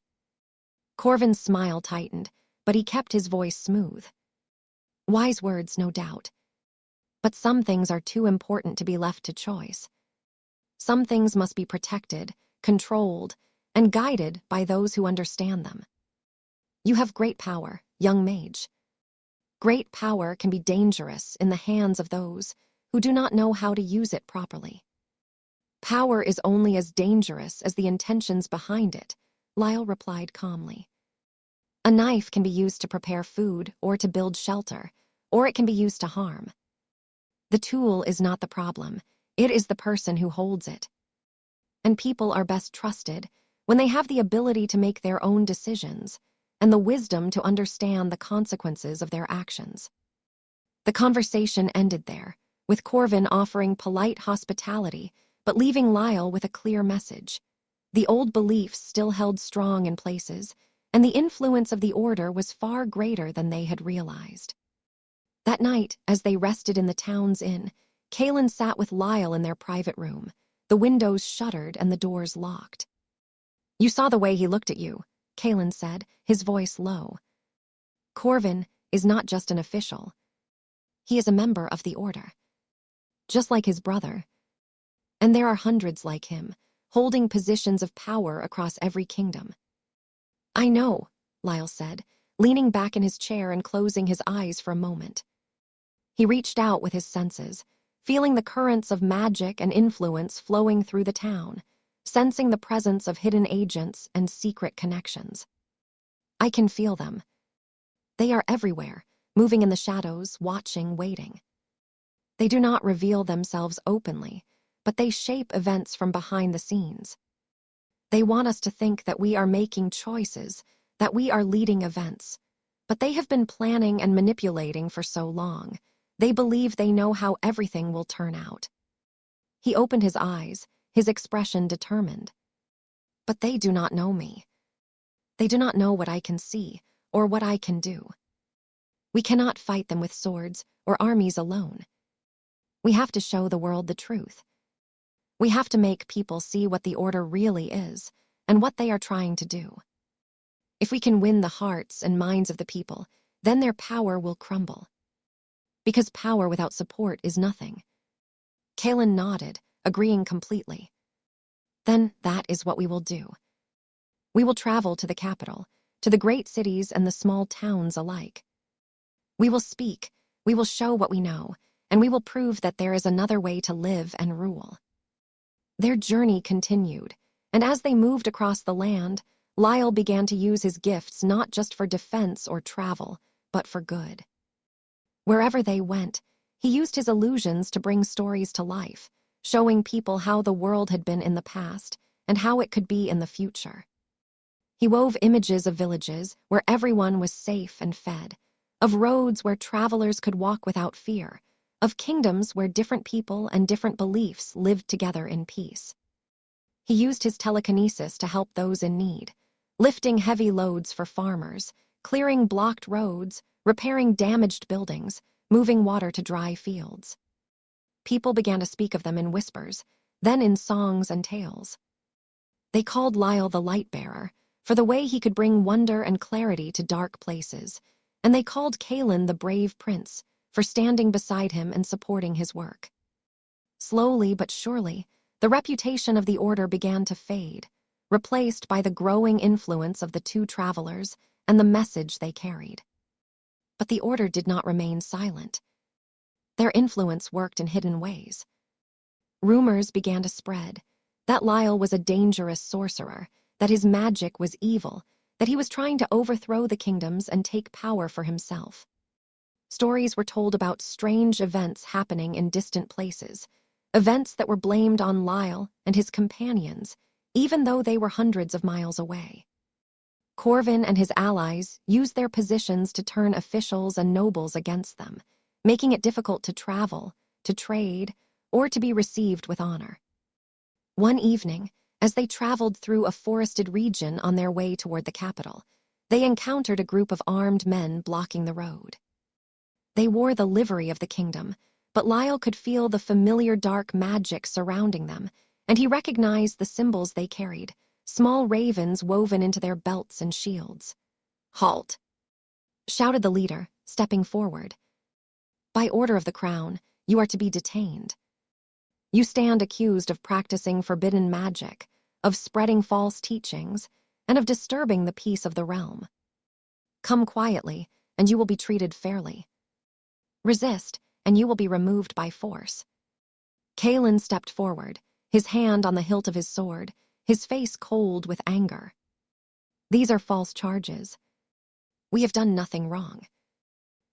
Corvin's smile tightened, but he kept his voice smooth. Wise words, no doubt. But some things are too important to be left to choice. Some things must be protected, controlled, and guided by those who understand them. You have great power, young mage. Great power can be dangerous in the hands of those who do not know how to use it properly. Power is only as dangerous as the intentions behind it, Lyle replied calmly. A knife can be used to prepare food or to build shelter, or it can be used to harm. The tool is not the problem, it is the person who holds it. And people are best trusted when they have the ability to make their own decisions and the wisdom to understand the consequences of their actions. The conversation ended there, with Corvin offering polite hospitality but leaving Lyle with a clear message. The old beliefs still held strong in places, and the influence of the order was far greater than they had realized. That night, as they rested in the town's inn, Kaelin sat with Lyle in their private room, the windows shuttered and the doors locked. You saw the way he looked at you, Kaelin said, his voice low. Corvin is not just an official. He is a member of the order. Just like his brother. And there are hundreds like him, holding positions of power across every kingdom. I know, Lyle said, leaning back in his chair and closing his eyes for a moment. He reached out with his senses, feeling the currents of magic and influence flowing through the town, sensing the presence of hidden agents and secret connections. I can feel them. They are everywhere, moving in the shadows, watching, waiting. They do not reveal themselves openly, but they shape events from behind the scenes. They want us to think that we are making choices, that we are leading events. But they have been planning and manipulating for so long. They believe they know how everything will turn out. He opened his eyes, his expression determined. But they do not know me. They do not know what I can see, or what I can do. We cannot fight them with swords or armies alone. We have to show the world the truth. We have to make people see what the order really is, and what they are trying to do. If we can win the hearts and minds of the people, then their power will crumble. Because power without support is nothing. Kaelin nodded, agreeing completely. Then that is what we will do. We will travel to the capital, to the great cities and the small towns alike. We will speak, we will show what we know, and we will prove that there is another way to live and rule. Their journey continued, and as they moved across the land, Lyle began to use his gifts not just for defense or travel, but for good. Wherever they went, he used his illusions to bring stories to life, showing people how the world had been in the past and how it could be in the future. He wove images of villages where everyone was safe and fed, of roads where travelers could walk without fear, of kingdoms where different people and different beliefs lived together in peace. He used his telekinesis to help those in need, lifting heavy loads for farmers, clearing blocked roads, repairing damaged buildings, moving water to dry fields. People began to speak of them in whispers, then in songs and tales. They called Lyle the light-bearer, for the way he could bring wonder and clarity to dark places, and they called Kaelin the brave prince, for standing beside him and supporting his work. Slowly but surely, the reputation of the order began to fade, replaced by the growing influence of the two travelers and the message they carried. But the order did not remain silent. Their influence worked in hidden ways. Rumors began to spread that Lyle was a dangerous sorcerer, that his magic was evil, that he was trying to overthrow the kingdoms and take power for himself. Stories were told about strange events happening in distant places, events that were blamed on Lyle and his companions, even though they were hundreds of miles away. Corvin and his allies used their positions to turn officials and nobles against them, making it difficult to travel, to trade, or to be received with honor. One evening, as they traveled through a forested region on their way toward the capital, they encountered a group of armed men blocking the road. They wore the livery of the kingdom, but Lyle could feel the familiar dark magic surrounding them, and he recognized the symbols they carried, small ravens woven into their belts and shields. "Halt!" shouted the leader, stepping forward. By order of the crown, you are to be detained. You stand accused of practicing forbidden magic, of spreading false teachings, and of disturbing the peace of the realm. Come quietly, and you will be treated fairly. Resist, and you will be removed by force. Kalen stepped forward, his hand on the hilt of his sword, his face cold with anger. These are false charges. We have done nothing wrong.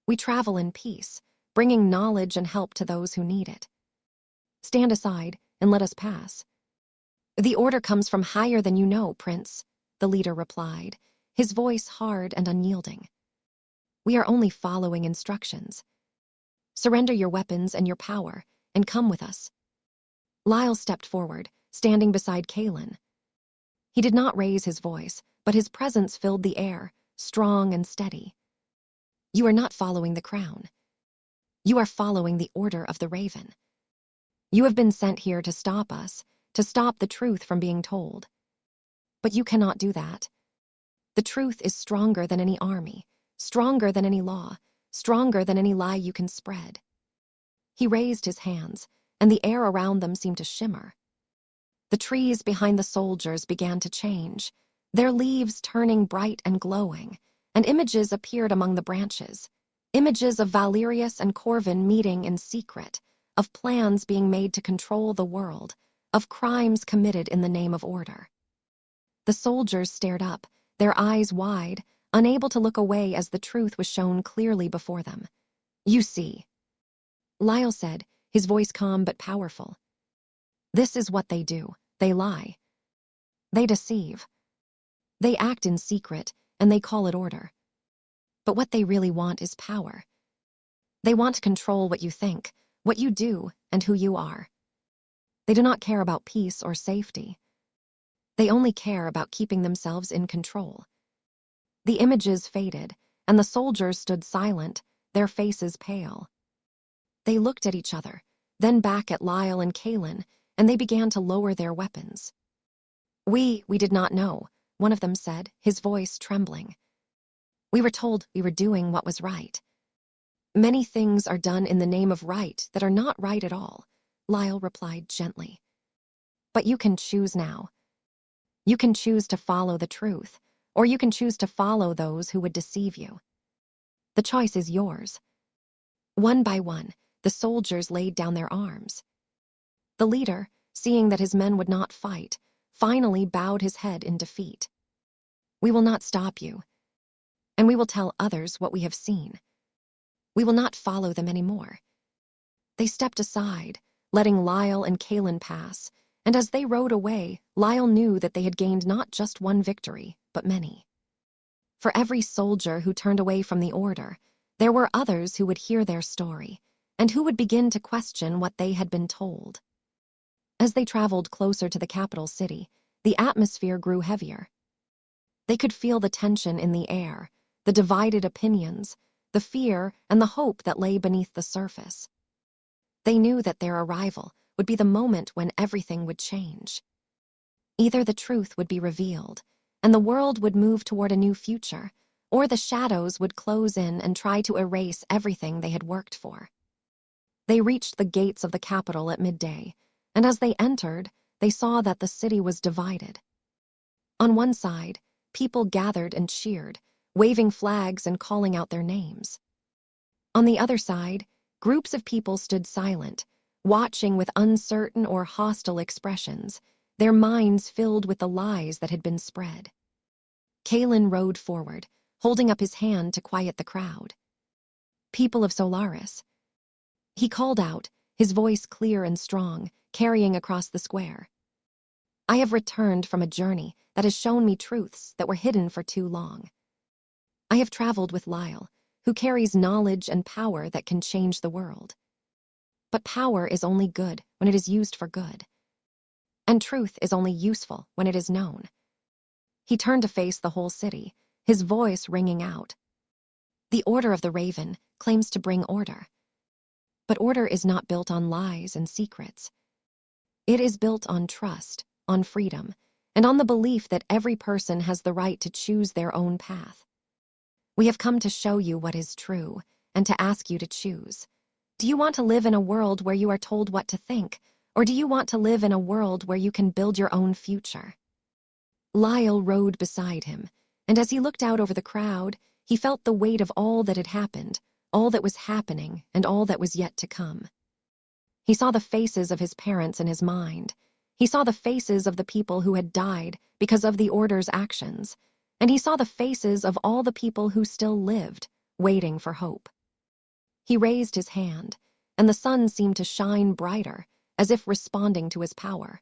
We travel in peace, bringing knowledge and help to those who need it. Stand aside and let us pass. The order comes from higher than you know, Prince, the leader replied, his voice hard and unyielding. We are only following instructions. Surrender your weapons and your power, and come with us. Lyle stepped forward, standing beside Kalen. He did not raise his voice, but his presence filled the air, strong and steady. You are not following the crown. You are following the order of the Raven. You have been sent here to stop us, to stop the truth from being told. But you cannot do that. The truth is stronger than any army, stronger than any law, stronger than any lie you can spread. He raised his hands, and the air around them seemed to shimmer. The trees behind the soldiers began to change, their leaves turning bright and glowing, and images appeared among the branches, images of Valerius and Corvin meeting in secret, of plans being made to control the world, of crimes committed in the name of order. The soldiers stared up, their eyes wide, unable to look away as the truth was shown clearly before them. You see, Lyle said, his voice calm but powerful. This is what they do. They lie. They deceive. They act in secret, and they call it order. But what they really want is power. They want to control what you think, what you do, and who you are. They do not care about peace or safety. They only care about keeping themselves in control. The images faded, and the soldiers stood silent, their faces pale. They looked at each other, then back at Lyle and Kalen, and they began to lower their weapons. We did not know, one of them said, his voice trembling. We were told we were doing what was right. Many things are done in the name of right that are not right at all, Lyle replied gently. But you can choose now. You can choose to follow the truth, or you can choose to follow those who would deceive you. The choice is yours. One by one, the soldiers laid down their arms. The leader, seeing that his men would not fight, finally bowed his head in defeat. We will not stop you, and we will tell others what we have seen. We will not follow them anymore. They stepped aside, letting Lyle and Kalen pass, and as they rode away, Lyle knew that they had gained not just one victory, but many. For every soldier who turned away from the order, there were others who would hear their story, and who would begin to question what they had been told. As they traveled closer to the capital city, the atmosphere grew heavier. They could feel the tension in the air, the divided opinions, the fear and the hope that lay beneath the surface. They knew that their arrival would be the moment when everything would change. Either the truth would be revealed, and the world would move toward a new future, or the shadows would close in and try to erase everything they had worked for. They reached the gates of the capital at midday, and as they entered, they saw that the city was divided. On one side, people gathered and cheered, waving flags and calling out their names. On the other side, groups of people stood silent, watching with uncertain or hostile expressions, their minds filled with the lies that had been spread. Kalen rode forward, holding up his hand to quiet the crowd. People of Solaris. He called out, his voice clear and strong, carrying across the square. I have returned from a journey that has shown me truths that were hidden for too long. I have traveled with Lyle, who carries knowledge and power that can change the world. But power is only good when it is used for good. And truth is only useful when it is known. He turned to face the whole city, his voice ringing out. The Order of the Raven claims to bring order. But order is not built on lies and secrets. It is built on trust, on freedom, and on the belief that every person has the right to choose their own path. We have come to show you what is true, and to ask you to choose. Do you want to live in a world where you are told what to think, or do you want to live in a world where you can build your own future? Lyle rode beside him, and as he looked out over the crowd, he felt the weight of all that had happened, all that was happening, and all that was yet to come. He saw the faces of his parents in his mind. He saw the faces of the people who had died because of the Order's actions, and he saw the faces of all the people who still lived, waiting for hope. He raised his hand, and the sun seemed to shine brighter, as if responding to his power.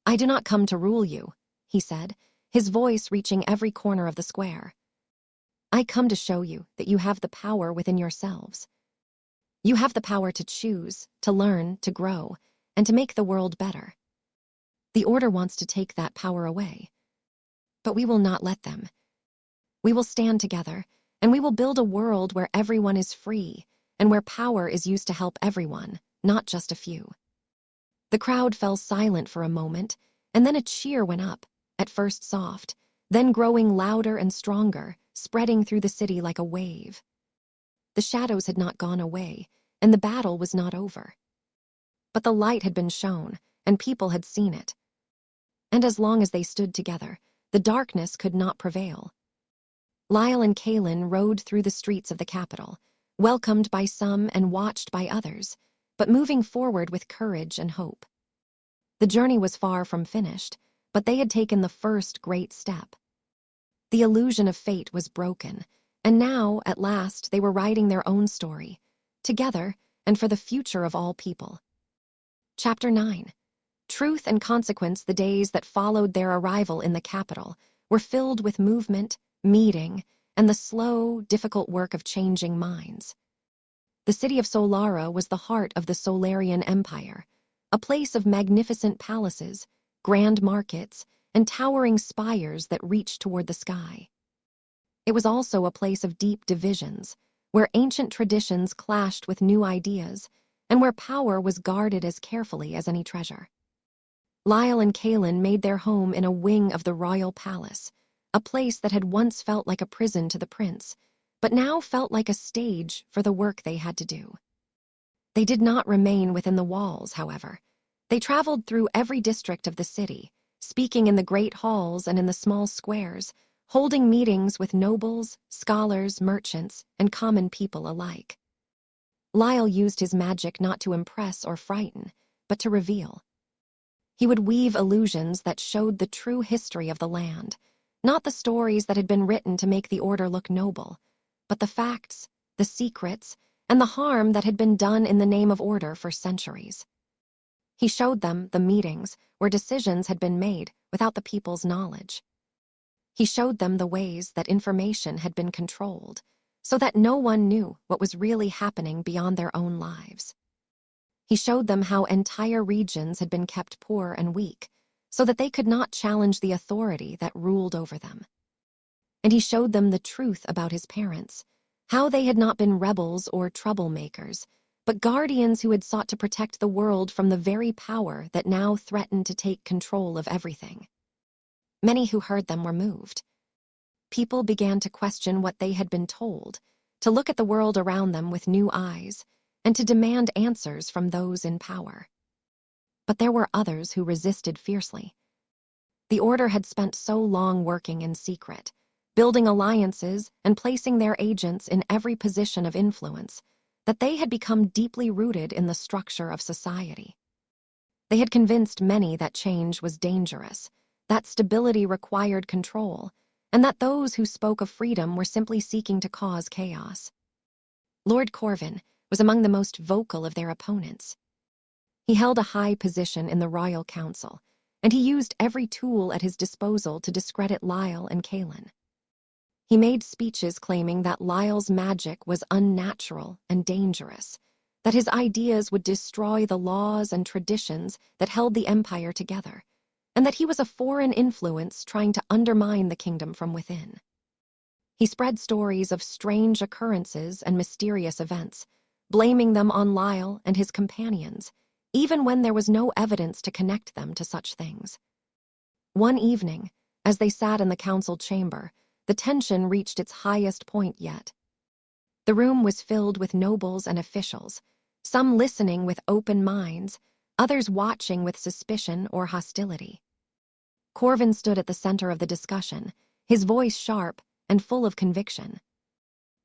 "I do not come to rule you," he said, his voice reaching every corner of the square. "I come to show you that you have the power within yourselves. You have the power to choose, to learn, to grow, and to make the world better. The Order wants to take that power away. But we will not let them. We will stand together, and we will build a world where everyone is free, and where power is used to help everyone, not just a few." The crowd fell silent for a moment, and then a cheer went up, at first soft, then growing louder and stronger, spreading through the city like a wave. The shadows had not gone away, and the battle was not over. But the light had been shown, and people had seen it. And as long as they stood together, the darkness could not prevail. Lyle and Kaelin rode through the streets of the capital, welcomed by some and watched by others, but moving forward with courage and hope. The journey was far from finished, but they had taken the first great step. The illusion of fate was broken, and now, at last, they were writing their own story, together and for the future of all people. Chapter 9. Truth and consequence. The days that followed their arrival in the capital were filled with movement, meeting, and the slow, difficult work of changing minds. The city of Solara was the heart of the Solarian Empire, a place of magnificent palaces, grand markets, and towering spires that reached toward the sky. It was also a place of deep divisions, where ancient traditions clashed with new ideas, and where power was guarded as carefully as any treasure. Lyle and Kaelin made their home in a wing of the royal palace, a place that had once felt like a prison to the prince, but now felt like a stage for the work they had to do. They did not remain within the walls, however. They traveled through every district of the city, speaking in the great halls and in the small squares, holding meetings with nobles, scholars, merchants, and common people alike. Lyle used his magic not to impress or frighten, but to reveal. He would weave illusions that showed the true history of the land, not the stories that had been written to make the Order look noble, but the facts, the secrets, and the harm that had been done in the name of order for centuries. He showed them the meetings where decisions had been made without the people's knowledge. He showed them the ways that information had been controlled, so that no one knew what was really happening beyond their own lives. He showed them how entire regions had been kept poor and weak, so that they could not challenge the authority that ruled over them. And he showed them the truth about his parents, how they had not been rebels or troublemakers, but guardians who had sought to protect the world from the very power that now threatened to take control of everything. Many who heard them were moved. People began to question what they had been told, to look at the world around them with new eyes, and to demand answers from those in power. But there were others who resisted fiercely. The Order had spent so long working in secret, building alliances and placing their agents in every position of influence, that they had become deeply rooted in the structure of society. They had convinced many that change was dangerous, that stability required control, and that those who spoke of freedom were simply seeking to cause chaos. Lord Corvin was among the most vocal of their opponents. He held a high position in the Royal Council, and he used every tool at his disposal to discredit Lyle and Kaelin. He made speeches claiming that Lyle's magic was unnatural and dangerous, that his ideas would destroy the laws and traditions that held the Empire together, and that he was a foreign influence trying to undermine the kingdom from within. He spread stories of strange occurrences and mysterious events, blaming them on Lyle and his companions, even when there was no evidence to connect them to such things. One evening, as they sat in the council chamber, the tension reached its highest point yet. The room was filled with nobles and officials, some listening with open minds, others watching with suspicion or hostility. Corvin stood at the center of the discussion, his voice sharp and full of conviction.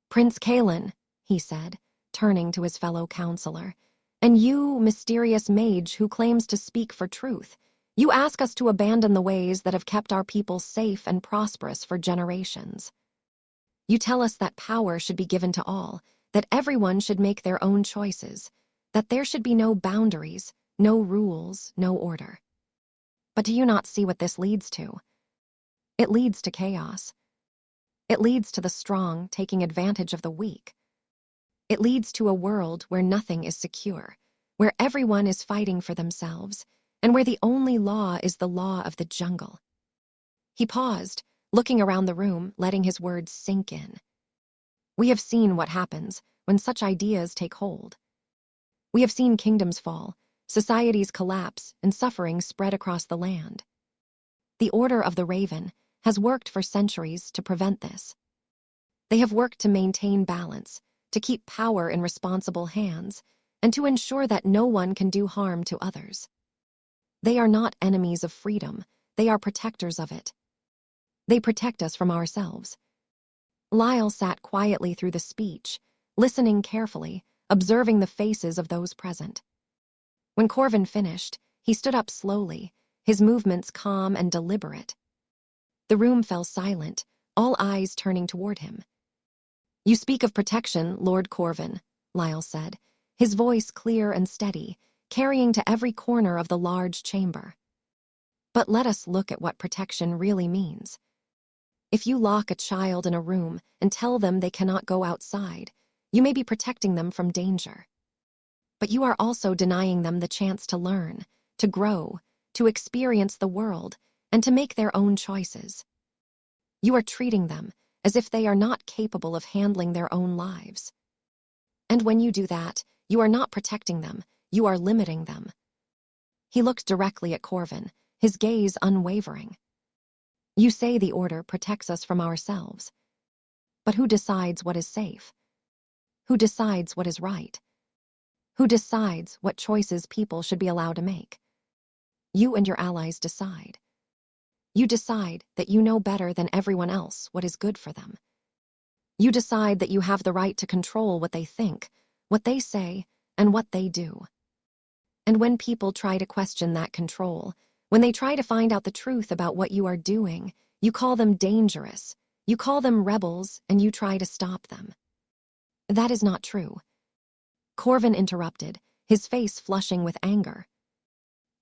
"Prince Kalen," he said, turning to his fellow counselor, "and you, mysterious mage who claims to speak for truth, you ask us to abandon the ways that have kept our people safe and prosperous for generations. You tell us that power should be given to all, that everyone should make their own choices, that there should be no boundaries, no rules, no order. But do you not see what this leads to? It leads to chaos. It leads to the strong taking advantage of the weak. It leads to a world where nothing is secure, where everyone is fighting for themselves, and where the only law is the law of the jungle." He paused, looking around the room, letting his words sink in. "We have seen what happens when such ideas take hold. We have seen kingdoms fall, societies collapse, and suffering spread across the land. The Order of the Raven has worked for centuries to prevent this. They have worked to maintain balance, to keep power in responsible hands, and to ensure that no one can do harm to others. They are not enemies of freedom, they are protectors of it. They protect us from ourselves." Lyle sat quietly through the speech, listening carefully, observing the faces of those present. When Corvin finished, he stood up slowly, his movements calm and deliberate. The room fell silent, all eyes turning toward him. "You speak of protection, Lord Corvin," Lyle said, his voice clear and steady, carrying to every corner of the large chamber. "But let us look at what protection really means. If you lock a child in a room and tell them they cannot go outside, you may be protecting them from danger. But you are also denying them the chance to learn, to grow, to experience the world, and to make their own choices. You are treating them as if they are not capable of handling their own lives. And when you do that, you are not protecting them, you are limiting them." He looked directly at Corvin, his gaze unwavering. "You say the Order protects us from ourselves. But who decides what is safe? Who decides what is right? Who decides what choices people should be allowed to make? You and your allies decide. You decide that you know better than everyone else what is good for them. You decide that you have the right to control what they think, what they say, and what they do. And when people try to question that control, when they try to find out the truth about what you are doing, you call them dangerous, you call them rebels, and you try to stop them. That is not true." Corvin interrupted, his face flushing with anger.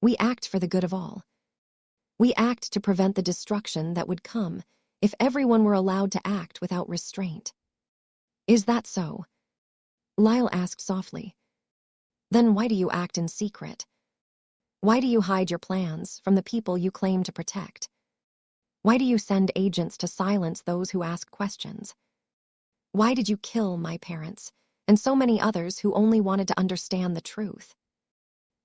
"We act for the good of all. We act to prevent the destruction that would come if everyone were allowed to act without restraint." "Is that so?" Lyle asked softly. "Then why do you act in secret? Why do you hide your plans from the people you claim to protect? Why do you send agents to silence those who ask questions? Why did you kill my parents and so many others who only wanted to understand the truth?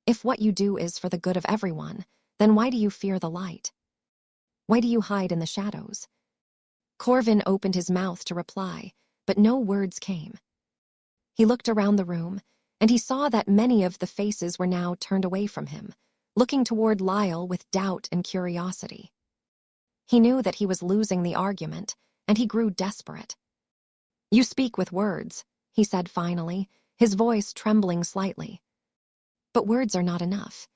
If what you do is for the good of everyone, then why do you fear the light? Why do you hide in the shadows?" Corvin opened his mouth to reply, but no words came. He looked around the room, and he saw that many of the faces were now turned away from him, looking toward Lyle with doubt and curiosity. He knew that he was losing the argument, and he grew desperate. "You speak with words," he said finally, his voice trembling slightly. "But words are not enough.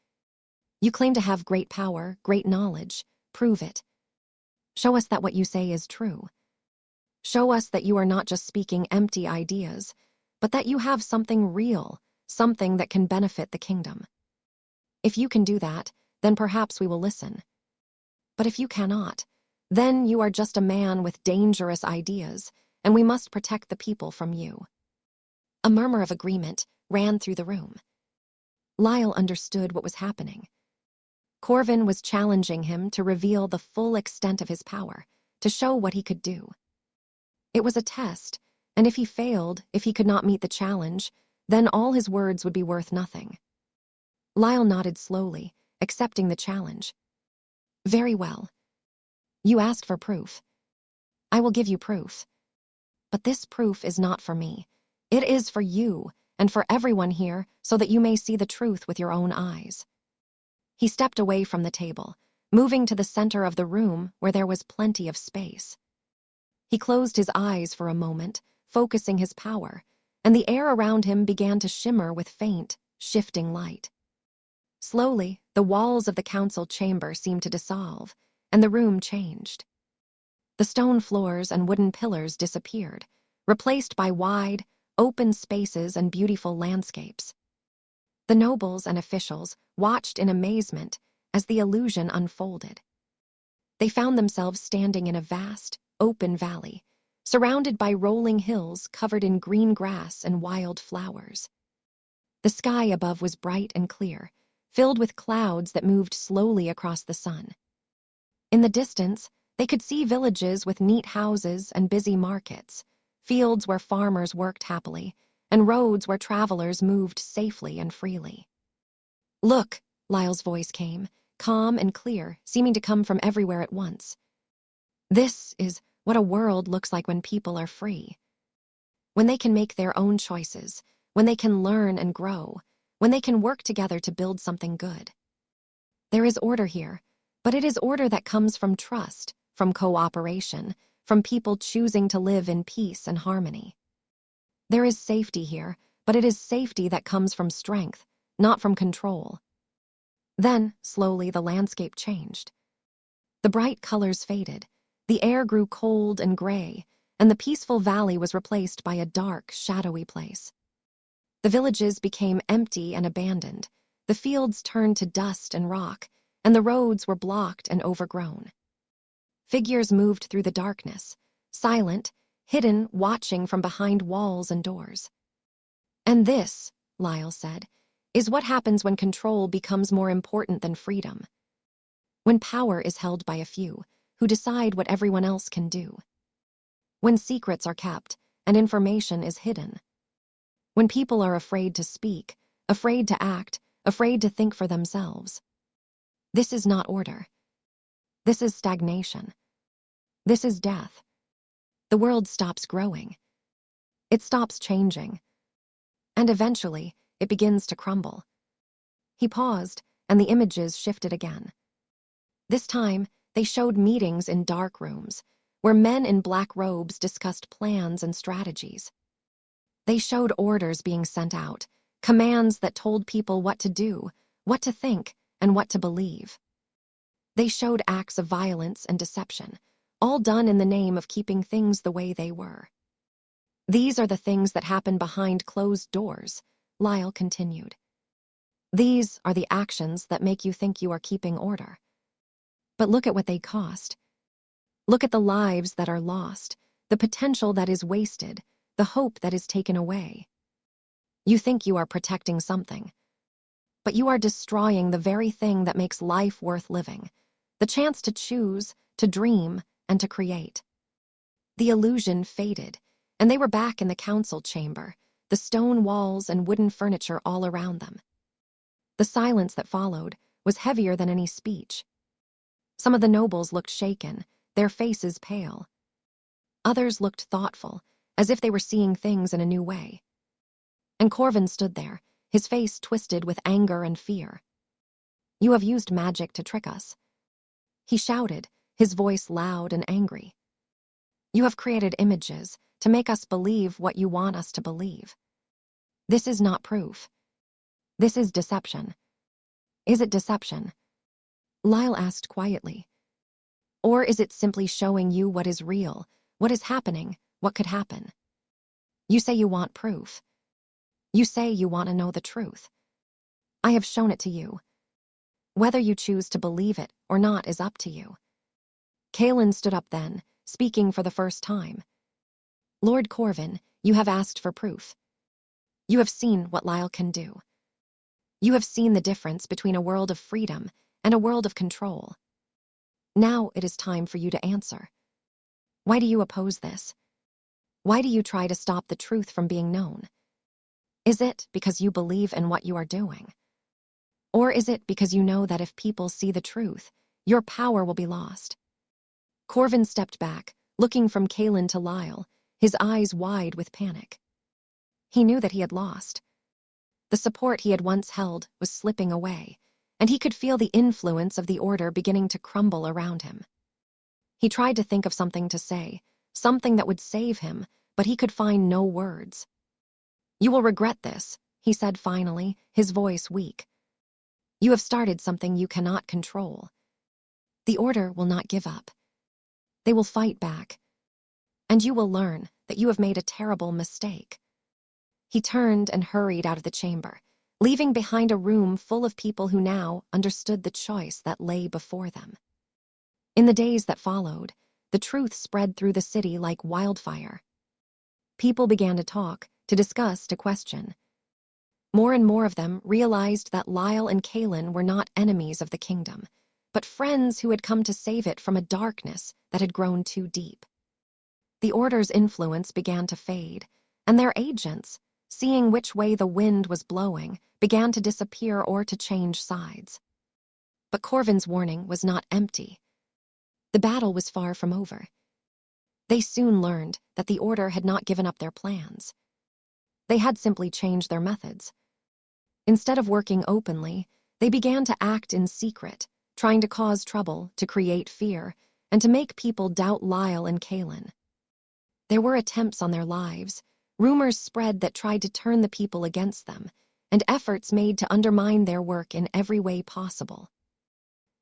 You claim to have great power, great knowledge. Prove it. Show us that what you say is true. Show us that you are not just speaking empty ideas, but that you have something real, something that can benefit the kingdom. If you can do that, then perhaps we will listen. But if you cannot, then you are just a man with dangerous ideas, and we must protect the people from you." A murmur of agreement ran through the room. Lyle understood what was happening. Corvin was challenging him to reveal the full extent of his power, to show what he could do. It was a test, and if he failed, if he could not meet the challenge, then all his words would be worth nothing. Lyle nodded slowly, accepting the challenge. "Very well. You asked for proof. I will give you proof. But this proof is not for me. It is for you and for everyone here so that you may see the truth with your own eyes." He stepped away from the table, moving to the center of the room where there was plenty of space. He closed his eyes for a moment, focusing his power, and the air around him began to shimmer with faint, shifting light. Slowly, the walls of the council chamber seemed to dissolve, and the room changed. The stone floors and wooden pillars disappeared, replaced by wide, open spaces and beautiful landscapes. The nobles and officials watched in amazement as the illusion unfolded. They found themselves standing in a vast, open valley, surrounded by rolling hills covered in green grass and wild flowers. The sky above was bright and clear, filled with clouds that moved slowly across the sun. In the distance, they could see villages with neat houses and busy markets, fields where farmers worked happily, and roads where travelers moved safely and freely. "Look," Lyle's voice came, calm and clear, seeming to come from everywhere at once. "This is what a world looks like when people are free. When they can make their own choices, when they can learn and grow, when they can work together to build something good. There is order here, but it is order that comes from trust, from cooperation, from people choosing to live in peace and harmony. There is safety here, but it is safety that comes from strength, not from control." Then, slowly, the landscape changed. The bright colors faded, the air grew cold and gray, and the peaceful valley was replaced by a dark, shadowy place. The villages became empty and abandoned, the fields turned to dust and rock, and the roads were blocked and overgrown. Figures moved through the darkness, silent, hidden, watching from behind walls and doors. "And this," Lyle said, "is what happens when control becomes more important than freedom. When power is held by a few, who decide what everyone else can do. When secrets are kept and information is hidden. When people are afraid to speak, afraid to act, afraid to think for themselves. This is not order. This is stagnation. This is death. The world stops growing. It stops changing. And eventually, it begins to crumble." He paused, and the images shifted again. This time, they showed meetings in dark rooms, where men in black robes discussed plans and strategies. They showed orders being sent out, commands that told people what to do, what to think, and what to believe. They showed acts of violence and deception, all done in the name of keeping things the way they were. "These are the things that happen behind closed doors," Lyle continued. "These are the actions that make you think you are keeping order. But look at what they cost. Look at the lives that are lost, the potential that is wasted, the hope that is taken away. You think you are protecting something, but you are destroying the very thing that makes life worth living, the chance to choose, to dream, and to create." The illusion faded, and they were back in the council chamber, the stone walls and wooden furniture all around them. The silence that followed was heavier than any speech. Some of the nobles looked shaken, their faces pale. Others looked thoughtful, as if they were seeing things in a new way. And Corvin stood there, his face twisted with anger and fear. "You have used magic to trick us," he shouted, his voice loud and angry. "You have created images to make us believe what you want us to believe. This is not proof. This is deception." "Is it deception?" Lyle asked quietly. "Or is it simply showing you what is real, what is happening, what could happen? You say you want proof. You say you want to know the truth. I have shown it to you. Whether you choose to believe it or not is up to you." Kaelin stood up then, speaking for the first time. "Lord Corvin, you have asked for proof. You have seen what Lyle can do. You have seen the difference between a world of freedom and a world of control. Now it is time for you to answer. Why do you oppose this? Why do you try to stop the truth from being known? Is it because you believe in what you are doing? Or is it because you know that if people see the truth, your power will be lost?" Corvin stepped back, looking from Kaelin to Lyle, his eyes wide with panic. He knew that he had lost. The support he had once held was slipping away, and he could feel the influence of the order beginning to crumble around him. He tried to think of something to say, something that would save him, but he could find no words. "You will regret this," he said finally, his voice weak. "You have started something you cannot control. The order will not give up. They will fight back. And you will learn that you have made a terrible mistake." He turned and hurried out of the chamber, leaving behind a room full of people who now understood the choice that lay before them. In the days that followed, the truth spread through the city like wildfire. People began to talk, to discuss, to question. More and more of them realized that Lyle and Kaelin were not enemies of the kingdom, but friends who had come to save it from a darkness that had grown too deep. The order's influence began to fade, and their agents, seeing which way the wind was blowing, began to disappear or to change sides. But Corvin's warning was not empty. The battle was far from over. They soon learned that the order had not given up their plans. They had simply changed their methods. Instead of working openly, they began to act in secret, trying to cause trouble, to create fear, and to make people doubt Lyle and Kaelin. There were attempts on their lives, rumors spread that tried to turn the people against them, and efforts made to undermine their work in every way possible.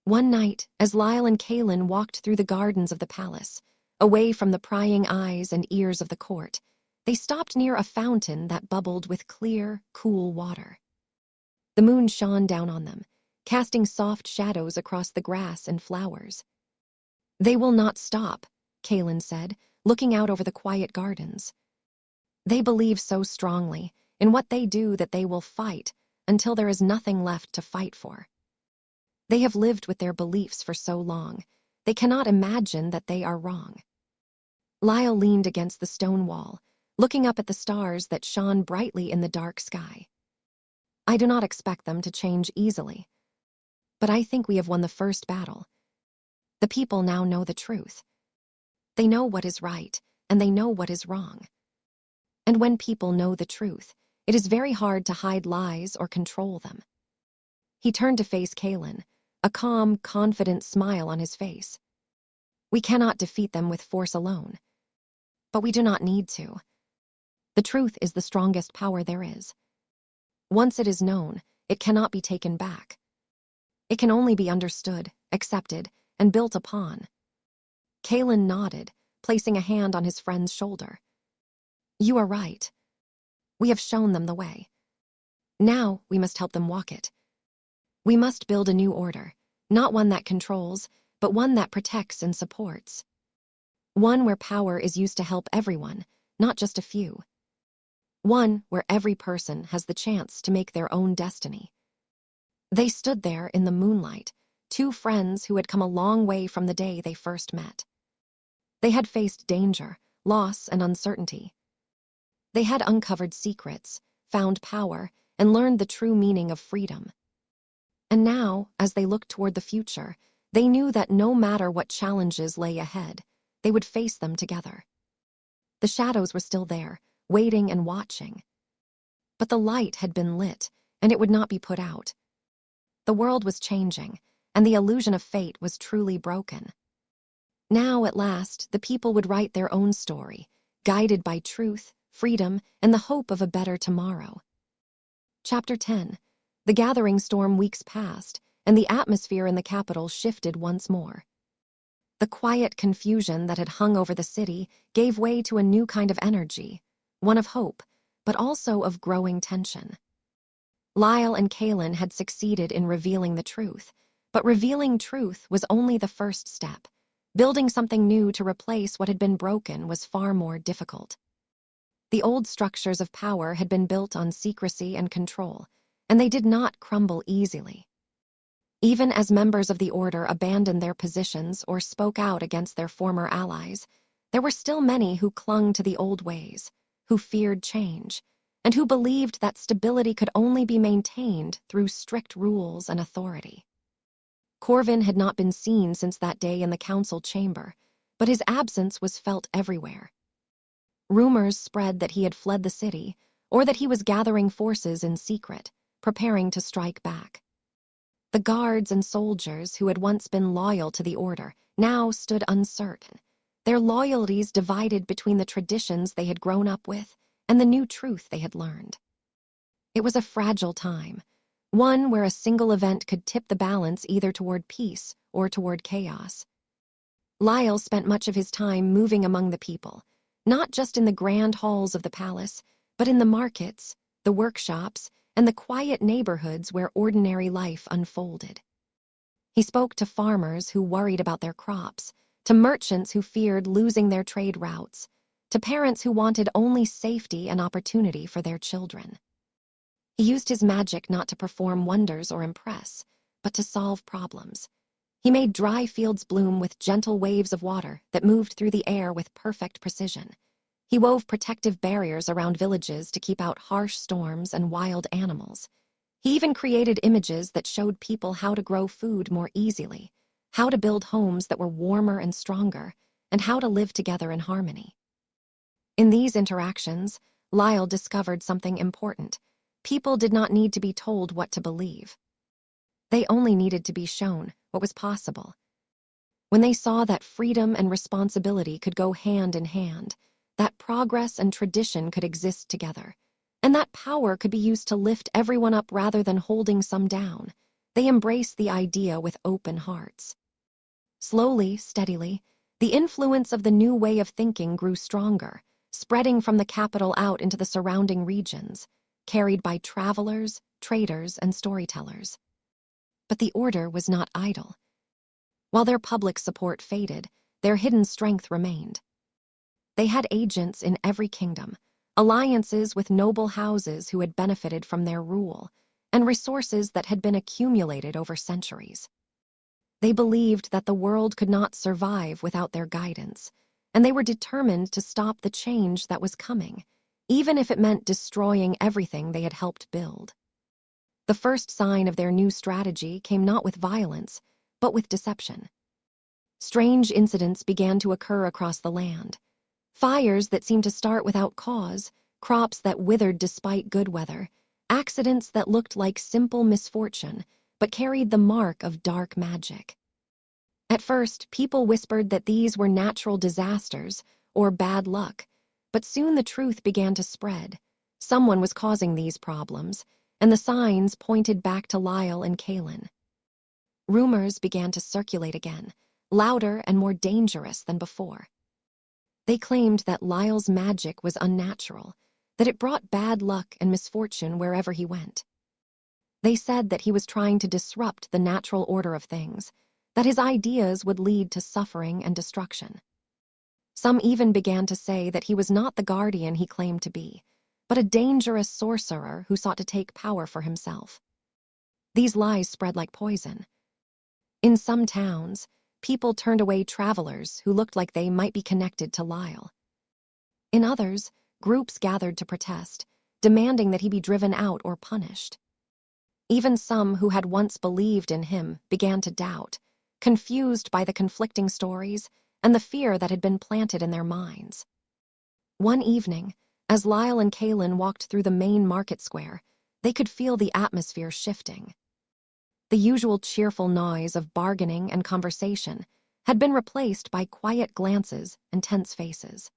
One night, as Lyle and Kaelin walked through the gardens of the palace, away from the prying eyes and ears of the court, they stopped near a fountain that bubbled with clear, cool water. The moon shone down on them, casting soft shadows across the grass and flowers. "They will not stop," Kaelin said, looking out over the quiet gardens. "They believe so strongly in what they do that they will fight until there is nothing left to fight for. They have lived with their beliefs for so long, they cannot imagine that they are wrong." Lyle leaned against the stone wall, looking up at the stars that shone brightly in the dark sky. "I do not expect them to change easily. But I think we have won the first battle. The people now know the truth. They know what is right, and they know what is wrong. And when people know the truth, it is very hard to hide lies or control them." He turned to face Kaelin, a calm, confident smile on his face. "We cannot defeat them with force alone. But we do not need to. The truth is the strongest power there is. Once it is known, it cannot be taken back. It can only be understood, accepted, and built upon." Kaelin nodded, placing a hand on his friend's shoulder. "You are right. We have shown them the way. Now we must help them walk it. We must build a new order, not one that controls, but one that protects and supports. One where power is used to help everyone, not just a few. One where every person has the chance to make their own destiny." They stood there in the moonlight, two friends who had come a long way from the day they first met. They had faced danger, loss, and uncertainty. They had uncovered secrets, found power, and learned the true meaning of freedom. And now, as they looked toward the future, they knew that no matter what challenges lay ahead, they would face them together. The shadows were still there, waiting and watching. But the light had been lit, and it would not be put out. The world was changing, and the illusion of fate was truly broken. Now, at last, the people would write their own story, guided by truth, freedom, and the hope of a better tomorrow. Chapter 10. The gathering storm weeks passed, and the atmosphere in the capital shifted once more. The quiet confusion that had hung over the city gave way to a new kind of energy, one of hope, but also of growing tension. Lyle and Kaelin had succeeded in revealing the truth, but revealing truth was only the first step. Building something new to replace what had been broken was far more difficult. The old structures of power had been built on secrecy and control, and they did not crumble easily. Even as members of the order abandoned their positions or spoke out against their former allies, there were still many who clung to the old ways, who feared change, and who believed that stability could only be maintained through strict rules and authority. Corvin had not been seen since that day in the council chamber, but his absence was felt everywhere. Rumors spread that he had fled the city, or that he was gathering forces in secret, preparing to strike back. The guards and soldiers who had once been loyal to the order now stood uncertain, their loyalties divided between the traditions they had grown up with and the new truth they had learned. It was a fragile time, one where a single event could tip the balance either toward peace or toward chaos. Lyle spent much of his time moving among the people, not just in the grand halls of the palace, but in the markets, the workshops, and the quiet neighborhoods where ordinary life unfolded. He spoke to farmers who worried about their crops, to merchants who feared losing their trade routes, to parents who wanted only safety and opportunity for their children. He used his magic not to perform wonders or impress, but to solve problems. He made dry fields bloom with gentle waves of water that moved through the air with perfect precision. He wove protective barriers around villages to keep out harsh storms and wild animals. He even created images that showed people how to grow food more easily, how to build homes that were warmer and stronger, and how to live together in harmony. In these interactions, Lyle discovered something important. People did not need to be told what to believe. They only needed to be shown what was possible. When they saw that freedom and responsibility could go hand in hand, that progress and tradition could exist together, and that power could be used to lift everyone up rather than holding some down, they embraced the idea with open hearts. Slowly, steadily, the influence of the new way of thinking grew stronger, spreading from the capital out into the surrounding regions, carried by travelers, traders, and storytellers. But the order was not idle. While their public support faded, their hidden strength remained. They had agents in every kingdom, alliances with noble houses who had benefited from their rule, and resources that had been accumulated over centuries. They believed that the world could not survive without their guidance, and they were determined to stop the change that was coming, even if it meant destroying everything they had helped build. The first sign of their new strategy came not with violence, but with deception. Strange incidents began to occur across the land. Fires that seemed to start without cause, crops that withered despite good weather, accidents that looked like simple misfortune, but carried the mark of dark magic. At first, people whispered that these were natural disasters or bad luck, but soon the truth began to spread. Someone was causing these problems, and the signs pointed back to Lyle and Kaelin. Rumors began to circulate again, louder and more dangerous than before. They claimed that Lyle's magic was unnatural, that it brought bad luck and misfortune wherever he went. They said that he was trying to disrupt the natural order of things, that his ideas would lead to suffering and destruction. Some even began to say that he was not the guardian he claimed to be, but a dangerous sorcerer who sought to take power for himself. These lies spread like poison. In some towns, people turned away travelers who looked like they might be connected to Lyle. In others, groups gathered to protest, demanding that he be driven out or punished. Even some who had once believed in him began to doubt, confused by the conflicting stories and the fear that had been planted in their minds. One evening, as Lyle and Kaelin walked through the main market square, they could feel the atmosphere shifting. The usual cheerful noise of bargaining and conversation had been replaced by quiet glances and tense faces.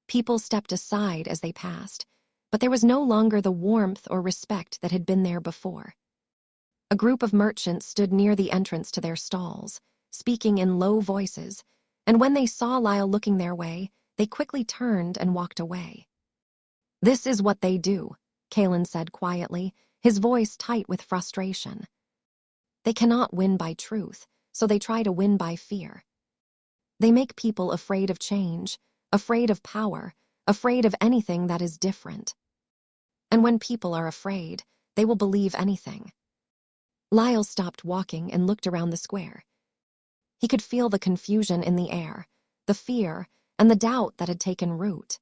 People stepped aside as they passed, but there was no longer the warmth or respect that had been there before. A group of merchants stood near the entrance to their stalls, speaking in low voices, and when they saw Lyle looking their way, they quickly turned and walked away. "This is what they do," Kaelin said quietly, his voice tight with frustration. "They cannot win by truth, so they try to win by fear. They make people afraid of change, afraid of power, afraid of anything that is different. And when people are afraid, they will believe anything." Lyle stopped walking and looked around the square. He could feel the confusion in the air, the fear, and the doubt that had taken root.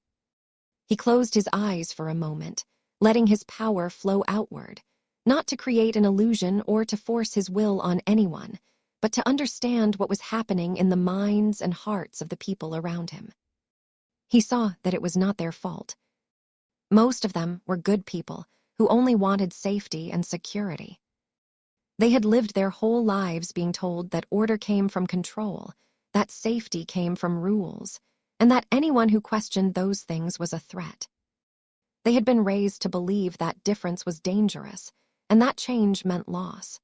He closed his eyes for a moment, letting his power flow outward, not to create an illusion or to force his will on anyone, but to understand what was happening in the minds and hearts of the people around him. He saw that it was not their fault. Most of them were good people who only wanted safety and security. They had lived their whole lives being told that order came from control, that safety came from rules, and that anyone who questioned those things was a threat. They had been raised to believe that difference was dangerous, and that change meant loss.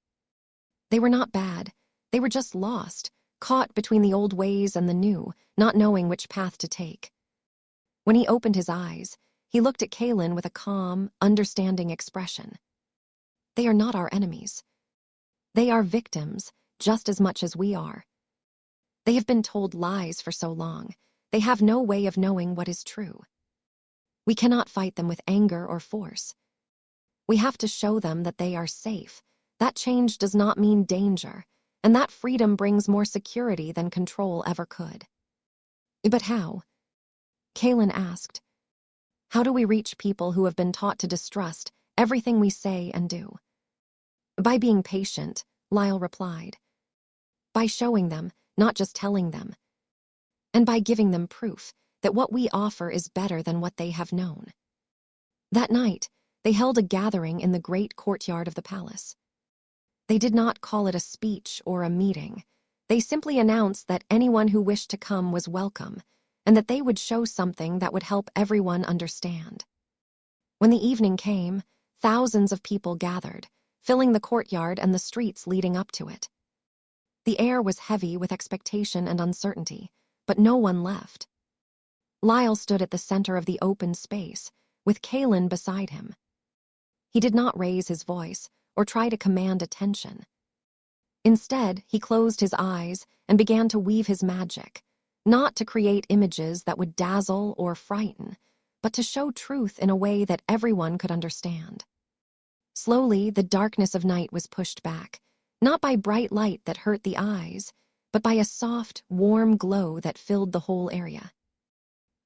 They were not bad, they were just lost, caught between the old ways and the new, not knowing which path to take. When he opened his eyes, he looked at Kaelin with a calm, understanding expression. They are not our enemies. They are victims, just as much as we are. They have been told lies for so long, they have no way of knowing what is true. We cannot fight them with anger or force. We have to show them that they are safe. That change does not mean danger, and that freedom brings more security than control ever could. But how? Kaelin asked. How do we reach people who have been taught to distrust everything we say and do? By being patient, Lyle replied. By showing them, not just telling them. And by giving them proof that what we offer is better than what they have known. That night, they held a gathering in the great courtyard of the palace. They did not call it a speech or a meeting. They simply announced that anyone who wished to come was welcome, and that they would show something that would help everyone understand. When the evening came, thousands of people gathered, filling the courtyard and the streets leading up to it. The air was heavy with expectation and uncertainty, but no one left. Lyle stood at the center of the open space, with Kaelin beside him. He did not raise his voice or try to command attention. Instead, he closed his eyes and began to weave his magic, not to create images that would dazzle or frighten, but to show truth in a way that everyone could understand. Slowly, the darkness of night was pushed back, not by bright light that hurt the eyes, but by a soft, warm glow that filled the whole area.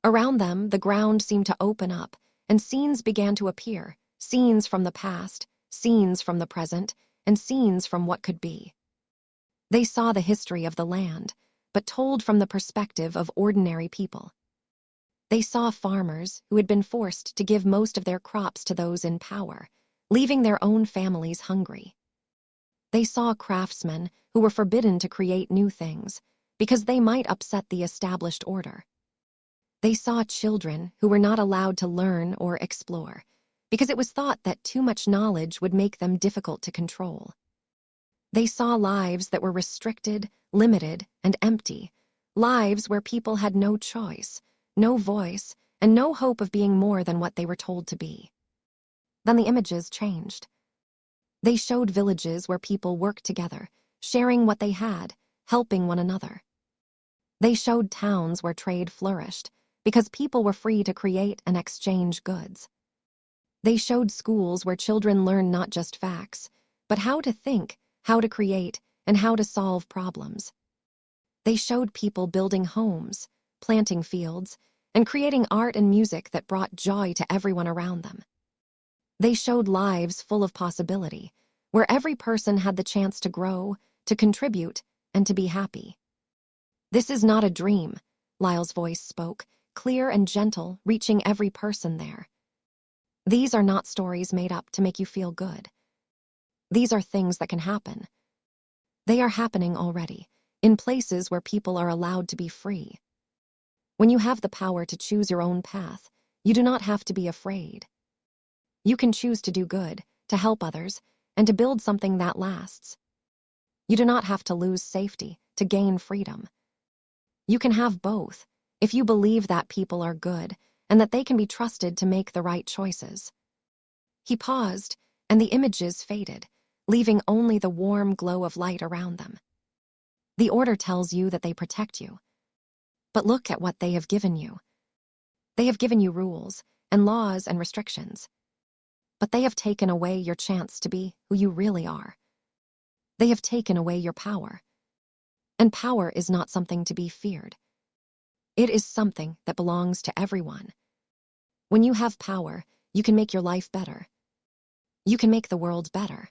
Around them, the ground seemed to open up, and scenes began to appear, scenes from the past, scenes from the present, and scenes from what could be. They saw the history of the land, but told from the perspective of ordinary people. They saw farmers who had been forced to give most of their crops to those in power, leaving their own families hungry. They saw craftsmen who were forbidden to create new things because they might upset the established order. They saw children who were not allowed to learn or explore because it was thought that too much knowledge would make them difficult to control. They saw lives that were restricted, limited, and empty, lives where people had no choice, no voice, and no hope of being more than what they were told to be. Then the images changed. They showed villages where people worked together, sharing what they had, helping one another. They showed towns where trade flourished, because people were free to create and exchange goods. They showed schools where children learned not just facts, but how to think, how to create, and how to solve problems. They showed people building homes, planting fields, and creating art and music that brought joy to everyone around them. They showed lives full of possibility, where every person had the chance to grow, to contribute, and to be happy. This is not a dream, Lyle's voice spoke, clear and gentle, reaching every person there. These are not stories made up to make you feel good. These are things that can happen. They are happening already, in places where people are allowed to be free. When you have the power to choose your own path, you do not have to be afraid. You can choose to do good, to help others, and to build something that lasts. You do not have to lose safety to gain freedom. You can have both, if you believe that people are good and that they can be trusted to make the right choices. He paused, and the images faded, leaving only the warm glow of light around them. The order tells you that they protect you. But look at what they have given you. They have given you rules and laws and restrictions. But they have taken away your chance to be who you really are. They have taken away your power. And power is not something to be feared. It is something that belongs to everyone. When you have power, you can make your life better. You can make the world better.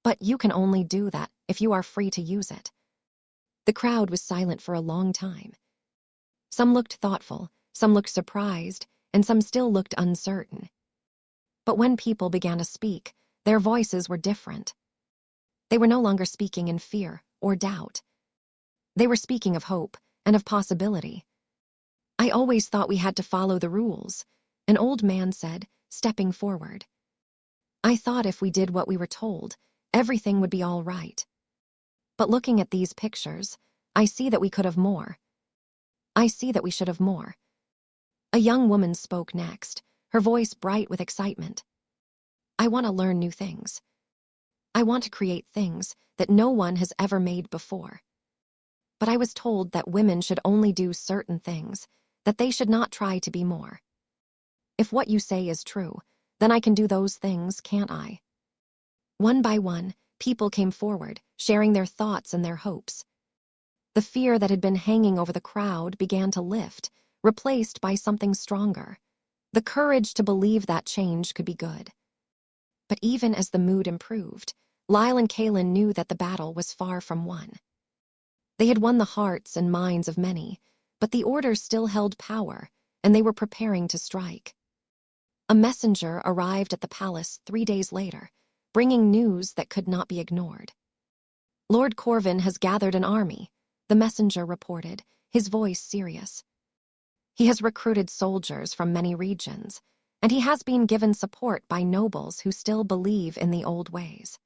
But you can only do that if you are free to use it." The crowd was silent for a long time. Some looked thoughtful, some looked surprised, and some still looked uncertain. But when people began to speak, their voices were different. They were no longer speaking in fear or doubt. They were speaking of hope and of possibility. "I always thought we had to follow the rules," an old man said, stepping forward. "I thought if we did what we were told, everything would be all right. But looking at these pictures, I see that we could have more. I see that we should have more." A young woman spoke next, her voice bright with excitement. "I want to learn new things. I want to create things that no one has ever made before. But I was told that women should only do certain things, that they should not try to be more. If what you say is true, then I can do those things, can't I?" One by one, people came forward, sharing their thoughts and their hopes. The fear that had been hanging over the crowd began to lift, replaced by something stronger. The courage to believe that change could be good. But even as the mood improved, Lyle and Kaylin knew that the battle was far from won. They had won the hearts and minds of many, but the Order still held power, and they were preparing to strike. A messenger arrived at the palace 3 days later, bringing news that could not be ignored. "Lord Corvin has gathered an army," the messenger reported, his voice serious. "He has recruited soldiers from many regions, and he has been given support by nobles who still believe in the old ways.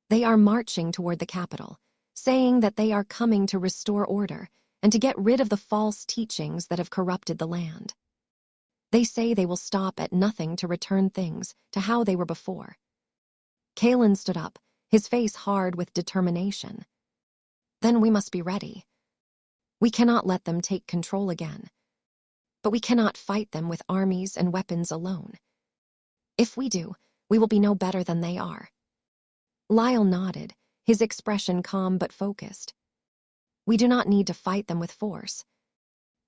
They are marching toward the capital, saying that they are coming to restore order and to get rid of the false teachings that have corrupted the land. They say they will stop at nothing to return things to how they were before." Kaylin stood up, his face hard with determination. "Then we must be ready. We cannot let them take control again. But we cannot fight them with armies and weapons alone. If we do, we will be no better than they are." Lyle nodded, his expression calm but focused. "We do not need to fight them with force.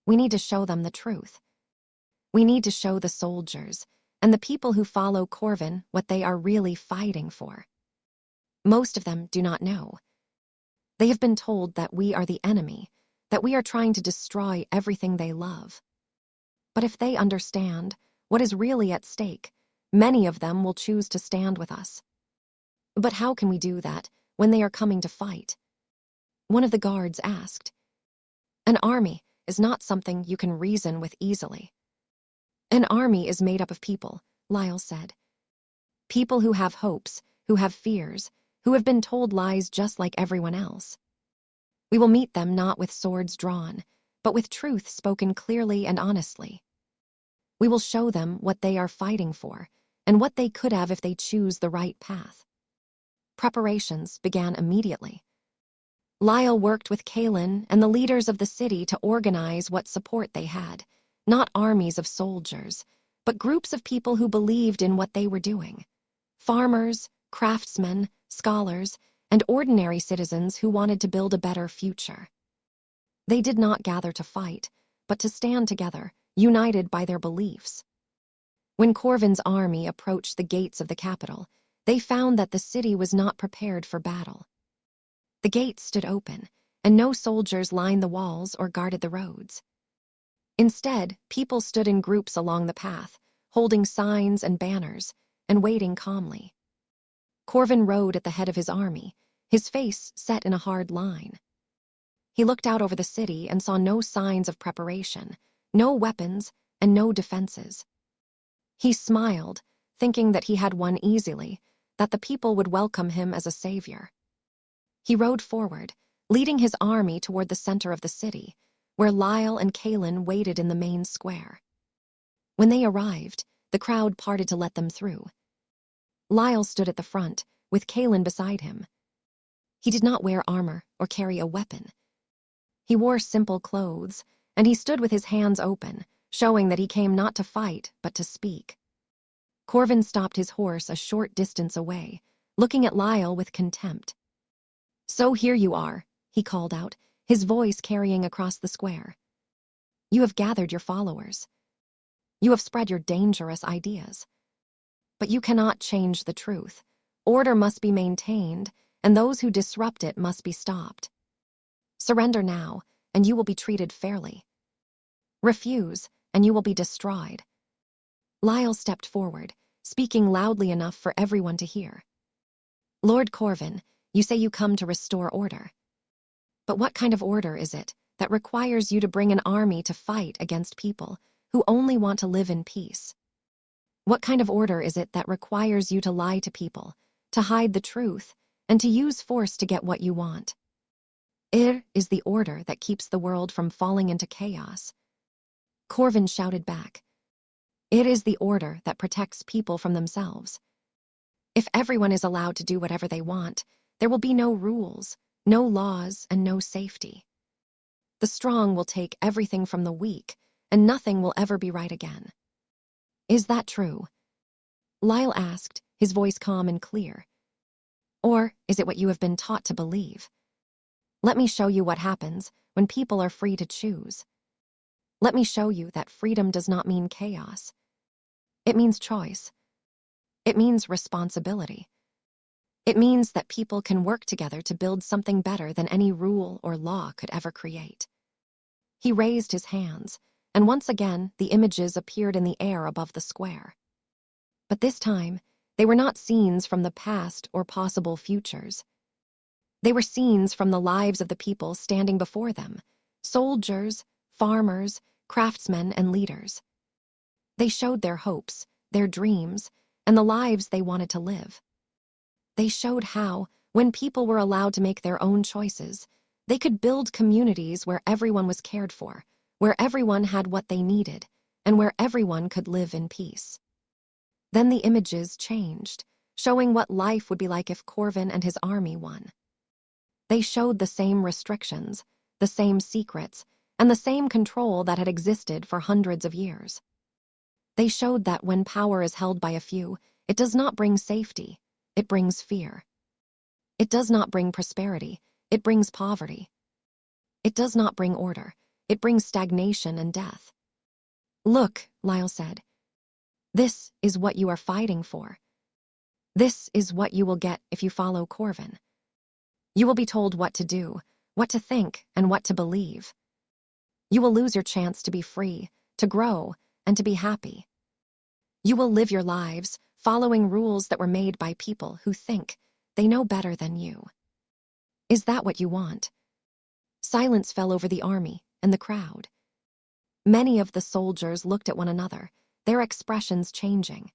We need to show them the truth. We need to show the soldiers and the people who follow Corvin what they are really fighting for. Most of them do not know. They have been told that we are the enemy, that we are trying to destroy everything they love. But if they understand what is really at stake, many of them will choose to stand with us." "But how can we do that when they are coming to fight?" one of the guards asked. "An army is not something you can reason with easily." "An army is made up of people," Lyle said. "People who have hopes, who have fears, who have been told lies just like everyone else. We will meet them not with swords drawn, but with truth spoken clearly and honestly. We will show them what they are fighting for, and what they could have if they choose the right path." Preparations began immediately. Lyle worked with Kaylin and the leaders of the city to organize what support they had, not armies of soldiers, but groups of people who believed in what they were doing. Farmers, craftsmen, scholars, and ordinary citizens who wanted to build a better future. They did not gather to fight, but to stand together, united by their beliefs. When Corvin's army approached the gates of the capital, they found that the city was not prepared for battle. The gates stood open, and no soldiers lined the walls or guarded the roads. Instead, people stood in groups along the path, holding signs and banners, and waiting calmly. Corvin rode at the head of his army, his face set in a hard line. He looked out over the city and saw no signs of preparation, no weapons, and no defenses. He smiled, thinking that he had won easily, that the people would welcome him as a savior. He rode forward, leading his army toward the center of the city, where Lyle and Kaylin waited in the main square. When they arrived, the crowd parted to let them through. Lyle stood at the front, with Kaylin beside him. He did not wear armor or carry a weapon. He wore simple clothes, and he stood with his hands open, showing that he came not to fight, but to speak. Corvin stopped his horse a short distance away, looking at Lyle with contempt. "So here you are," he called out, his voice carrying across the square. "You have gathered your followers. You have spread your dangerous ideas. But you cannot change the truth. Order must be maintained, and those who disrupt it must be stopped. Surrender now, and you will be treated fairly. Refuse, and you will be destroyed. Lyle stepped forward, speaking loudly enough for everyone to hear. Lord Corvin, you say you come to restore order. But what kind of order is it that requires you to bring an army to fight against people who only want to live in peace? What kind of order is it that requires you to lie to people, to hide the truth, and to use force to get what you want? It is the order that keeps the world from falling into chaos. Corvin shouted back. It is the order that protects people from themselves. If everyone is allowed to do whatever they want, there will be no rules, no laws, and no safety. The strong will take everything from the weak, and nothing will ever be right again. Is that true? Lyle asked, his voice calm and clear. Or is it what you have been taught to believe? Let me show you what happens when people are free to choose. Let me show you that freedom does not mean chaos. It means choice. It means responsibility. It means that people can work together to build something better than any rule or law could ever create. He raised his hands, and once again the images appeared in the air above the square. But this time, they were not scenes from the past or possible futures. They were scenes from the lives of the people standing before them, soldiers, farmers, craftsmen, and leaders. They showed their hopes, their dreams, and the lives they wanted to live. They showed how, when people were allowed to make their own choices, they could build communities where everyone was cared for, where everyone had what they needed, and where everyone could live in peace. Then the images changed, showing what life would be like if Corvin and his army won. They showed the same restrictions, the same secrets, and the same control that had existed for hundreds of years. They showed that when power is held by a few, it does not bring safety, it brings fear. It does not bring prosperity, it brings poverty. It does not bring order, it brings stagnation and death. Look, Lyle said. This is what you are fighting for. This is what you will get if you follow Corvin. You will be told what to do, what to think, and what to believe. You will lose your chance to be free, to grow, and to be happy. You will live your lives following rules that were made by people who think they know better than you. Is that what you want? Silence fell over the army and the crowd. Many of the soldiers looked at one another, their expressions changing.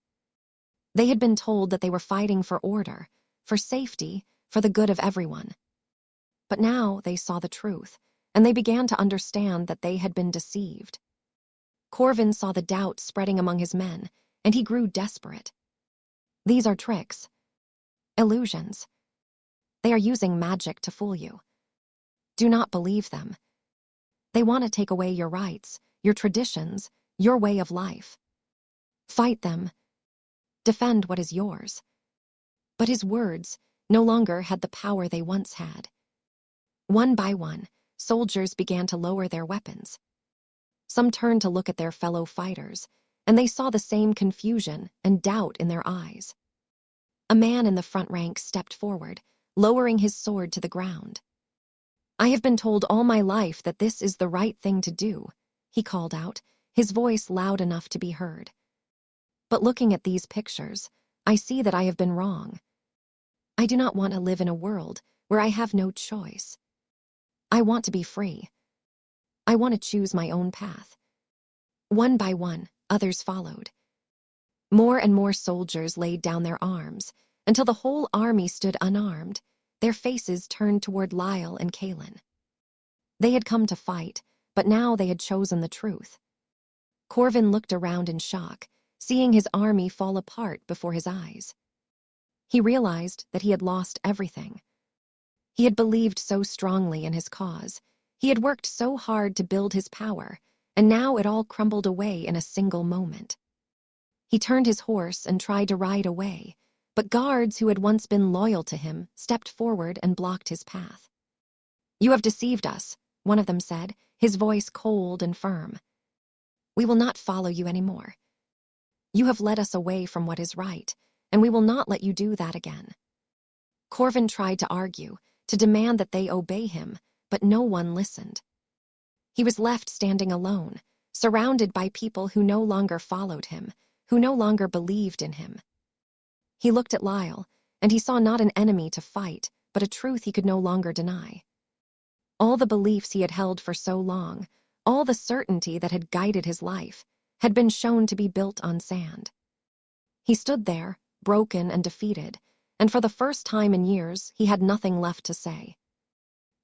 They had been told that they were fighting for order, for safety, for the good of everyone. But now they saw the truth, and they began to understand that they had been deceived. Corvin saw the doubt spreading among his men, and he grew desperate. These are tricks. Illusions. They are using magic to fool you. Do not believe them. They want to take away your rights, your traditions, your way of life. Fight them. Defend what is yours. But his words no longer had the power they once had. One by one, soldiers began to lower their weapons. Some turned to look at their fellow fighters, and they saw the same confusion and doubt in their eyes. A man in the front rank stepped forward, lowering his sword to the ground. I have been told all my life that this is the right thing to do, he called out, his voice loud enough to be heard. But looking at these pictures, I see that I have been wrong. I do not want to live in a world where I have no choice. I want to be free. I want to choose my own path. One by one, others followed. More and more soldiers laid down their arms, until the whole army stood unarmed, their faces turned toward Lyle and Kaelin. They had come to fight, but now they had chosen the truth. Corvin looked around in shock, seeing his army fall apart before his eyes. He realized that he had lost everything. He had believed so strongly in his cause. He had worked so hard to build his power, and now it all crumbled away in a single moment. He turned his horse and tried to ride away, but guards who had once been loyal to him stepped forward and blocked his path. You have deceived us, one of them said, his voice cold and firm. We will not follow you anymore. You have led us away from what is right, and we will not let you do that again. Corvin tried to argue, to demand that they obey him, but no one listened. He was left standing alone, surrounded by people who no longer followed him, who no longer believed in him. He looked at Lyle, and he saw not an enemy to fight, but a truth he could no longer deny. All the beliefs he had held for so long, all the certainty that had guided his life, had been shown to be built on sand. He stood there, broken and defeated, and for the first time in years, he had nothing left to say.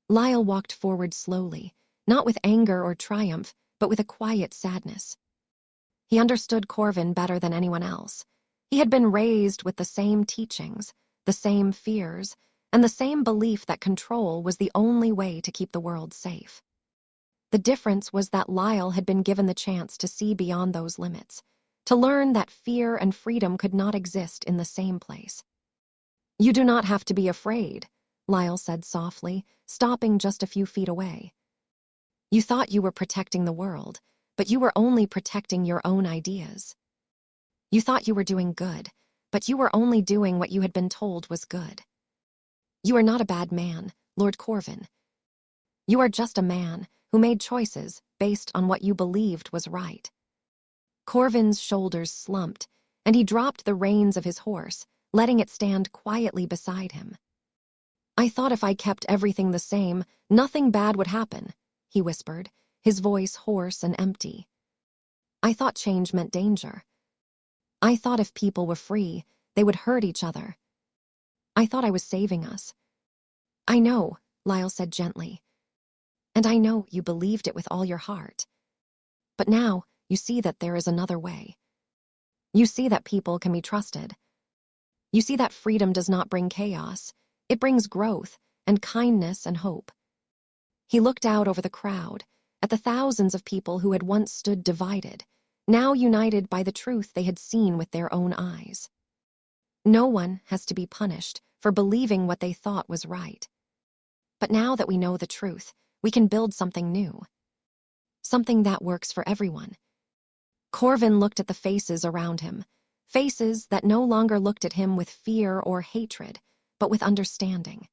Lyle walked forward slowly, not with anger or triumph, but with a quiet sadness. He understood Corvin better than anyone else. He had been raised with the same teachings, the same fears, and the same belief that control was the only way to keep the world safe. The difference was that Lyle had been given the chance to see beyond those limits, to learn that fear and freedom could not exist in the same place. "You do not have to be afraid," Lyle said softly, stopping just a few feet away. "You thought you were protecting the world, but you were only protecting your own ideas. You thought you were doing good, but you were only doing what you had been told was good. You are not a bad man, Lord Corvin. You are just a man who made choices based on what you believed was right." Corvin's shoulders slumped, and he dropped the reins of his horse, letting it stand quietly beside him. "I thought if I kept everything the same, nothing bad would happen," he whispered, his voice hoarse and empty. "I thought change meant danger. I thought if people were free, they would hurt each other. I thought I was saving us." "I know," Lyle said gently. "And I know you believed it with all your heart. But now you see that there is another way. You see that people can be trusted. You see that freedom does not bring chaos. It brings growth and kindness and hope." He looked out over the crowd, at the thousands of people who had once stood divided, now united by the truth they had seen with their own eyes. No one has to be punished for believing what they thought was right. But now that we know the truth, we can build something new. Something that works for everyone. Corvin looked at the faces around him, faces that no longer looked at him with fear or hatred, but with understanding.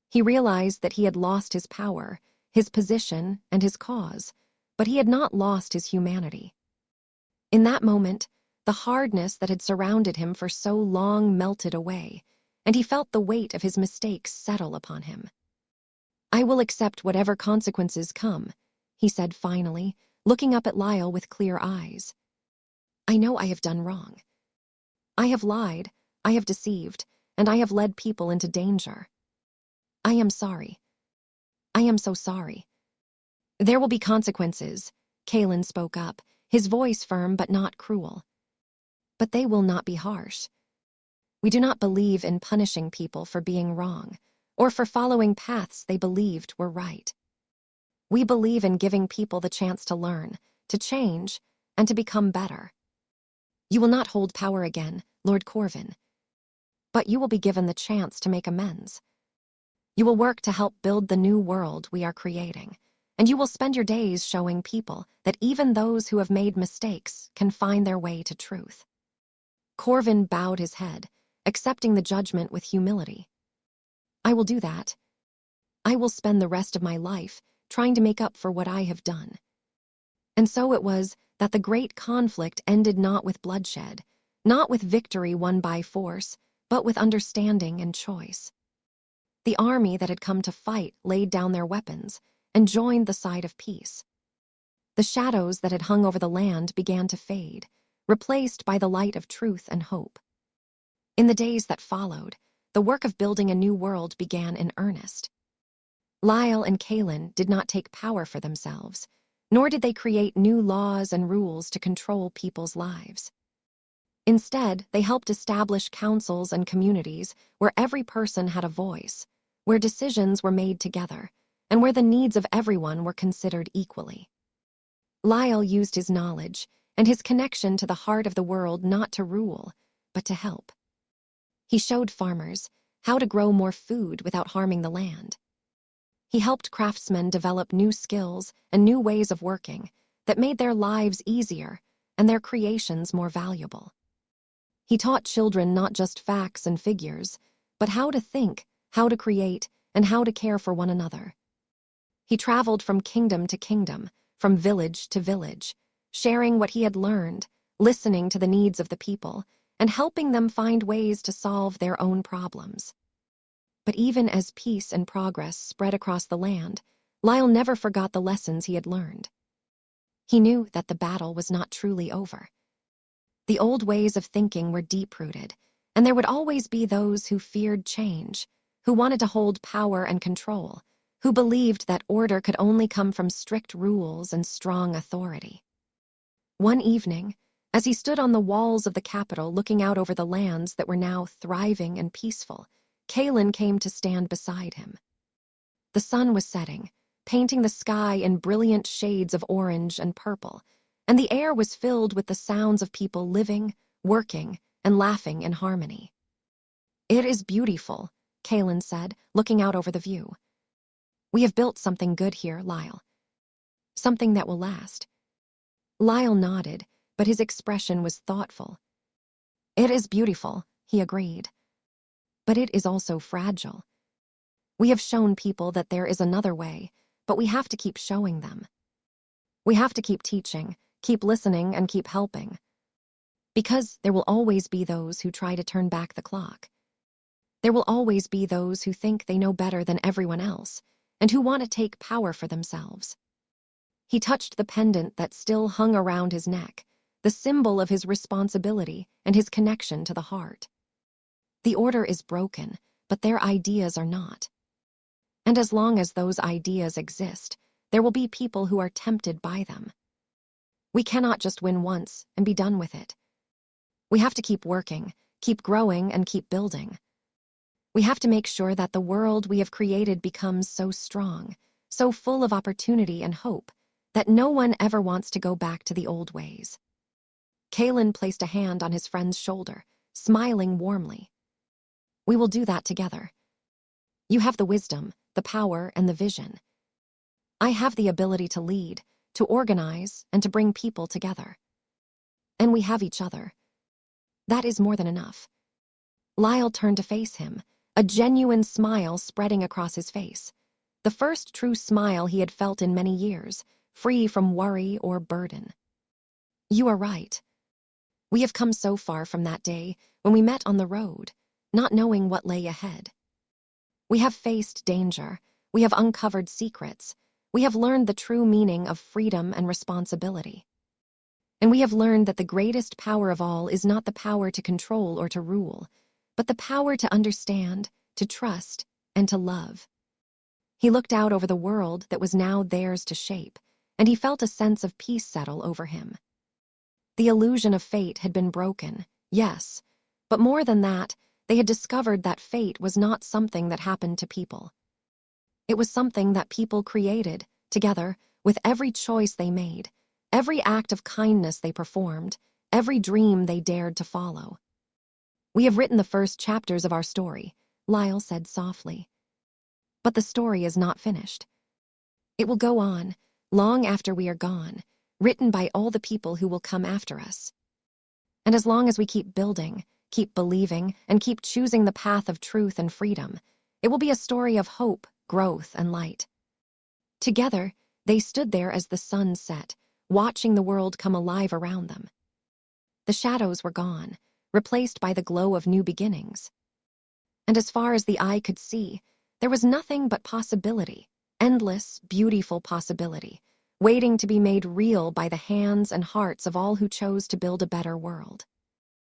He realized that he had lost his power, his position, and his cause, but he had not lost his humanity. In that moment, the hardness that had surrounded him for so long melted away, and he felt the weight of his mistakes settle upon him. "I will accept whatever consequences come," he said finally, looking up at Lyle with clear eyes. "I know I have done wrong. I have lied, I have deceived, and I have led people into danger. I am sorry. I am so sorry." "There will be consequences," Kalen spoke up, his voice firm but not cruel. "But they will not be harsh. We do not believe in punishing people for being wrong, or for following paths they believed were right. We believe in giving people the chance to learn, to change, and to become better. You will not hold power again, Lord Corvin, but you will be given the chance to make amends. You will work to help build the new world we are creating, and you will spend your days showing people that even those who have made mistakes can find their way to truth." Corvin bowed his head, accepting the judgment with humility. "I will do that. I will spend the rest of my life trying to make up for what I have done." And so it was that the great conflict ended not with bloodshed, not with victory won by force, but with understanding and choice. The army that had come to fight laid down their weapons and joined the side of peace. The shadows that had hung over the land began to fade, replaced by the light of truth and hope. In the days that followed, the work of building a new world began in earnest. Lyle and Kalen did not take power for themselves, nor did they create new laws and rules to control people's lives. Instead, they helped establish councils and communities where every person had a voice, where decisions were made together, and where the needs of everyone were considered equally. Lyle used his knowledge and his connection to the heart of the world not to rule, but to help. He showed farmers how to grow more food without harming the land. He helped craftsmen develop new skills and new ways of working that made their lives easier and their creations more valuable. He taught children not just facts and figures, but how to think, how to create, and how to care for one another. He traveled from kingdom to kingdom, from village to village, sharing what he had learned, listening to the needs of the people, and helping them find ways to solve their own problems. But even as peace and progress spread across the land, Lyle never forgot the lessons he had learned. He knew that the battle was not truly over. The old ways of thinking were deep-rooted, and there would always be those who feared change, who wanted to hold power and control, who believed that order could only come from strict rules and strong authority. One evening, as he stood on the walls of the capital looking out over the lands that were now thriving and peaceful, Kaelin came to stand beside him. The sun was setting, painting the sky in brilliant shades of orange and purple, and the air was filled with the sounds of people living, working, and laughing in harmony. "It is beautiful," Kaelin said, looking out over the view. "We have built something good here, Lyle. Something that will last." Lyle nodded, but his expression was thoughtful. "It is beautiful," he agreed. "But it is also fragile. We have shown people that there is another way, but we have to keep showing them. We have to keep teaching, keep listening, and keep helping. Because there will always be those who try to turn back the clock. There will always be those who think they know better than everyone else, and who want to take power for themselves." He touched the pendant that still hung around his neck, the symbol of his responsibility and his connection to the heart. "The order is broken, but their ideas are not. And as long as those ideas exist, there will be people who are tempted by them. We cannot just win once and be done with it. We have to keep working, keep growing, and keep building. We have to make sure that the world we have created becomes so strong, so full of opportunity and hope, that no one ever wants to go back to the old ways." Kaelin placed a hand on his friend's shoulder, smiling warmly. "We will do that together. You have the wisdom, the power, and the vision. I have the ability to lead, to organize, and to bring people together. And we have each other. That is more than enough." Lyle turned to face him, a genuine smile spreading across his face. The first true smile he had felt in many years, free from worry or burden. "You are right. We have come so far from that day when we met on the road, not knowing what lay ahead. We have faced danger, we have uncovered secrets, we have learned the true meaning of freedom and responsibility. And we have learned that the greatest power of all is not the power to control or to rule, but the power to understand, to trust, and to love." He looked out over the world that was now theirs to shape, and he felt a sense of peace settle over him. The illusion of fate had been broken, yes, but more than that, they had discovered that fate was not something that happened to people. It was something that people created, together, with every choice they made, every act of kindness they performed, every dream they dared to follow. "We have written the first chapters of our story," Lyle said softly. "But the story is not finished. It will go on, long after we are gone, written by all the people who will come after us. And as long as we keep building, keep believing, and keep choosing the path of truth and freedom, it will be a story of hope, growth, and light." Together, they stood there as the sun set, watching the world come alive around them. The shadows were gone, replaced by the glow of new beginnings. And as far as the eye could see, there was nothing but possibility, endless, beautiful possibility, waiting to be made real by the hands and hearts of all who chose to build a better world.